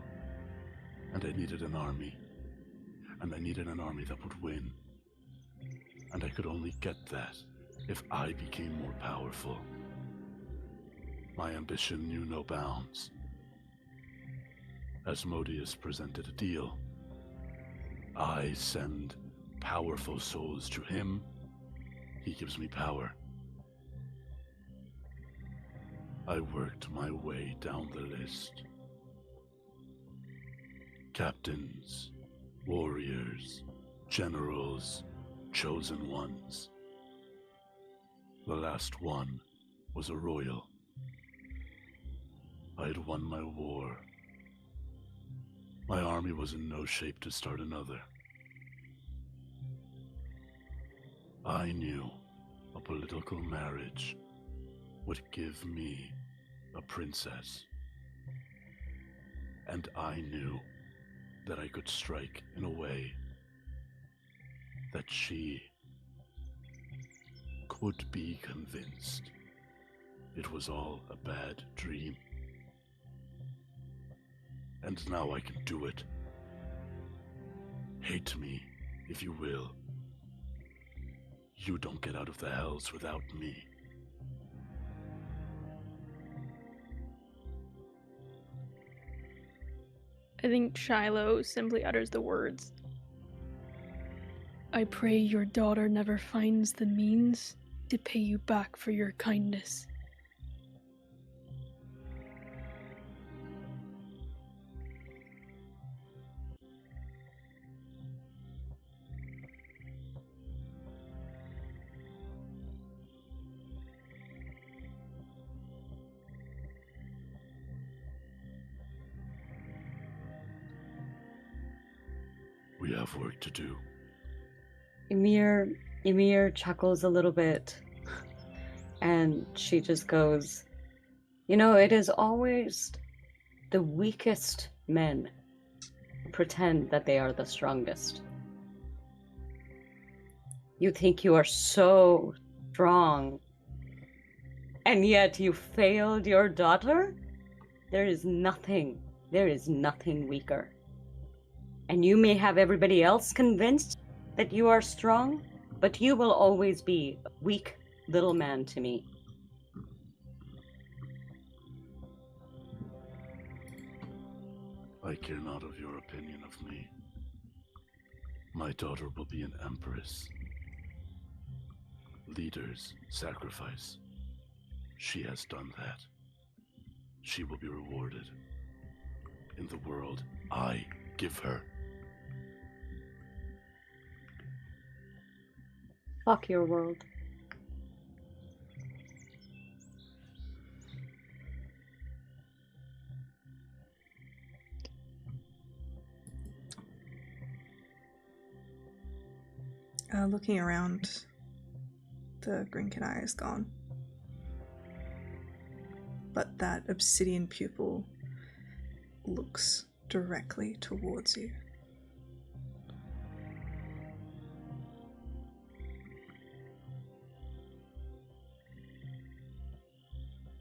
and I needed an army. And I needed an army that would win. And I could only get that if I became more powerful. My ambition knew no bounds. Asmodeus presented a deal. I send powerful souls to him. He gives me power. I worked my way down the list. Captains, warriors, generals, chosen ones. The last one was a royal. I had won my war. My army was in no shape to start another. I knew a political marriage would give me a princess. And I knew that I could strike in a way that she could be convinced it was all a bad dream. And now I can do it. Hate me, if you will. You don't get out of the hells without me. I think Shiloh simply utters the words, I pray your daughter never finds the means to pay you back for your kindness. We have work to do. Ymir chuckles a little bit, and she just goes, it is always the weakest men who pretend that they are the strongest. You think you are so strong, and yet you failed your daughter? There is nothing weaker. And you may have everybody else convinced that you are strong, but you will always be a weak little man to me. I care not of your opinion of me. My daughter will be an empress. Leaders sacrifice. She has done that. She will be rewarded. In the world I give her. Fuck your world. Looking around, the green canary is gone. But that obsidian pupil looks directly towards you.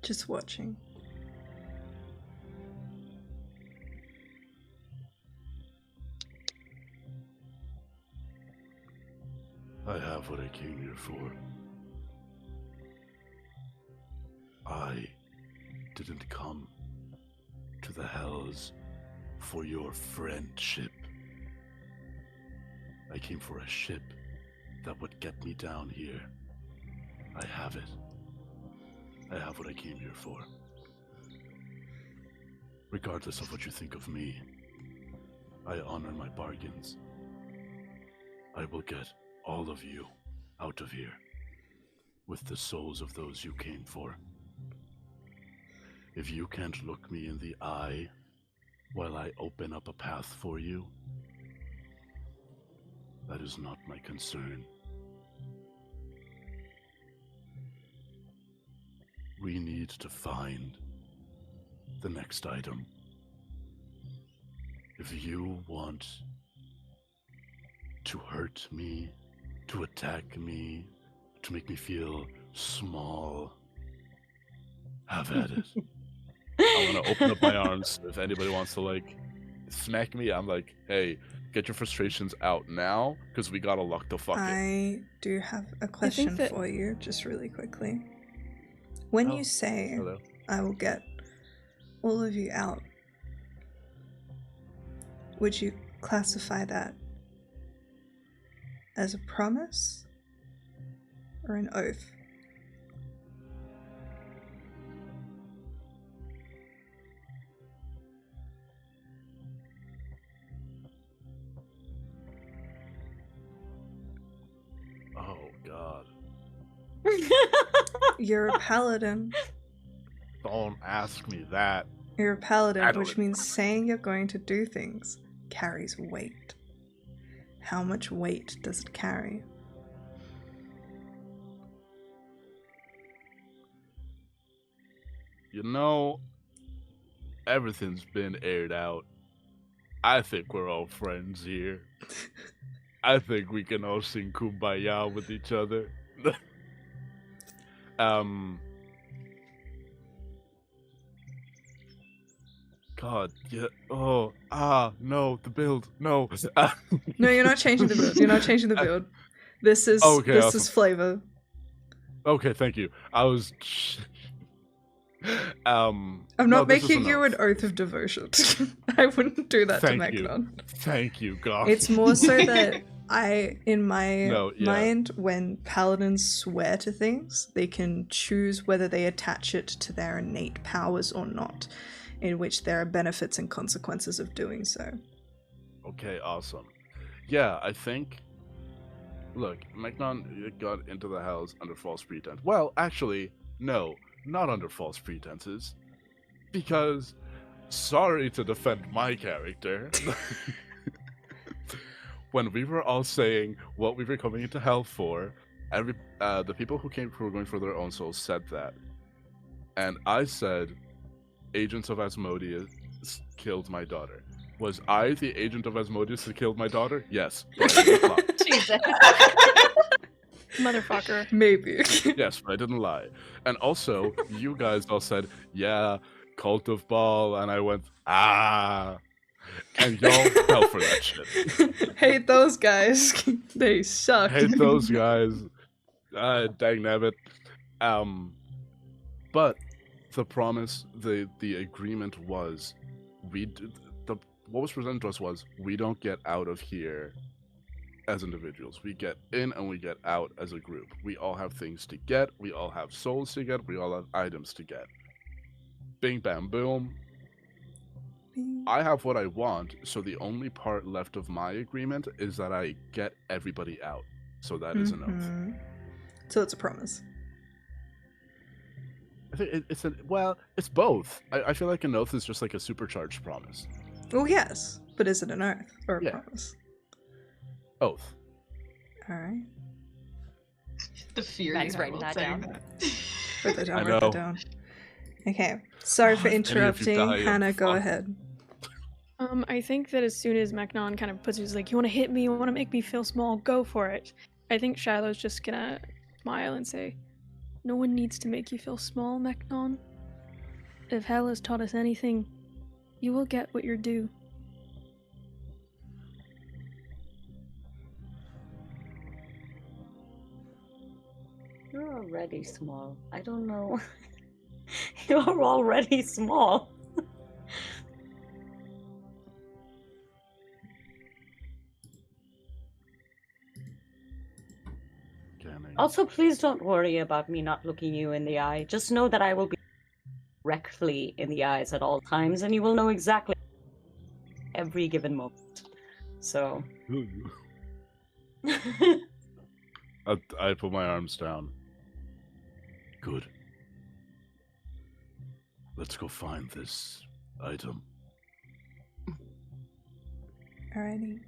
Just watching. I have what I came here for. I didn't come to the hells for your friendship. I came for a ship that would get me down here. I have it. I have what I came here for. Regardless of what you think of me, I honor my bargains. I will get all of you out of here with the souls of those you came for. If you can't look me in the eye while I open up a path for you, that is not my concern. We need to find the next item. If you want to hurt me, to attack me, to make me feel small, Have at it. I want to open up my arms. If anybody wants to like smack me, I'm like, hey, get your frustrations out now, because we gotta lock the fuck in. I do have a question that- for you, just really quickly. When Oh, you say Hello. I will get all of you out, would you classify that as a promise or an oath? Oh god. You're a paladin. Don't ask me that. You're a I paladin, don't which means saying you're going to do things carries weight. How much weight does it carry? You know, everything's been aired out. I think we're all friends here. I think we can all sing Kumbaya with each other. God, yeah. Oh, no, the build, no. No, you're not changing the build. You're not changing the build. This is Okay, this awesome. is flavor. Okay, thank you. I was. I'm no, not this is making you an enough. oath of devotion. I wouldn't do that Thank to you. Magnon. Thank you, God. It's more so that in my No, yeah. mind, when paladins swear to things, they can choose whether they attach it to their innate powers or not, in which there are benefits and consequences of doing so. Okay, awesome. Yeah, I think. Look, Magnon got into the house under false pretense. Well, actually, no, not under false pretenses. Because, sorry to defend my character. When we were all saying what we were coming into hell for, the people who were going for their own souls said that. And I said, agents of Asmodeus killed my daughter. Was I the agent of Asmodeus that killed my daughter? Yes. But I didn't lie. Jesus. Motherfucker. Maybe. Yes, but I didn't lie. And also, you guys all said, yeah, cult of Baal, and I went, ah. And y'all fell for that shit. Hate those guys. They suck. Hate those guys. Dang nabbit. But the promise, the agreement was, what was presented to us was, we don't get out of here as individuals. We get in and we get out as a group. We all have things to get. We all have souls to get. We all have items to get. Bing, bam, boom. I have what I want, so the only part left of my agreement is that I get everybody out. So that is an oath. Mhm. So it's a promise. I think it's both. I feel like an oath is just like a supercharged promise. Well, yes, but is it an oath or a Yeah. promise? Oath. All right. The fear Mag's you have writing while that saying down. that. Write that down. I Write that know. down. Okay. Sorry for If any of you interrupting. die, I'm Hannah, go fucked. ahead. I think that as soon as Magnon kind of puts his like, you want to hit me, you want to make me feel small, go for it. I think Shiloh's just gonna smile and say, no one needs to make you feel small, Magnon. If hell has taught us anything, you will get what you're due. You're already small. I don't know. You're already small. Canning. Also, please don't worry about me not looking you in the eye. Just know that I will be directly in the eyes at all times, and you will know exactly every given moment. So. I put my arms down. Good. Let's go find this item. Alrighty.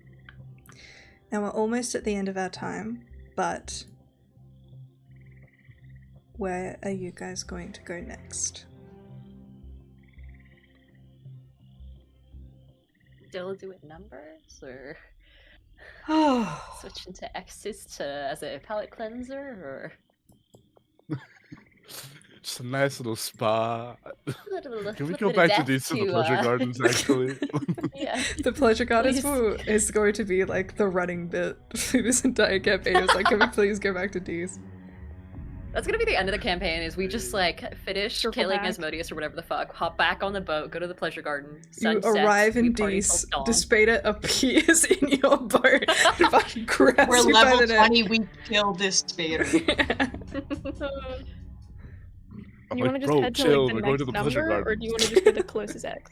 Now we're almost at the end of our time, but where are you guys going to go next? Still doing numbers or Oh, switch into X's to as a palate cleanser or Just a nice little spa. Can we Flip go it back to death these to the pleasure gardens, actually? Yeah. The pleasure gardens Please. is going to be like the running bit through this entire campaign. It's like, can we please go back to D's? That's gonna be the end of the campaign. Is we just like finish Circle killing back. Asmodeus or whatever the fuck, hop back on the boat, go to the pleasure garden. You Sun arrive sets, we in party D's, till dawn. Despada appears in your boat and fucking grabs We're you by level the neck. 20, we killed this spider. I'm You want like, to just bro, head to chill. like We're the going to next the pleasure number, or garden. do you want to just go the closest X?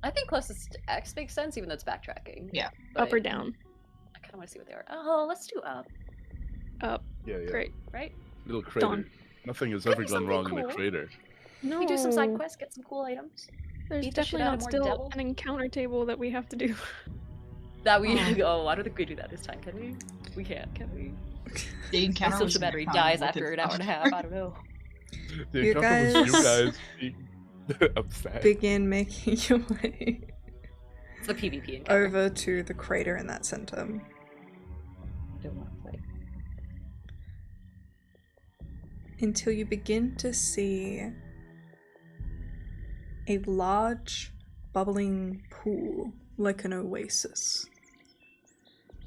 I think closest X makes sense, even though it's backtracking. Yeah. Up or But down? I kind of want to see what they are. Oh, let's do up, Up. Yeah, yeah. Great. right? Little crater. Dawn. Nothing has Could ever be gone something wrong in a cool. crater. No. We do some side quests, get some cool items. There's beat the shit definitely out not of more still devil. an encounter table that we have to do. That we Oh. I don't think we do that this time, can we? We can't, can we? The My encounter was social battery in the dies con after with an hour and a half. I don't know. The You encounter was you guys- guys being upset. Begin making your way It's the PvP encounter. over to the crater in that center. Don't want to play. Until you begin to see a large, bubbling pool like an oasis.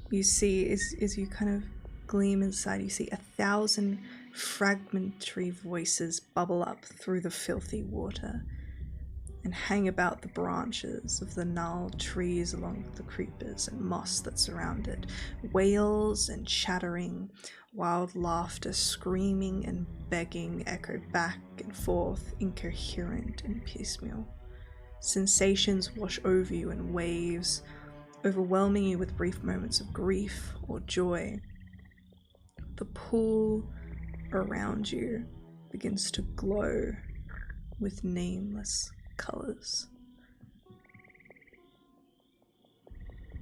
You see, as you kind of gleam inside, you see 1,000 fragmentary voices bubble up through the filthy water and hang about the branches of the gnarled trees along the creepers and moss that surround it. Wails and chattering, wild laughter, screaming and begging echo back and forth, incoherent and piecemeal. Sensations wash over you in waves, overwhelming you with brief moments of grief or joy. The pool around you begins to glow with nameless colors.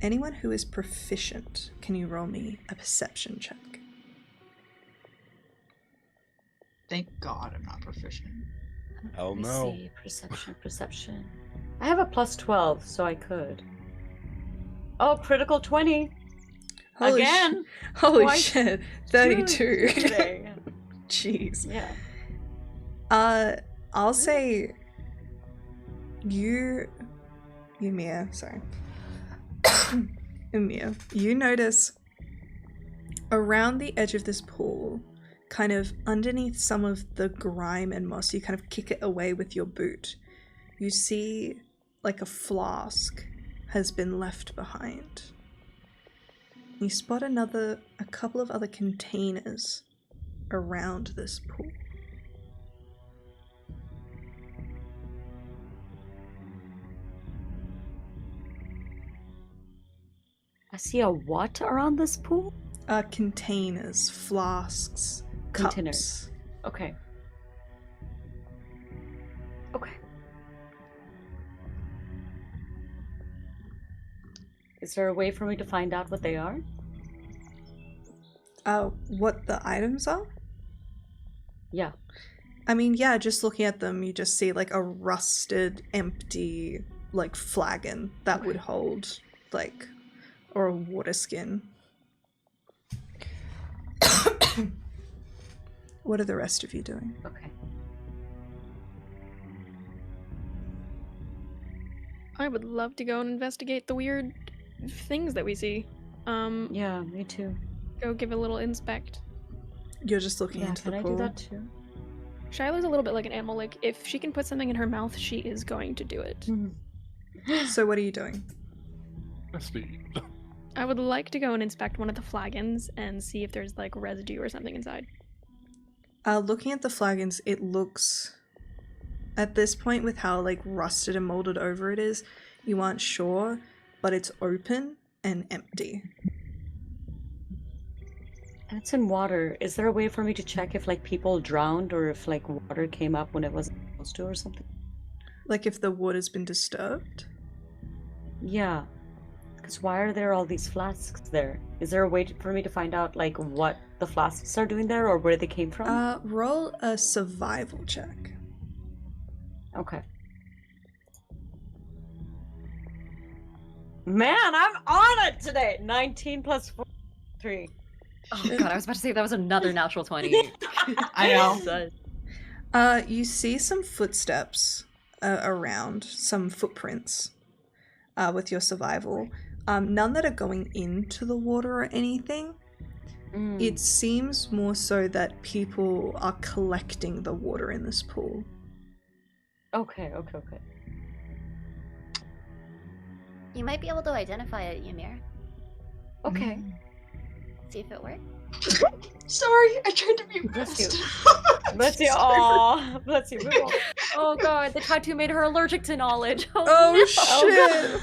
Anyone who is proficient, can you roll me a perception check? Thank God I'm not proficient. Hell Let me no. see. Perception. I have a plus 12, so I could. Oh, critical 20. Holy Again. Holy Twice. shit, 32. Today. Jeez. Yeah. I'll say Mia, sorry. Mia, you notice around the edge of this pool, kind of underneath some of the grime and moss, you kind of kick it away with your boot. You see like a flask has been left behind. You spot a couple of other containers around this pool. I see a what around this pool? Containers, flasks, cups. Containers. Okay. Okay. Is there a way for me to find out what they are? What the items are? Yeah. I mean, yeah, just looking at them, you just see like a rusted, empty, like flagon that would hold, like, or a water skin. What are the rest of you doing? Okay. I would love to go and investigate the weird things that we see. Yeah, me too. Go give a little inspect. You're just looking Yeah, into can the I pool. do that too? Shiloh's a little bit like an animal. Like, if she can put something in her mouth, she is going to do it. So what are you doing? Nasty. I would like to go and inspect one of the flagons and see if there's, like, residue or something inside. Looking at the flagons, it looks, at this point with how like rusted and molded over it is, you aren't sure, but it's open and empty. And it's in water. Is there a way for me to check if like people drowned or if like water came up when it wasn't supposed to or something? Like if the water's been disturbed? Yeah. Because why are there all these flasks there? Is there a way for me to find out like what the flasks are doing there or where they came from? Roll a survival check. Okay. Man, I'm on it today! 19 plus 3. Oh god, I was about to say that was another natural 20. I know. Jesus. You see some footsteps around, some footprints with your survival. None that are going into the water or anything. It seems more so that people are collecting the water in this pool. Okay. You might be able to identify it, Ymir. Okay. See if it works. Sorry, I tried to be Bless you. best. Bless you. Aw, bless you. Move on. Oh god, the tattoo made her allergic to knowledge. Oh no. shit!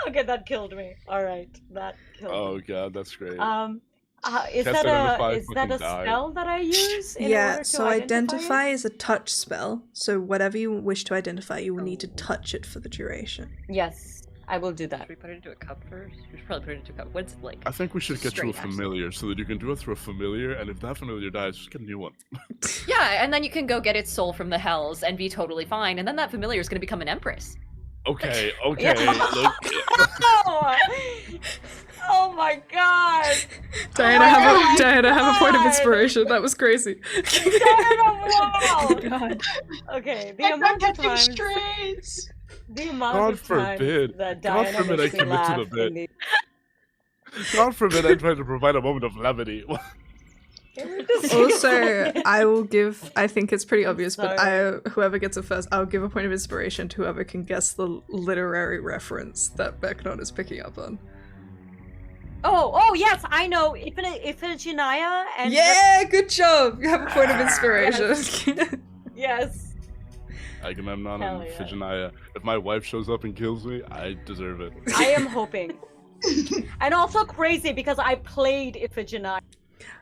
Okay, that killed me. All right, that killed Oh me. god, that's great. Is Cast that identify a fucking die. spell that I use in Yeah, order to so identify identify it? is a touch spell. So whatever you wish to identify, you will need to touch it for the duration. Yes, I will do that. Should we put it into a cup first? We should probably put it into a cup. What's it like? I think we should get you a straight action. familiar so that you can do it through a familiar, and if that familiar dies, just get a new one. Yeah, and then you can go get its soul from the hells and be totally fine, and then that familiar is going to become an empress. Okay, look. Oh! Oh my god! Diana, my have a point of God! inspiration. That was crazy. Wow! God. Okay, the I'm not amount of catching times, strays. the amount God of times forbid. that God Diana forbid I makes me commit to the laugh bit. in the God forbid I try to provide a moment of levity. Also, I think it's pretty obvious, but Sorry. whoever gets it first, I'll give a point of inspiration to whoever can guess the literary reference that Becknon is picking up on. Oh, yes, I know. Iphigenia and Yeah, good job! You have a point of inspiration. Yes. Agamemnon Hell and yeah. Iphigenia. If my wife shows up and kills me, I deserve it. I am hoping. And also crazy because I played Iphigenia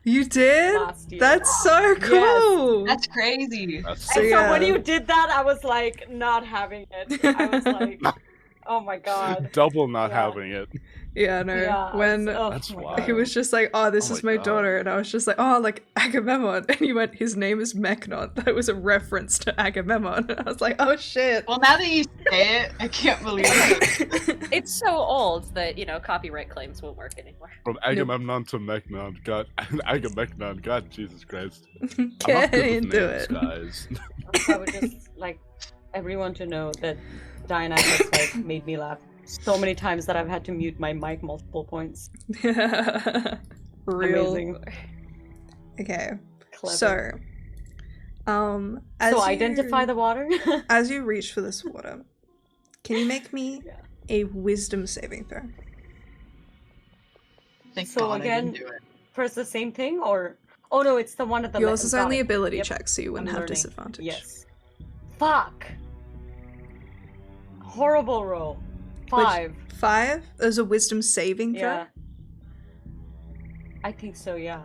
You did? last year. That's so cool! That's crazy. That's So And so when yeah. you did that, I was like, not having it. I was like, oh my god. double not Yeah. having it. Yeah, no. Yeah, When That's my wild. God. he was just like, oh, this Oh is my my God. daughter, and I was just like, oh, like Agamemnon. And he went, his name is Mechnon. That was a reference to Agamemnon. And I was like, oh shit. Well, now that you say it, I can't believe it. It's so old that, copyright claims won't work anymore. From Agamemnon to Mechnon. God, Agamemnon. God, Jesus Christ. I'm not Get good with into names, it. guys. I would just like everyone to know that Diana has like made me laugh so many times that I've had to mute my mic multiple points. Real. Amazing. Okay. Clever. So, as So you, identify the water. as you reach for this water, can you make me Yeah. a wisdom saving throw? Thank So God I again- didn't do it. First the same thing or oh no, it's the one at the Yours is got only it. ability Yep. check, so you wouldn't I'm have learning. disadvantage. Yes. Fuck. Horrible roll. 5. 5? There's a wisdom saving throw? Yeah. I think so, yeah.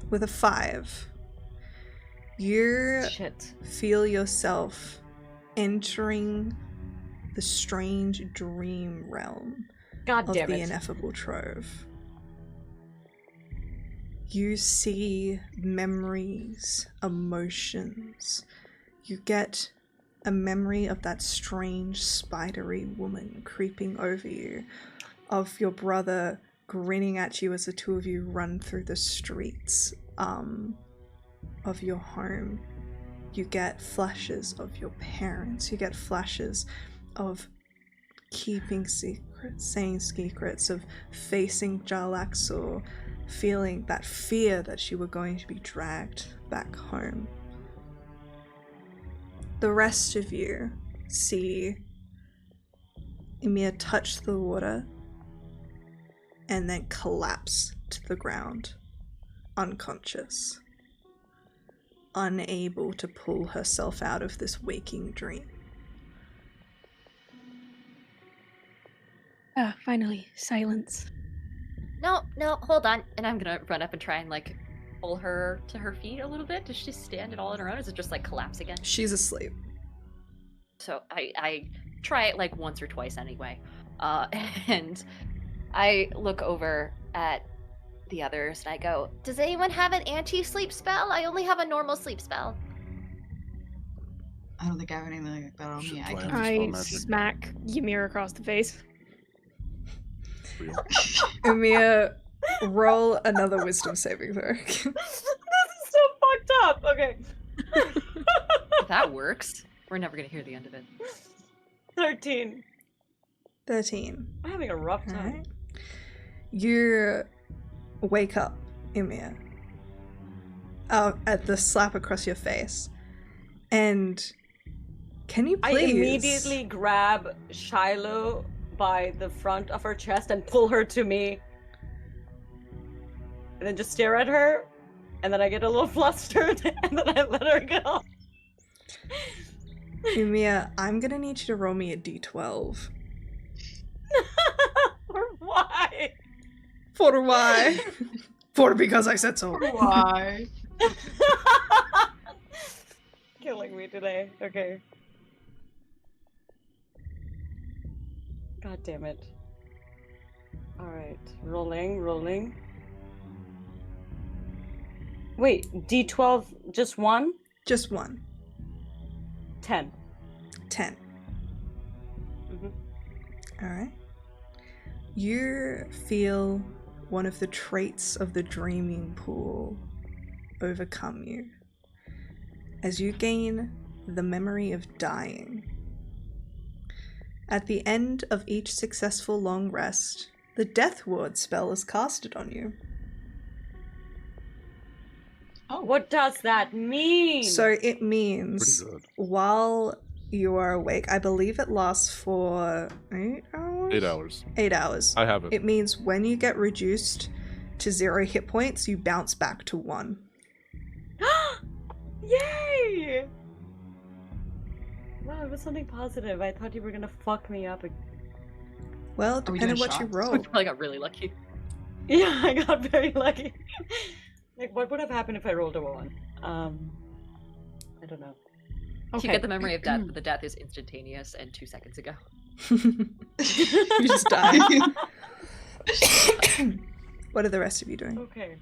With a 5, you Shit. feel yourself entering the strange dream realm God of damn the it. ineffable trove. You see memories, emotions. You get a memory of that strange spidery woman creeping over you, of your brother grinning at you as the two of you run through the streets of your home. You get flashes of your parents. You get flashes of keeping secrets, saying secrets, of facing Jarlaxor, feeling that fear that you were going to be dragged back home. The rest of you see Ymir touch the water and then collapse to the ground, unconscious, unable to pull herself out of this waking dream. Ah, finally, silence. No, hold on. And I'm gonna run up and try and, pull her to her feet a little bit. Does she stand at all on her own? Is it just, collapse again? She's asleep. So I try it, once or twice anyway. And I look over at the others and I go, does anyone have an anti-sleep spell? I only have a normal sleep spell. I don't think I have anything like that on Should me. I try can it. I spell magic. smack Ymir across the face. Ymir, roll another wisdom saving throw. This is so top. Okay. If that works, we're never gonna hear the end of it. 13. 13. I'm having a rough time. Alright. You wake up, Ymir, at the slap across your face. And can you please... I immediately grab Shiloh by the front of her chest and pull her to me. And then just stare at her. And then I get a little flustered and then I let her go. Ymir, I'm gonna need you to roll me a d12. Why? For why? For because I said so. Why? Killing me today. Okay. God damn it. Alright. Rolling. Wait, D12 just one? Just one. 10. 10. Mm-hmm. Alright. You feel one of the traits of the dreaming pool overcome you as you gain the memory of dying. At the end of each successful long rest, the Death Ward spell is casted on you. Oh, What does that mean? So it means Pretty good. while you are awake, I believe it lasts for 8 hours? 8 hours. 8 hours. I have it. It means when you get reduced to 0 hit points, you bounce back to 1. Yay! Wow, it was something positive. I thought you were gonna fuck me up. Well, Are we depending doing what you shots? roll. We probably got really lucky. Yeah, I got very lucky. Like, what would have happened if I rolled a 1? I don't know. You get the memory of death, but the death is instantaneous and 2 seconds ago. You just die. What are the rest of you doing? Okay.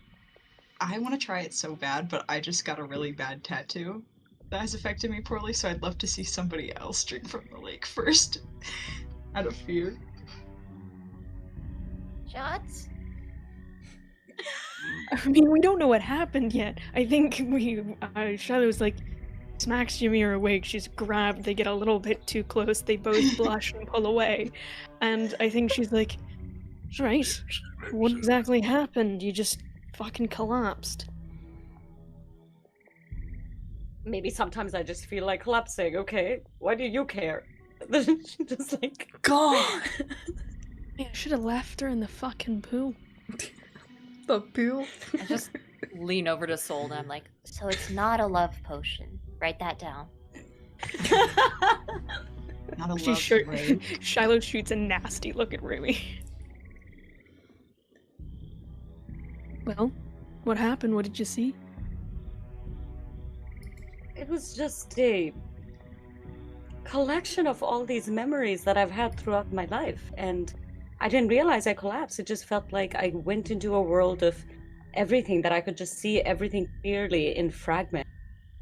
I want to try it so bad, but I just got a really bad tattoo that has affected me poorly, so I'd love to see somebody else drink from the lake first. Out of fear. Shots? I mean, we don't know what happened yet. I think Shadow's like, smacks Ymir awake. She's grabbed. They get a little bit too close. They both blush and pull away. And I think she's like, right, what exactly happened? You just fucking collapsed. Maybe sometimes I just feel like collapsing. Okay, why do you care? Just like, God! Man, I should have left her in the fucking pool. The pool? I just lean over to Sol and I'm like, so it's not a love potion. Write that down. Not a She love sure ray. Shiloh shoots a nasty look at Rui. Well, what happened? What did you see? it was just a collection of all these memories that I've had throughout my life, and I didn't realize I collapsed. It just felt like I went into a world of everything that I could just see everything clearly in fragments.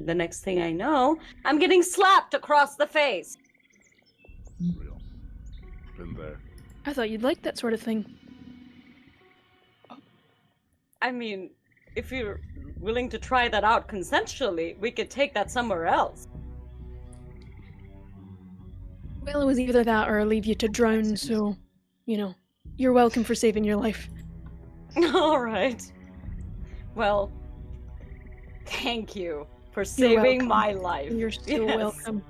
The next thing I know, I'm getting slapped across the face. Real. Been there. I thought you'd like that sort of thing. I mean, if you're willing to try that out consensually, we could take that somewhere else. Well, it was either that or leave you to drown, so, you're welcome for saving your life. All right. Well, thank you for You're saving welcome. my life. You're so Yes. welcome.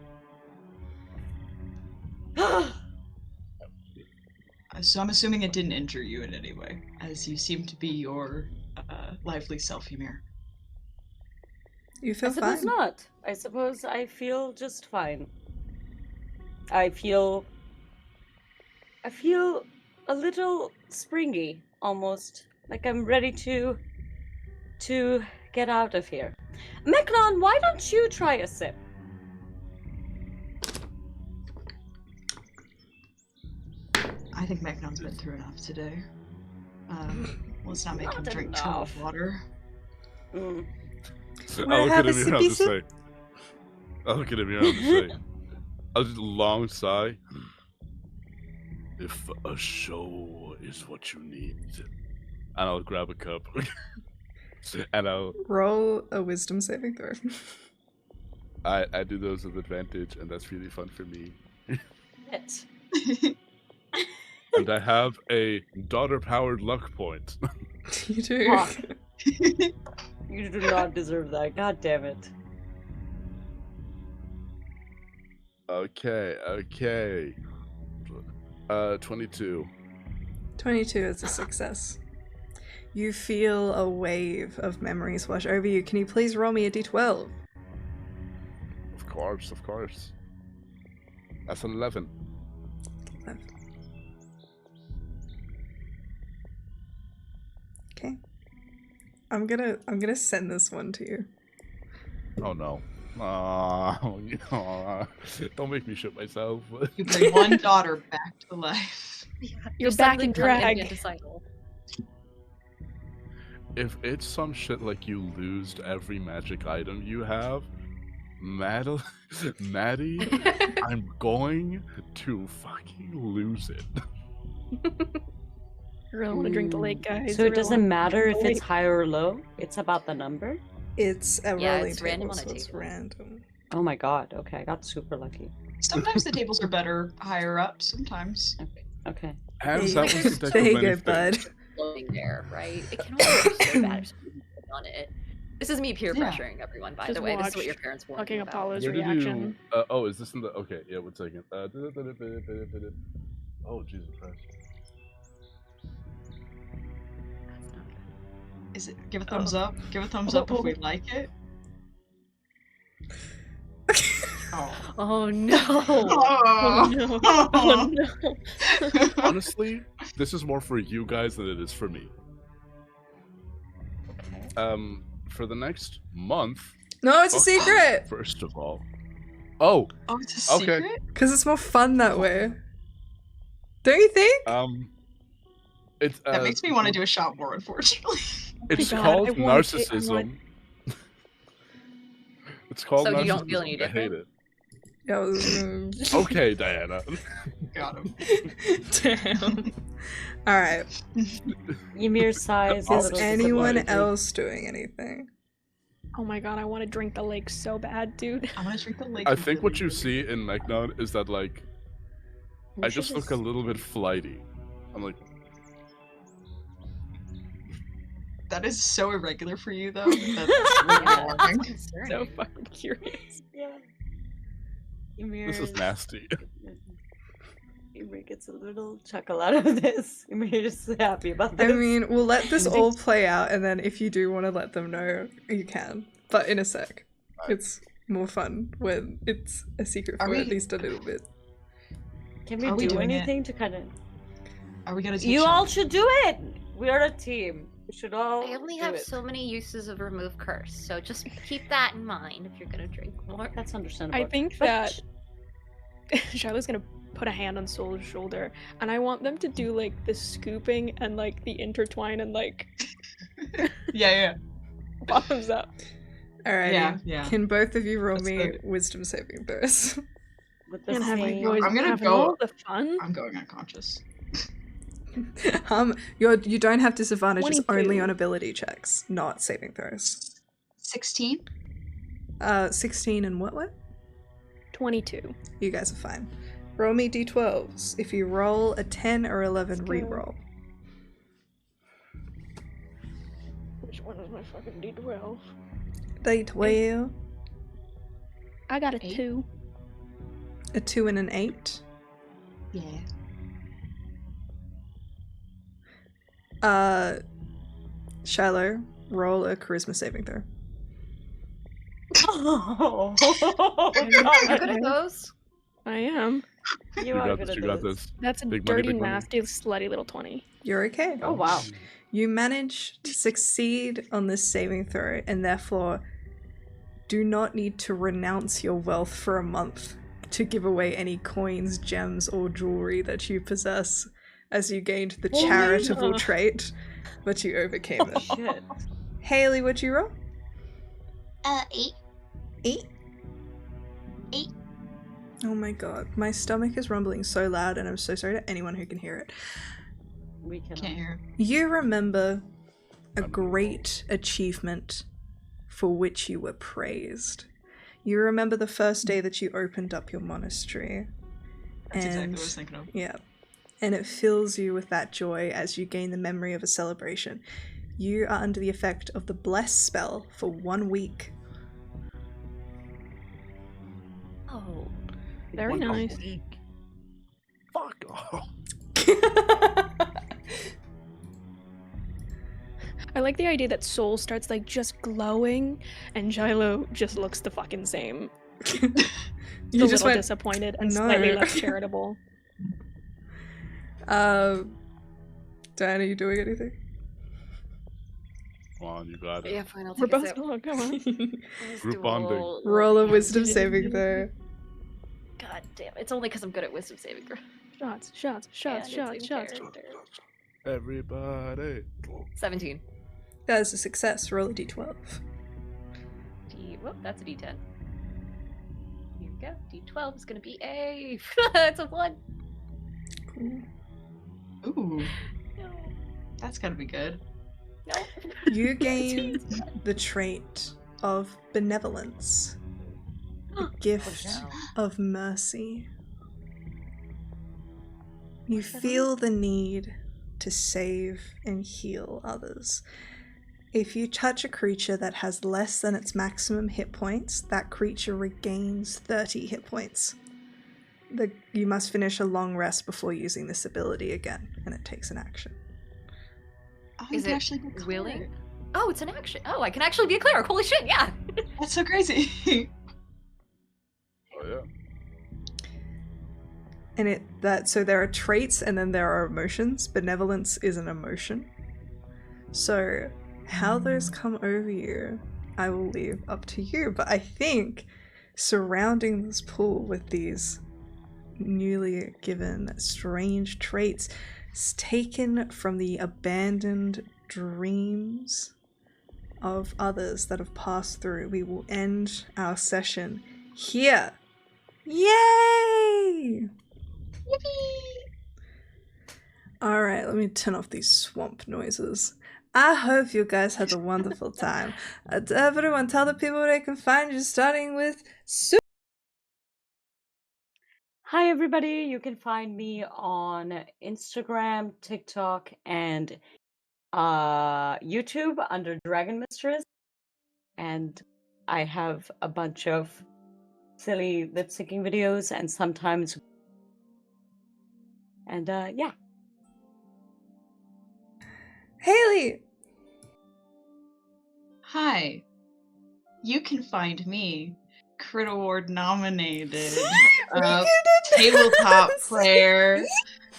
So I'm assuming it didn't injure you in any way, as you seem to be your lively self, Ymir. You I feel suppose fine. not. I suppose I feel just fine. I feel a little springy, almost like I'm ready to get out of here. Meknon, why don't you try a sip? I think Magnon's been through enough today. Let's not make him Not drink enough. 12 water. Mm. I'll look have at a him here, I'll sippy just say. I'll look at him here, I'll just say. I'll just long sigh. If a show is what you need. And I'll grab a cup. And I'll Roll a wisdom saving throw. I do those with advantage, and that's really fun for me. It. And I have a daughter-powered luck point. You do. Fuck. You do not deserve that. God damn it. Okay. 22. 22 is a success. You feel a wave of memories wash over you. Can you please roll me a d12? Of course. That's an 11. 11. Okay. I'm gonna send this one to you. Oh no. Don't make me shit myself. You bring one daughter back to life. You're back suddenly in become drag. infanticidal. If it's some shit like you lose every magic item you have, Maddie, I'm going to fucking lose it. I really want to drink the lake, guys. So I it really doesn't wanna matter drink if the it's lake. high or low? It's about the number? It's a Yeah, rolling it's table, random on a so it's table. random. Oh my god, okay, I got super lucky. Sometimes the tables are better higher up. Sometimes. Okay. Hands, There that you was go. the deck There of you many go, bud. things. Floating there, right? It can only be so bad if someone's on it. This is me peer Yeah. pressuring everyone, by Just the way. This is what watch your parents warned Fucking you about. Apollo's Where did reaction. you? Oh, is this in the? Okay, yeah. 1 second. Oh Jesus Christ! That's not good. Is it? Give a thumbs up. Give a thumbs up if we like it. Oh. Oh no! Oh no. Oh no. Honestly, this is more for you guys than it is for me. For the next month. No, it's a fuck- secret! First of all. Oh, Oh, it's a Okay. secret? Because it's more fun that way. Don't you think? it's That makes me want to do a shot more, unfortunately. It's God, called I want it, I narcissism. want- It's called So narcissism. you don't feel any I hate different? it. Yeah, I was- Okay, Diana. Got him. Damn. Alright. Ymir sighs a Is Is little anyone disappointedly. else doing anything? Oh my god, I want to drink the lake so bad, dude. I'm gonna drink the lake. I think what you see in Megnon is that, like, We I should just look a little bit flighty. I'm like, That is so irregular for you, though. That's really Yeah, alarming. that's concerning. So fucking curious. Yeah. Ymir this is nasty. Ymir gets a little chuckle out of this. Ymir is happy about I this. mean, we'll let this all play out, and then if you do want to let them know, you can. But in a sec. It's more fun when it's a secret Are for at we- least a little bit. Can we Are we do doing it? anything to kind of... Are we gonna take You all shots? should do it! We are a team. We should all I only do have it. so many uses of remove curse, so just keep that in mind if you're gonna drink more. That's understandable. I think But that Shiloh's gonna put a hand on Soul's shoulder, and I want them to do like the scooping and like the intertwine and like Yeah. bottoms up. Alrighty. Yeah. Can both of you roll That's me good. wisdom saving throws? with the And have same... you boys I'm gonna having go- all the fun? I'm going unconscious. You don't have disadvantage, it's only 22. on ability checks, not saving throws. 16? 16 and what? 22. You guys are fine. Roll me d12s. If you roll a 10 or 11, Let's go. re-roll. Which one is my fucking D12? D12. I got a 8. 2. A 2 and an 8. Yeah. Shiloh, roll a charisma saving throw. Oh, You're God. good at those. I am. You You are got good this. at You got this. this. That's a Big money, dirty, big money. nasty, slutty little 20. You're okay. Oh, wow. You manage to succeed on this saving throw, and therefore do not need to renounce your wealth for a month to give away any coins, gems, or jewelry that you possess, as you gained the Holy charitable shit. trait, but you overcame it. Shit. Haley, what'd you roll? 8. 8? 8. Oh my god, my stomach is rumbling so loud, and I'm so sorry to anyone who can hear it. We cannot. Can't hear. You remember a great achievement for which you were praised. You remember the first day that you opened up your monastery. That's exactly what I was thinking of. Yeah. And it fills you with that joy as you gain the memory of a celebration. You are under the effect of the Bless spell for 1 week. Oh. Very One a nice. week. Fuck off. I like the idea that Soul starts like just glowing, and Shiloh just looks the fucking same. You a just little went, disappointed and "No." slightly less charitable. Diana, you doing anything? Come on, you got it. Yeah, fine, I'll We're take a both sip. oh, come on. Let's Group do a bonding. little- Roll a yeah. wisdom saving throw. God damn, it's only because I'm good at wisdom saving throw. Shots, shots, shots, And shots, it's in shots. character. Everybody. 17. That is a success. Roll a d12. Whoop, that's a D10. Here we go. D12 is gonna be a. It's a 1. Cool. Ooh, No. that's gotta be good. No. You gain the trait of benevolence, the gift no. of mercy. You feel the need to save and heal others. If you touch a creature that has less than its maximum hit points, that creature regains 30 hit points. You must finish a long rest before using this ability again, and it takes an action. Oh, Is you can it actually be a willing? cleric. Oh, it's an action. Oh, I can actually be a cleric. Holy shit, yeah. That's so crazy. Oh yeah. And so there are traits and then there are emotions. Benevolence is an emotion. So how those come over you, I will leave up to you. But I think surrounding this pool with these newly given strange traits is taken from the abandoned dreams of others that have passed through. We will end our session here. Yay! Alright, let me turn off these swamp noises. I hope you guys had a wonderful time. Everyone, tell the people where they can find you, starting with Sue. Hi, everybody. You can find me on Instagram, TikTok, and YouTube under Dragon Mistress. And I have a bunch of silly lip syncing videos and sometimes. And yeah. Haley! Hi. You can find me, Crit Award nominated, tabletop player,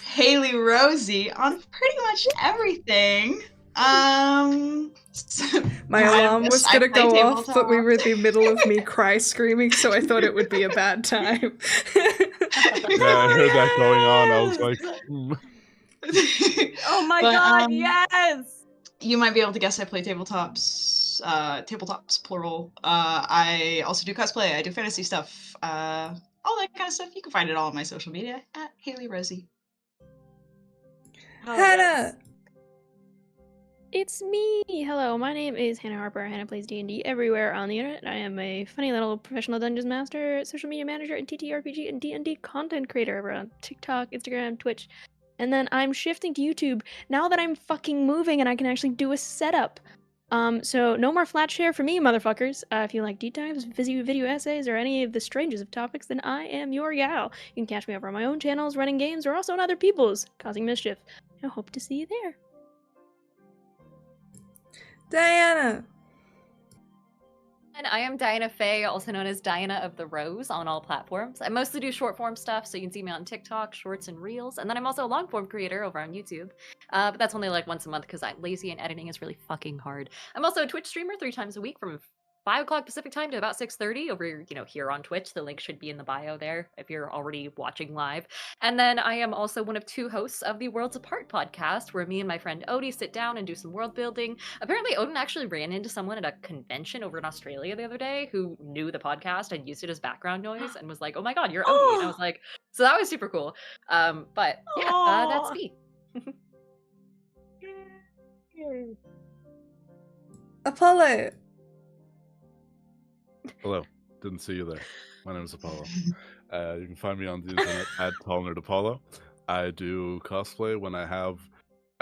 Haley Rosie on pretty much everything. My alarm was gonna go off, but we were in the middle of me cry screaming, so I thought it would be a bad time. Yeah, I heard that going on. I was like, Oh my But, god, yes! You might be able to guess I play tabletops, tabletops plural. I also do cosplay, I do fantasy stuff, all that kind of stuff. You can find it all on my social media at Haley Rosie. Oh, Hannah! yes. It's me! Hello, my name is Hannah Harper. Hannah plays D&D everywhere on the internet. I am a funny little professional dungeons master, social media manager, and TTRPG and D&D content creator over on TikTok, Instagram, Twitch. And then I'm shifting to YouTube now that I'm fucking moving and I can actually do a setup. So no more flat share for me, motherfuckers. If you like deep dives, video essays, or any of the strangest of topics, then I am your gal. You can catch me over on my own channels, running games, or also on other people's, causing mischief. I hope to see you there. Diana! And I am Diana Faye, also known as Diana of the Rose on all platforms. I mostly do short form stuff, so you can see me on TikTok, Shorts, and Reels. And then I'm also a long form creator over on YouTube. But that's only like once a month because I'm lazy and editing is really fucking hard. I'm also a Twitch streamer 3 times a week from 5 o'clock Pacific time to about 6:30 over, here on Twitch. The link should be in the bio there if you're already watching live. And then I am also one of 2 hosts of the Worlds Apart podcast, where me and my friend Odie sit down and do some world building. Apparently, Odin actually ran into someone at a convention over in Australia the other day who knew the podcast and used it as background noise and was like, "Oh my god, you're Odie!" And I was like, so that was super cool. But yeah, that's me. Apollo. Hello. Didn't see you there. My name is Apollo. You can find me on the internet at TallNerdApollo. I do cosplay when I have...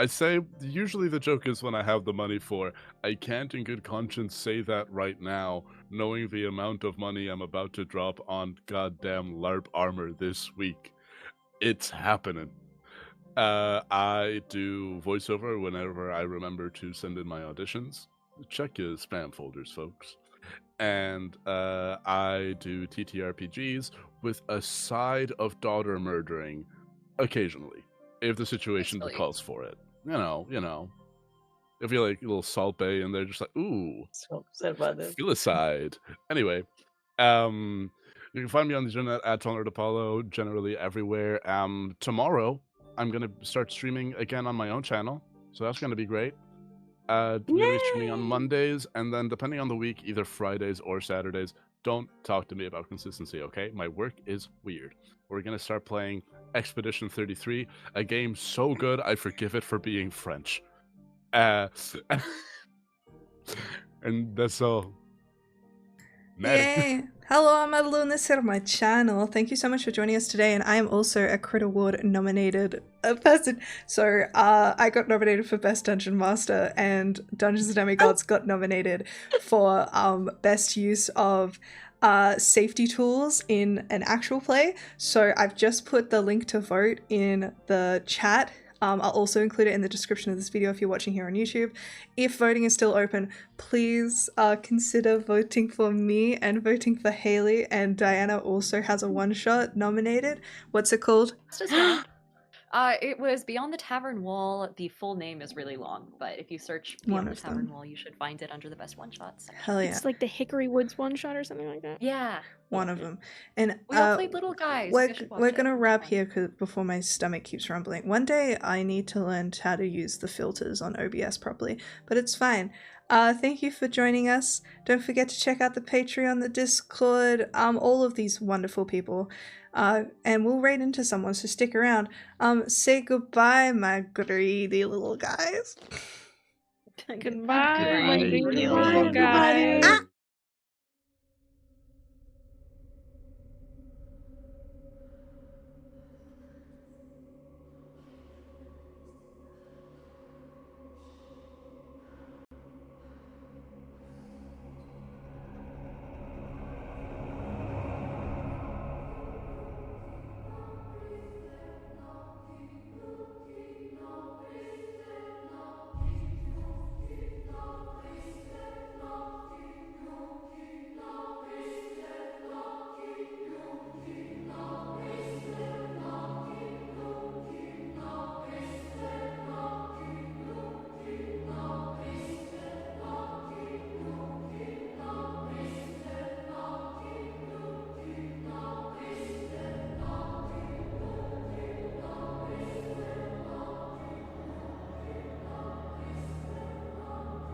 I say, usually the joke is when I have the money for. I can't in good conscience say that right now, knowing the amount of money I'm about to drop on goddamn LARP armor this week. It's happening. I do voiceover whenever I remember to send in my auditions. Check your spam folders, folks. And I do TTRPGs with a side of daughter murdering occasionally, if the situation Sweet. calls for it. You know. If you're like a little Salt Bay and they're just like, ooh, So upset about this. filicide. Anyway, you can find me on the internet at TallNerdApollo, generally everywhere. Tomorrow, I'm going to start streaming again on my own channel, so that's going to be great. Going to be streaming on Mondays, and then depending on the week, either Fridays or Saturdays. Don't talk to me about consistency, okay? My work is weird. We're going to start playing Expedition 33, a game so good I forgive it for being French. And that's all. Yay! Hello, I'm Adlun. This is my channel. Thank you so much for joining us today, and I am also a Crit Award nominated person. So, I got nominated for Best Dungeon Master, and Dungeons & Demigods got nominated for Best Use of safety tools in an actual play. So, I've just put the link to vote in the chat. I'll also include it in the description of this video if you're watching here on YouTube. If voting is still open, please consider voting for me and voting for Haley. And Diana also has a one-shot nominated. What's it called? It was Beyond the Tavern Wall. The full name is really long, but if you search One Beyond the of Tavern them. Wall, you should find it under the best one-shots section. Hell yeah. It's like the Hickory Woods one shot or something like that. Yeah. One of them. And We all played Little Guys. You guys should watch we're it. gonna It's wrap fun. here before my stomach keeps rumbling. One day I need to learn how to use the filters on OBS properly, but it's fine. Thank you for joining us. Don't forget to check out the Patreon, the Discord, all of these wonderful people. And we'll raid into someone, so stick around. Say goodbye, my greedy little guys. Goodbye, my Greedy greedy little little guys.